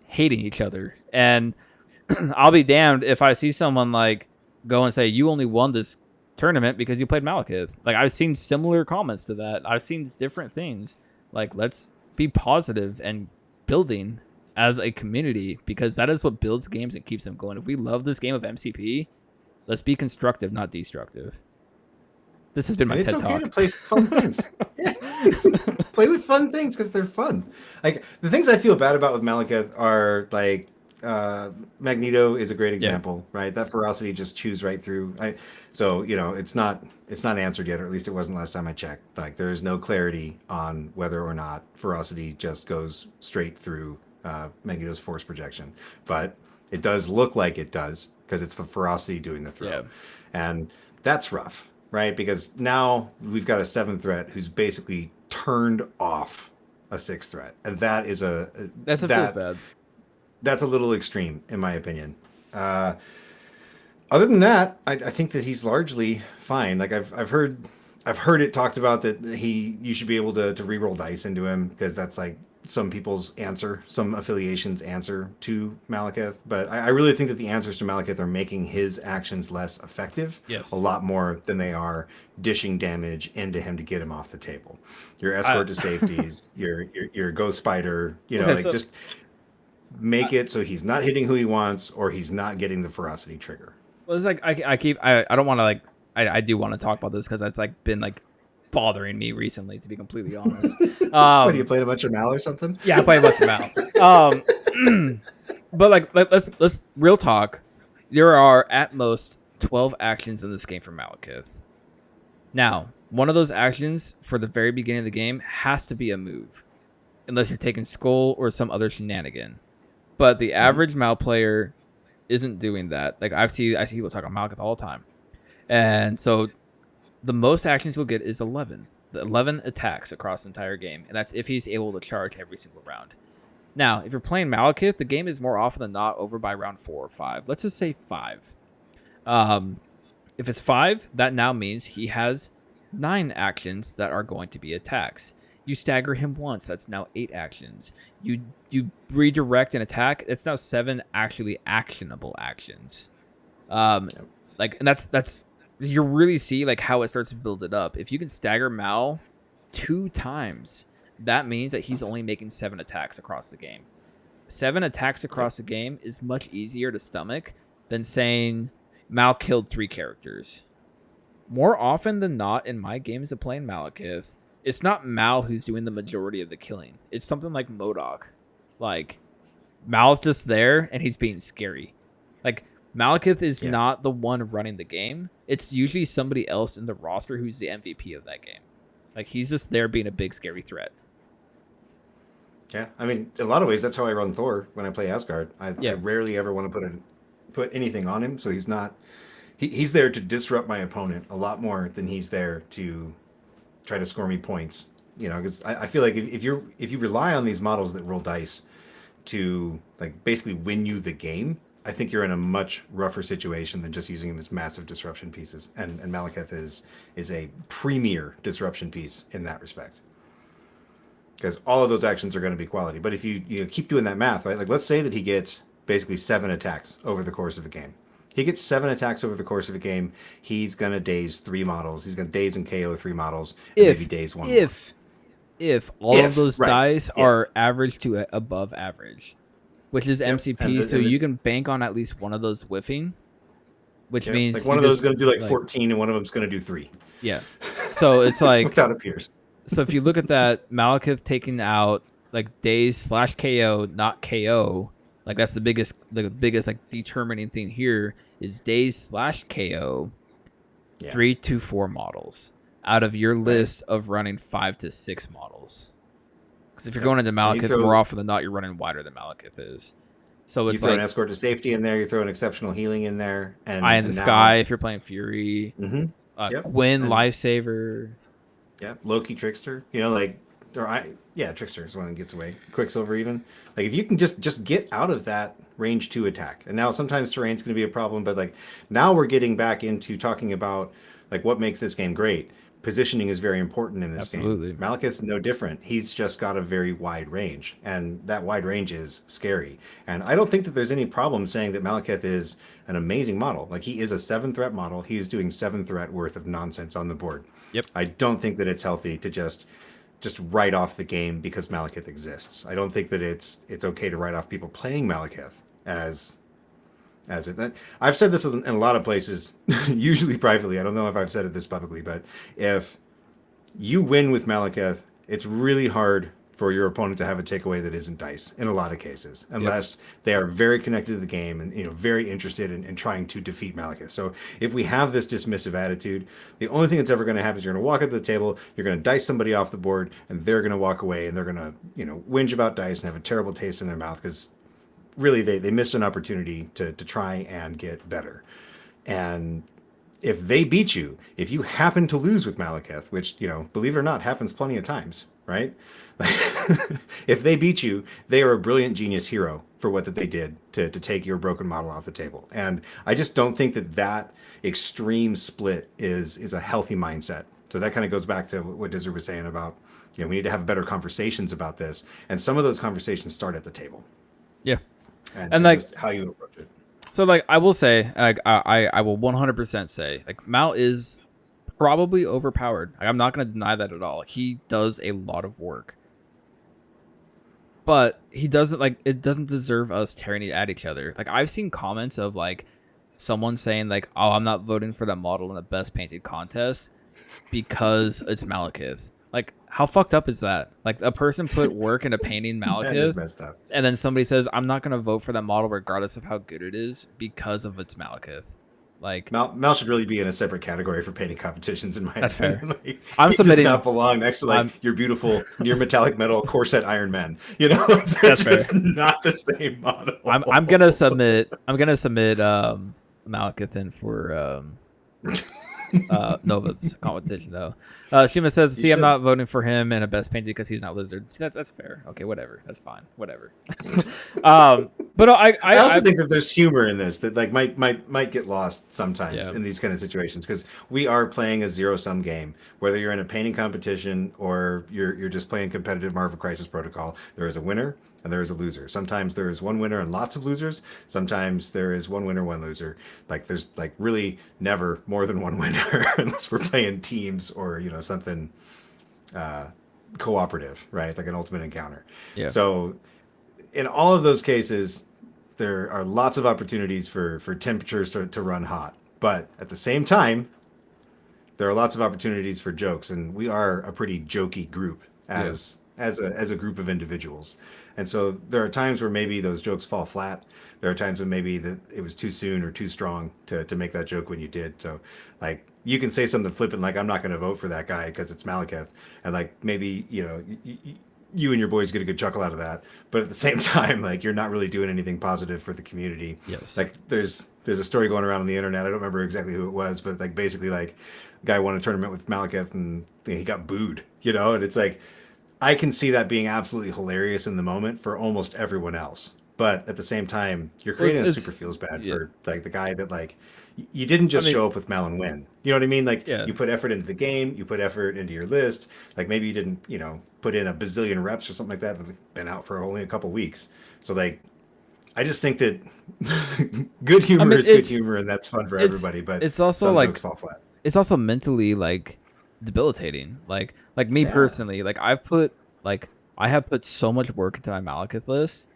hating each other. And I'll be damned if I see someone like go and say, you only won this tournament because you played Malekith. Like, I've seen similar comments to that. I've seen different things. Like, let's be positive and building as a community, because that is what builds games and keeps them going. If we love this game of MCP, let's be constructive, not destructive. This has been my it's TED okay Talk. to play fun things. Yeah. Play with fun things because they're fun. Like, the things I feel bad about with Malekith are like Magneto is a great example, right? That ferocity just chews right through. So it's not answered yet, or at least it wasn't last time I checked. Like, there is no clarity on whether or not ferocity just goes straight through Magneto's force projection, but it does look like it does because it's the ferocity doing the throw, and that's rough, right? Because now we've got a 7th threat who's basically turned off a 6th threat, and that is feels bad. That's a little extreme, in my opinion. Other than that, I think that he's largely fine. Like, I've heard it talked about that you should be able to reroll dice into him, because that's like some people's answer, some affiliations' answer to Malekith. But I really think that the answers to Malekith are making his actions less effective, a lot more than they are dishing damage into him to get him off the table. Your escort to safeties, your ghost spider, just make it so he's not hitting who he wants, or he's not getting the ferocity trigger. Well, it's like I don't want to like I do want to talk about this because it's like been like bothering me recently, to be completely honest. What, you played a bunch of Mal or something? Yeah, I played a bunch of Mal. But like let's real talk. There are at most 12 actions in this game for Malekith. Now, one of those actions for the very beginning of the game has to be a move, unless you're taking Skrull or some other shenanigan. But the average Mal player isn't doing that. Like, I see people talk about Malekith all the time. And so the most actions he'll get is 11. The 11 attacks across the entire game. And that's if he's able to charge every single round. Now, if you're playing Malekith, the game is more often than not over by round 4 or 5. Let's just say 5. If it's 5, that now means he has 9 actions that are going to be attacks. You stagger him once, that's now 8 actions. You redirect an attack, it's now 7 actually actionable actions. Like, and that's you really see like how it starts to build it up. If you can stagger Mal 2 times, that means that he's only making 7 attacks across the game. 7 attacks across the game is much easier to stomach than saying Mal killed 3 characters. More often than not in my games of playing Malekith, it's not Mal who's doing the majority of the killing. It's something like MODOK. Like, Mal's just there and he's being scary. Like, Malekith is not the one running the game. It's usually somebody else in the roster who's the MVP of that game. Like, he's just there being a big scary threat. Yeah, I mean, in a lot of ways, that's how I run Thor when I play Asgard. I rarely ever want to put anything on him, so he's not. He's there to disrupt my opponent a lot more than he's there to try to score me points. Because I feel like if you rely on these models that roll dice to like basically win you the game, I think you're in a much rougher situation than just using them as massive disruption pieces. And Malekith is a premier disruption piece in that respect. Because all of those actions are going to be quality. But if you keep doing that math, right? Like, let's say that he gets basically 7 attacks over the course of a game. He gets 7 attacks over the course of a game. He's going to daze 3 models. He's going to daze and KO 3 models. And maybe daze 1 more. If all of those dice are average to above average, which is MCP, so you can bank on at least one of those whiffing, which means like one of those is going to do like 14 and one of them's going to do 3. Yeah. So it's like without a pierce. So if you look at that, Malekith taking out like daze/KO, not KO. Like that's the biggest like determining thing here is daze/KO. Yeah. 3 to 4 models out of your list of running 5 to 6 models. Because if you're going into Malekith, more often than not, you're running wider than Malekith is. So it's you throw like an escort to safety in there. You throw an exceptional healing in there, and Eye in the Sky if you're playing Fury. Gwyn Lifesaver. Yeah, Loki Trickster. You know, like Trickster is one that gets away. Quicksilver even. Like if you can just get out of that range 2 attack. And now sometimes terrain's going to be a problem, but like now we're getting back into talking about like what makes this game great. Positioning is very important in this game. Malekith's no different. He's just got a very wide range, and that wide range is scary. And I don't think that there's any problem saying that Malekith is an amazing model. Like he is a 7-threat model. He is doing 7-threat worth of nonsense on the board. Yep. I don't think that it's healthy to just write off the game because Malekith exists. I don't think that it's okay to write off people playing Malekith as it. I've said this in a lot of places, usually privately. I don't know if I've said it this publicly, but if you win with Malekith, it's really hard for your opponent to have a takeaway that isn't dice in a lot of cases, unless they are very connected to the game and very interested in trying to defeat Malekith. So if we have this dismissive attitude, the only thing that's ever going to happen is you're going to walk up to the table, you're going to dice somebody off the board, and they're going to walk away and they're going to whinge about dice and have a terrible taste in their mouth because really they missed an opportunity to try and get better. And if they beat you, if you happen to lose with Malekith, which believe it or not happens plenty of times, right? If they beat you, they are a brilliant genius hero for what that they did to take your broken model off the table. And I just don't think that extreme split is a healthy mindset. So that kind of goes back to what Dizzer was saying about we need to have better conversations about this, and some of those conversations start at the table. Yeah. And like how you approach it. So like I will say, like I will 100% say, like Mal is probably overpowered. Like, I'm not going to deny that at all. He does a lot of work, but he doesn't it doesn't deserve us tearing at each other. Like I've seen comments of like someone saying like, "Oh, I'm not voting for that model in the best painted contest because it's Malekith." Like, how fucked up is that? Like, a person put work into painting Malekith, and then somebody says, "I'm not going to vote for that model regardless of how good it is because of its Malekith." Like, Mal should really be in a separate category for painting competitions, in my that's opinion. Fair. Like, I'm submitting. Does not belong next to your beautiful near metallic metal corset Iron Man. They're that's just fair. not the same model. I'm gonna submit. Malekith in for Nova's competition though. Shima says, "See, I'm not voting for him in a best painted because he's not lizard." See, that's fair. Okay, whatever. That's fine. Whatever. But I also think that there's humor in this that might get lost sometimes in these kind of situations, because we are playing a zero-sum game. Whether you're in a painting competition or you're just playing competitive Marvel Crisis Protocol, there is a winner and there is a loser. Sometimes there is one winner and lots of losers. Sometimes there is one winner, one loser. Like there's really never more than one winner unless we're playing teams or something cooperative, right? Like an ultimate encounter. Yeah. So in all of those cases, there are lots of opportunities for temperatures to run hot. But at the same time, there are lots of opportunities for jokes, and we are a pretty jokey group as a group of individuals. And so there are times where maybe those jokes fall flat. There are times when maybe that it was too soon or too strong to make that joke when you did. So like you can say something flippant like, "I'm not going to vote for that guy because it's Malekith," and like maybe you and your boys get a good chuckle out of that, but at the same time, like you're not really doing anything positive for the community. Yes. Like there's a story going around on the internet. I don't remember exactly who it was, but like basically like guy won a tournament with Malekith and he got booed, and it's like, I can see that being absolutely hilarious in the moment for almost everyone else. But at the same time, you're creating a super feels bad for like the guy that like you didn't just show up with Mal and win. You know what I mean? Like you put effort into the game, you put effort into your list. Like maybe you didn't, put in a bazillion reps or something like that. That's been out for only a couple weeks. So like, I just think that good humor is good humor, and that's fun for everybody. But it's also like fall flat. It's also mentally like debilitating. Like me personally, like I have put so much work into my Malekith list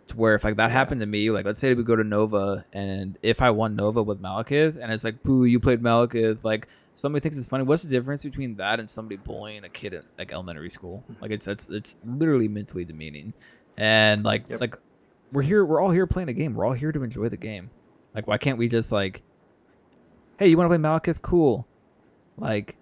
to where if like that happened to me, like let's say we go to Nova, and if I won Nova with Malekith and it's like, boo, you played Malekith, like somebody thinks it's funny. What's the difference between that and somebody bullying a kid at like elementary school? Like it's literally mentally demeaning. And like we're all here playing a game. We're all here to enjoy the game. Like why can't we just like, hey, you want to play Malekith? Cool. Like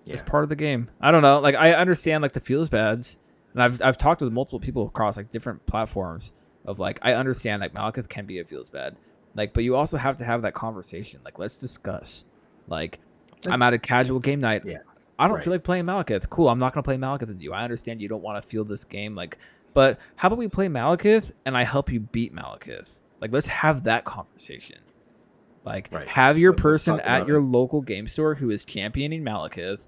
it's part of the game. I don't know. Like I understand like the feels bads, and I've talked with multiple people across like different platforms of like I understand like Malekith can be a feels bad. Like, but you also have to have that conversation. Like, let's discuss. Like, I'm at a casual game night. Yeah. I don't feel like playing Malekith. Cool, I'm not gonna play Malekith with you. I understand you don't want to feel this game. Like, but how about we play Malekith and I help you beat Malekith? Like, let's have that conversation. Like, have your person at your local game store who is championing Malekith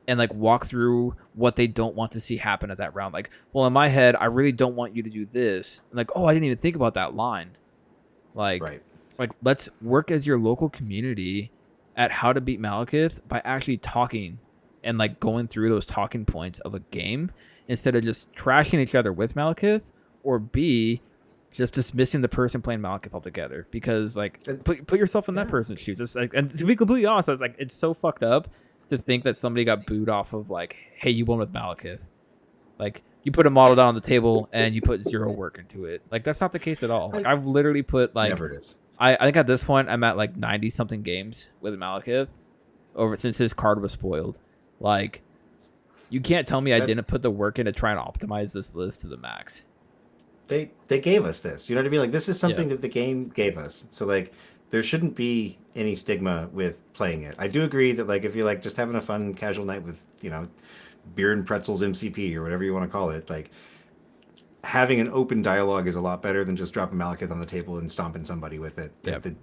and like walk through what they don't want to see happen at that round. Like, well, in my head, I really don't want you to do this. And like, oh, I didn't even think about that line. Like, let's work as your local community at how to beat Malekith by actually talking and like going through those talking points of a game instead of just trashing each other with Malekith, or B, just dismissing the person playing Malekith altogether. Because like, put yourself in that person's shoes. It's like, and to be completely honest, I was like, it's so fucked up to think that somebody got booed off of like, hey, you won with Malekith. Like, you put a model down on the table and you put 0 work into it. Like, that's not the case at all. Like, I've literally put like, never is. I think at this point I'm at like 90 something games with Malekith over since his card was spoiled. Like, you can't tell me I didn't put the work in to try and optimize this list to the max. They gave us this. You know what I mean? Like, this is something that the game gave us. So like, there shouldn't be any stigma with playing it. I do agree that like if you're like just having a fun casual night with, you know, beer and pretzels MCP or whatever you want to call it, like having an open dialogue is a lot better than just dropping Malekith on the table and stomping somebody with it that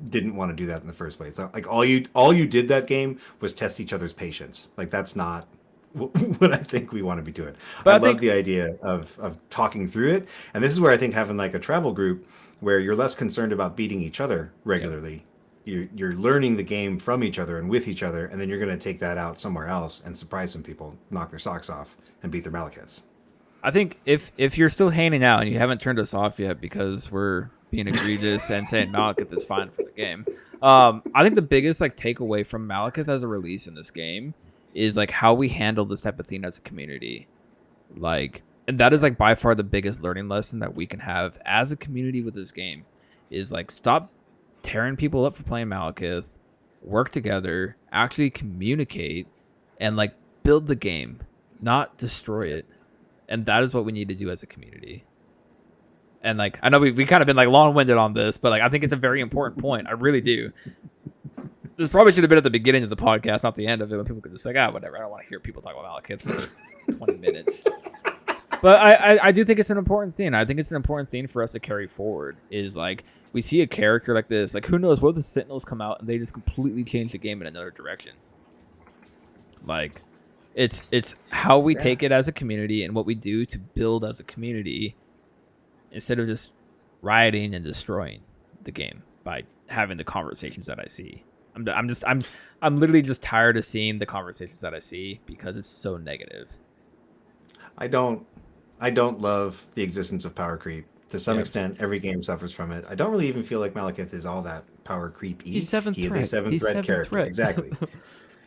didn't want to do that in the first place. So, like all you did that game was test each other's patience. Like that's not what I think we want to be doing. But I love the idea of talking through it, and this is where I think having like a travel group where you're less concerned about beating each other regularly. You're learning the game from each other and with each other, and then you're going to take that out somewhere else and surprise some people, knock their socks off, and beat their Malekiths. I think if you're still hanging out and you haven't turned us off yet because we're being egregious and saying Malekith is fine for the game, I think the biggest like takeaway from Malekith as a release in this game is like how we handle this type of thing as a community. Like, and that is like by far the biggest learning lesson that we can have as a community with this game is like stop tearing people up for playing Malekith, work together, actually communicate, and like build the game, not destroy it. And that is what we need to do as a community. And like, I know we kind of been like long-winded on this, but like, I think it's a very important point. I really do. This probably should have been at the beginning of the podcast, not the end of it, when people could just be like, whatever. I don't want to hear people talk about Malekith for 20 minutes. But I do think it's an important thing. I think it's an important thing for us to carry forward is like, we see a character like this, like who knows, what if the Sentinels come out and they just completely change the game in another direction? Like, it's how we take it as a community and what we do to build as a community instead of just rioting and destroying the game by having the conversations that I see. I'm literally just tired of seeing the conversations that I see because it's so negative. I don't love the existence of power creep. To some extent, every game suffers from it. I don't really even feel like Malekith is all that power creepy. He's seventh threat. Is a 7th threat character. Threat. Exactly.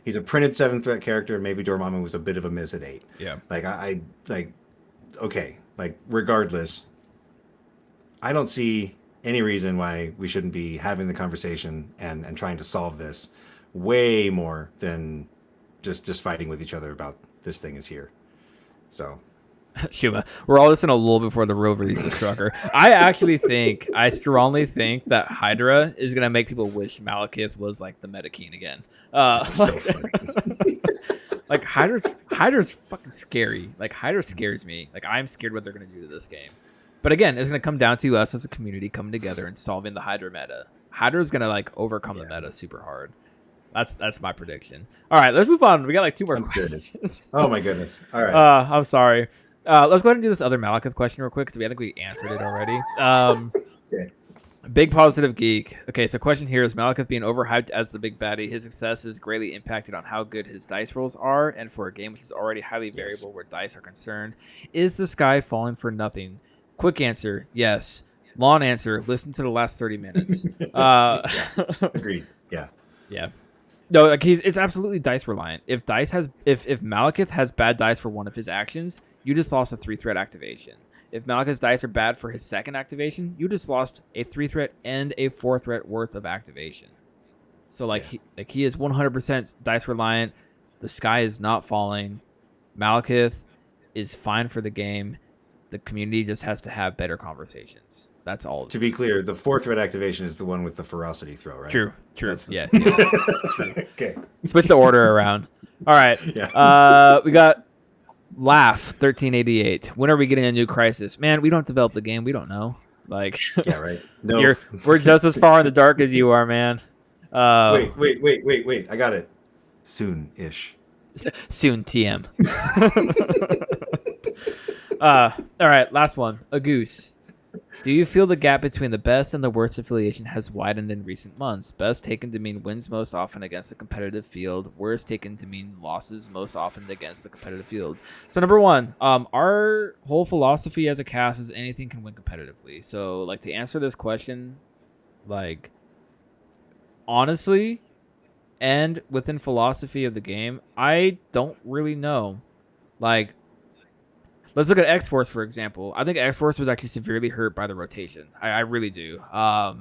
He's a printed 7th threat character. Maybe Dormammu was a bit of a miss at 8. Yeah. Like I okay. Like regardless, I don't see any reason why we shouldn't be having the conversation and trying to solve this way more than just fighting with each other about this thing is here. So Shuma, we're all listening a little before the real release of Strucker. I strongly think that Hydra is gonna make people wish Malekith was like the meta king again. So funny. Like Hydra's fucking scary. Like Hydra scares me. Like I'm scared what they're gonna do to this game. But again, it's gonna come down to us as a community coming together and solving the Hydra meta. Hydra's gonna like overcome the meta super hard. That's my prediction. All right, let's move on. We got like 2 more questions. Oh my goodness. All right. I'm sorry. Let's go ahead and do this other Malekith question real quick because I think we answered it already. Big positive geek. Okay, so question here is Malekith being overhyped as the big baddie. His success is greatly impacted on how good his dice rolls are, and for a game which is already highly variable where dice are concerned, is the sky falling for nothing? Quick answer, yes. Long answer, listen to the last 30 minutes. Agreed. Yeah. Yeah. No, like it's absolutely dice reliant. If Malekith has bad dice for one of his actions, you just lost a 3-threat activation. If Malekith's dice are bad for his second activation, you just lost a 3-threat and a 4-threat worth of activation. So like he is 100% dice reliant. The sky is not falling. Malekith is fine for the game. The community just has to have better conversations. That's all. To be clear, the 4-threat activation is the one with the ferocity throw, right? True. Yeah. True. Okay. Switch the order around. All right. Yeah. We got Laugh 1388. When are we getting a new Crisis? Man, we don't develop the game. We don't know. Like, Yeah, right. No. we're just as far in the dark as you are, man. Wait. I got it. Soon-ish. Soon, TM. All right, last one. A goose. Do you feel the gap between the best and the worst affiliation has widened in recent months? Best taken to mean wins most often against the competitive field. Worst taken to mean losses most often against the competitive field. So number one, our whole philosophy as a cast is anything can win competitively. So like to answer this question, like honestly, and within philosophy of the game, I don't really know. Like, let's look at X-Force, for example. I think X-Force was actually severely hurt by the rotation. I really do. I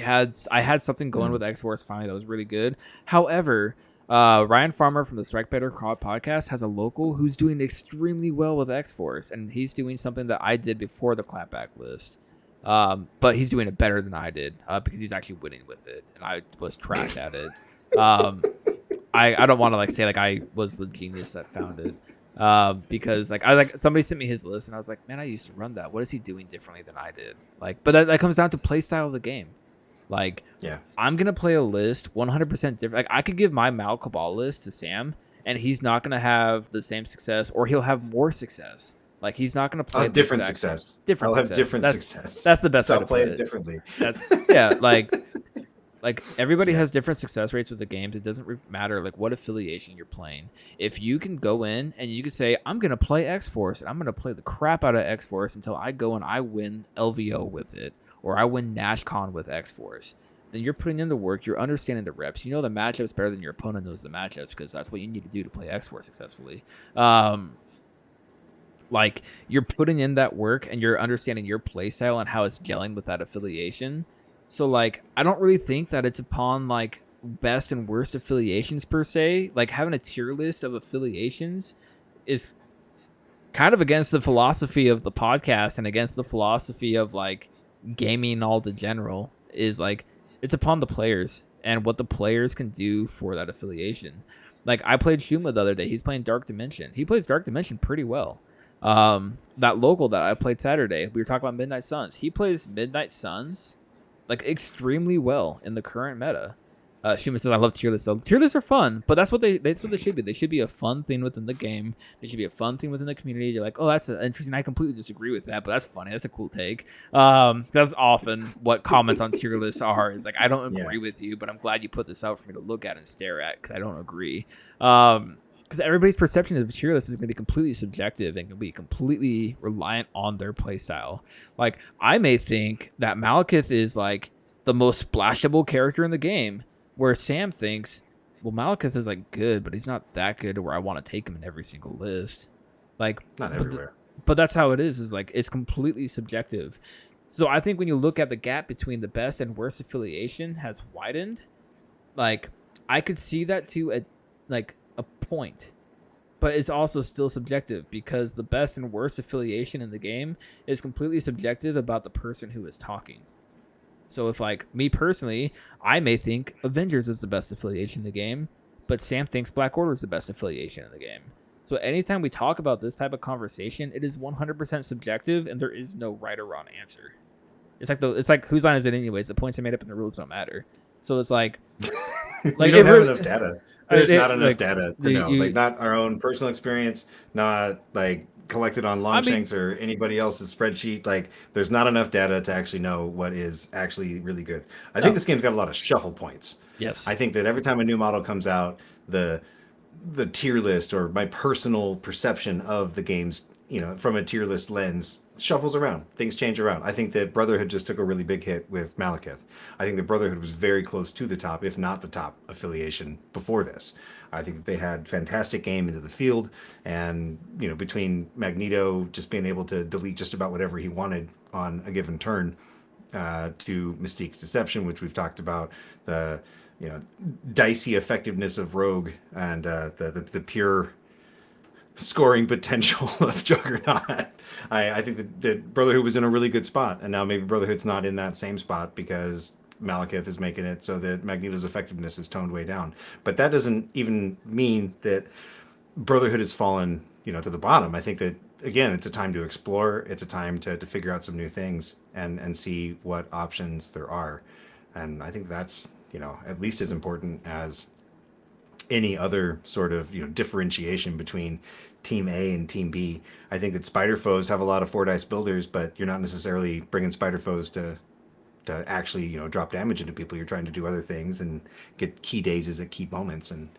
had something going with X-Force finally that was really good. However, Ryan Farmer from the Strike Better podcast has a local who's doing extremely well with X-Force, and he's doing something that I did before the clapback list. But he's doing it better than I did because he's actually winning with it, and I was trash at it. I don't want to like say like I was the genius that found it. Because like somebody sent me his list and I was like, man, I used to run that. What is he doing differently than I did? Like, but that comes down to play style of the game. Like, yeah, I'm gonna play a list 100% different. Like, I could give my Mal Cabal list to Sam, and he's not gonna have the same success, or he'll have more success. Like, he's not gonna play different success. Different. I'll success. have different success. That's the best So way I'll to play put it differently. That's yeah, like everybody has different success rates with the games. It doesn't matter like what affiliation you're playing. If you can go in and you can say, I'm going to play X-Force and I'm going to play the crap out of X-Force until I go and I win LVO with it, or I win NashCon with X-Force, then you're putting in the work. You're understanding the reps. You know the matchups better than your opponent knows the matchups, because that's what you need to do to play X-Force successfully. Like, you're putting in that work and you're understanding your play style and how it's gelling with that affiliation. So, like, I don't really think that it's upon, like, best and worst affiliations, per se. Like, having a tier list of affiliations is kind of against the philosophy of the podcast and against the philosophy of, like, gaming all the general. Is, like, it's upon the players and what the players can do for that affiliation. Like, I played Shuma the other day. He's playing Dark Dimension. He plays Dark Dimension pretty well. That local that I played Saturday, we were talking about Midnight Suns. He plays Midnight Suns like extremely well in the current meta. Shuma says, I love tier lists. So tier lists are fun, but that's what they should be. They should be a fun thing within the game. They should be a fun thing within the community. You're like, oh, that's interesting. I completely disagree with that, but that's funny. That's a cool take. That's often what comments on tier lists are. Is like, I don't agree with you, but I'm glad you put this out for me to look at and stare at, because I don't agree. Because everybody's perception of the tier list is going to be completely subjective and going to be completely reliant on their playstyle. Like, I may think that Malekith is like the most splashable character in the game, where Sam thinks, well, Malekith is like good, but he's not that good to where I want to take him in every single list. Like, not everywhere. But that's how it is like, it's completely subjective. So I think when you look at the gap between the best and worst affiliation has widened, like, I could see that to a point, but it's also still subjective, because the best and worst affiliation in the game is completely subjective about the person who is talking. So if, like, me personally, I may think Avengers is the best affiliation in the game, but Sam thinks Black Order is the best affiliation in the game. So anytime we talk about this type of conversation, it is 100% subjective, and there is no right or wrong answer. It's like whose line is it anyways? The points are made up and the rules don't matter. So it's like we don't have enough data. There's not enough data to know. Like, not our own personal experience, not like collected on Longshanks or anybody else's spreadsheet. Like, there's not enough data to actually know what is actually really good. I think this game's got a lot of shuffle points. Yes. I think that every time a new model comes out, the tier list, or my personal perception of the game's, from a tier list lens shuffles around. Things change around. I think that Brotherhood just took a really big hit with Malekith. I think that Brotherhood was very close to the top, if not the top affiliation before this. I think that they had fantastic game into the field, and between Magneto just being able to delete just about whatever he wanted on a given turn, to Mystique's deception, which we've talked about, the dicey effectiveness of Rogue, and the pure scoring potential of Juggernaut. I think that Brotherhood was in a really good spot, and now maybe Brotherhood's not in that same spot because Malekith is making it so that Magneto's effectiveness is toned way down. But that doesn't even mean that Brotherhood has fallen, to the bottom. I think that, again, it's a time to explore. It's a time to figure out some new things and see what options there are. And I think that's, at least as important as any other sort of, differentiation between Team A and Team B. I think that Spider Foes have a lot of 4-dice builders, but you're not necessarily bringing Spider Foes to actually, drop damage into people. You're trying to do other things and get key dazes at key moments and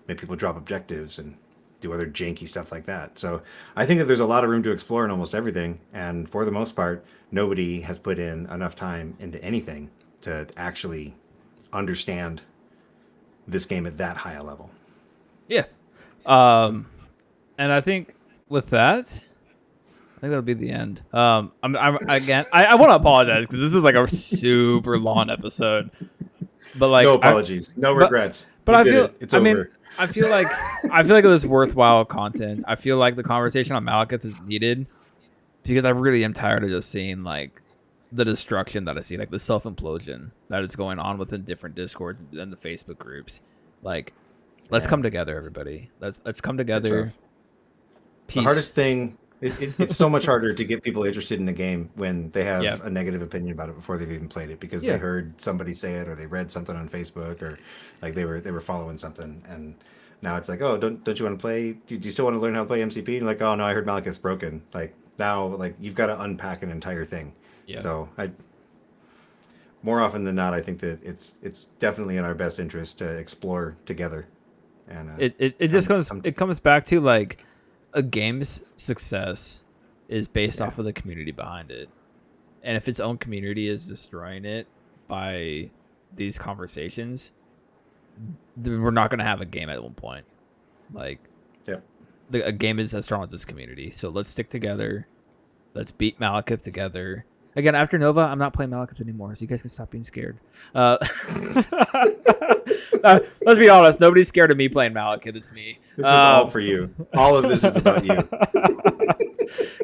make people drop objectives and do other janky stuff like that. So I think that there's a lot of room to explore in almost everything. And for the most part, nobody has put in enough time into anything to actually understand this game at that high a level. Yeah. And I think with that, I think that'll be the end. I'm again, I want to apologize because this is like a super long episode. But like, no apologies, no regrets. But I feel it's over. I feel like it was worthwhile content. I feel like the conversation on Malekith is needed because I really am tired of just seeing like the destruction that I see, like the self-implosion that is going on within different Discords and the Facebook groups. Like, let's come together, everybody. Let's come together. Peace. The hardest thing, it's so much harder to get people interested in a game when they have a negative opinion about it before they've even played it because they heard somebody say it or they read something on Facebook or like they were following something, and now it's like, oh, don't you want to play? Do you still want to learn how to play MCP? And you're like, oh no, I heard Malekith's broken. Like now, like you've got to unpack an entire thing. Yeah. So more often than not, I think that it's definitely in our best interest to explore together. And it comes back to like a game's success is based off of the community behind it, and if its own community is destroying it by these conversations, then we're not going to have a game at one point. Like, a game is as strong as this community. So let's stick together. Let's beat Malekith together. Again, after Nova, I'm not playing Malekith anymore, so you guys can stop being scared. Let's be honest. Nobody's scared of me playing Malekith. It's me. This was all for you. All of this is about you.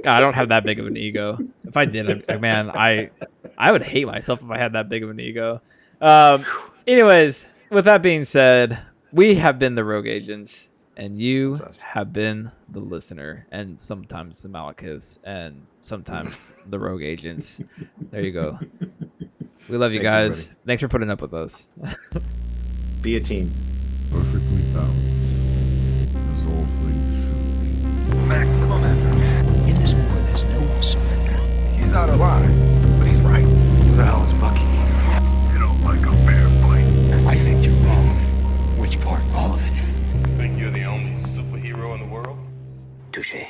God, I don't have that big of an ego. If I did, I would hate myself if I had that big of an ego. Anyways, with that being said, we have been the Rogue Agents, and you have been the listener, and sometimes the Malekiths, and sometimes the Rogue Agents. There you go. We love you guys. Everybody. Thanks for putting up with us. Be a team. Perfectly balanced, as all things should be. Maximum effort. In this war, there's no surrender. He's out of line, but he's right. Who the hell is Bucky? You don't like a fair fight. I think you're wrong. Which part? All of it. Think you're the only superhero in the world? Touché.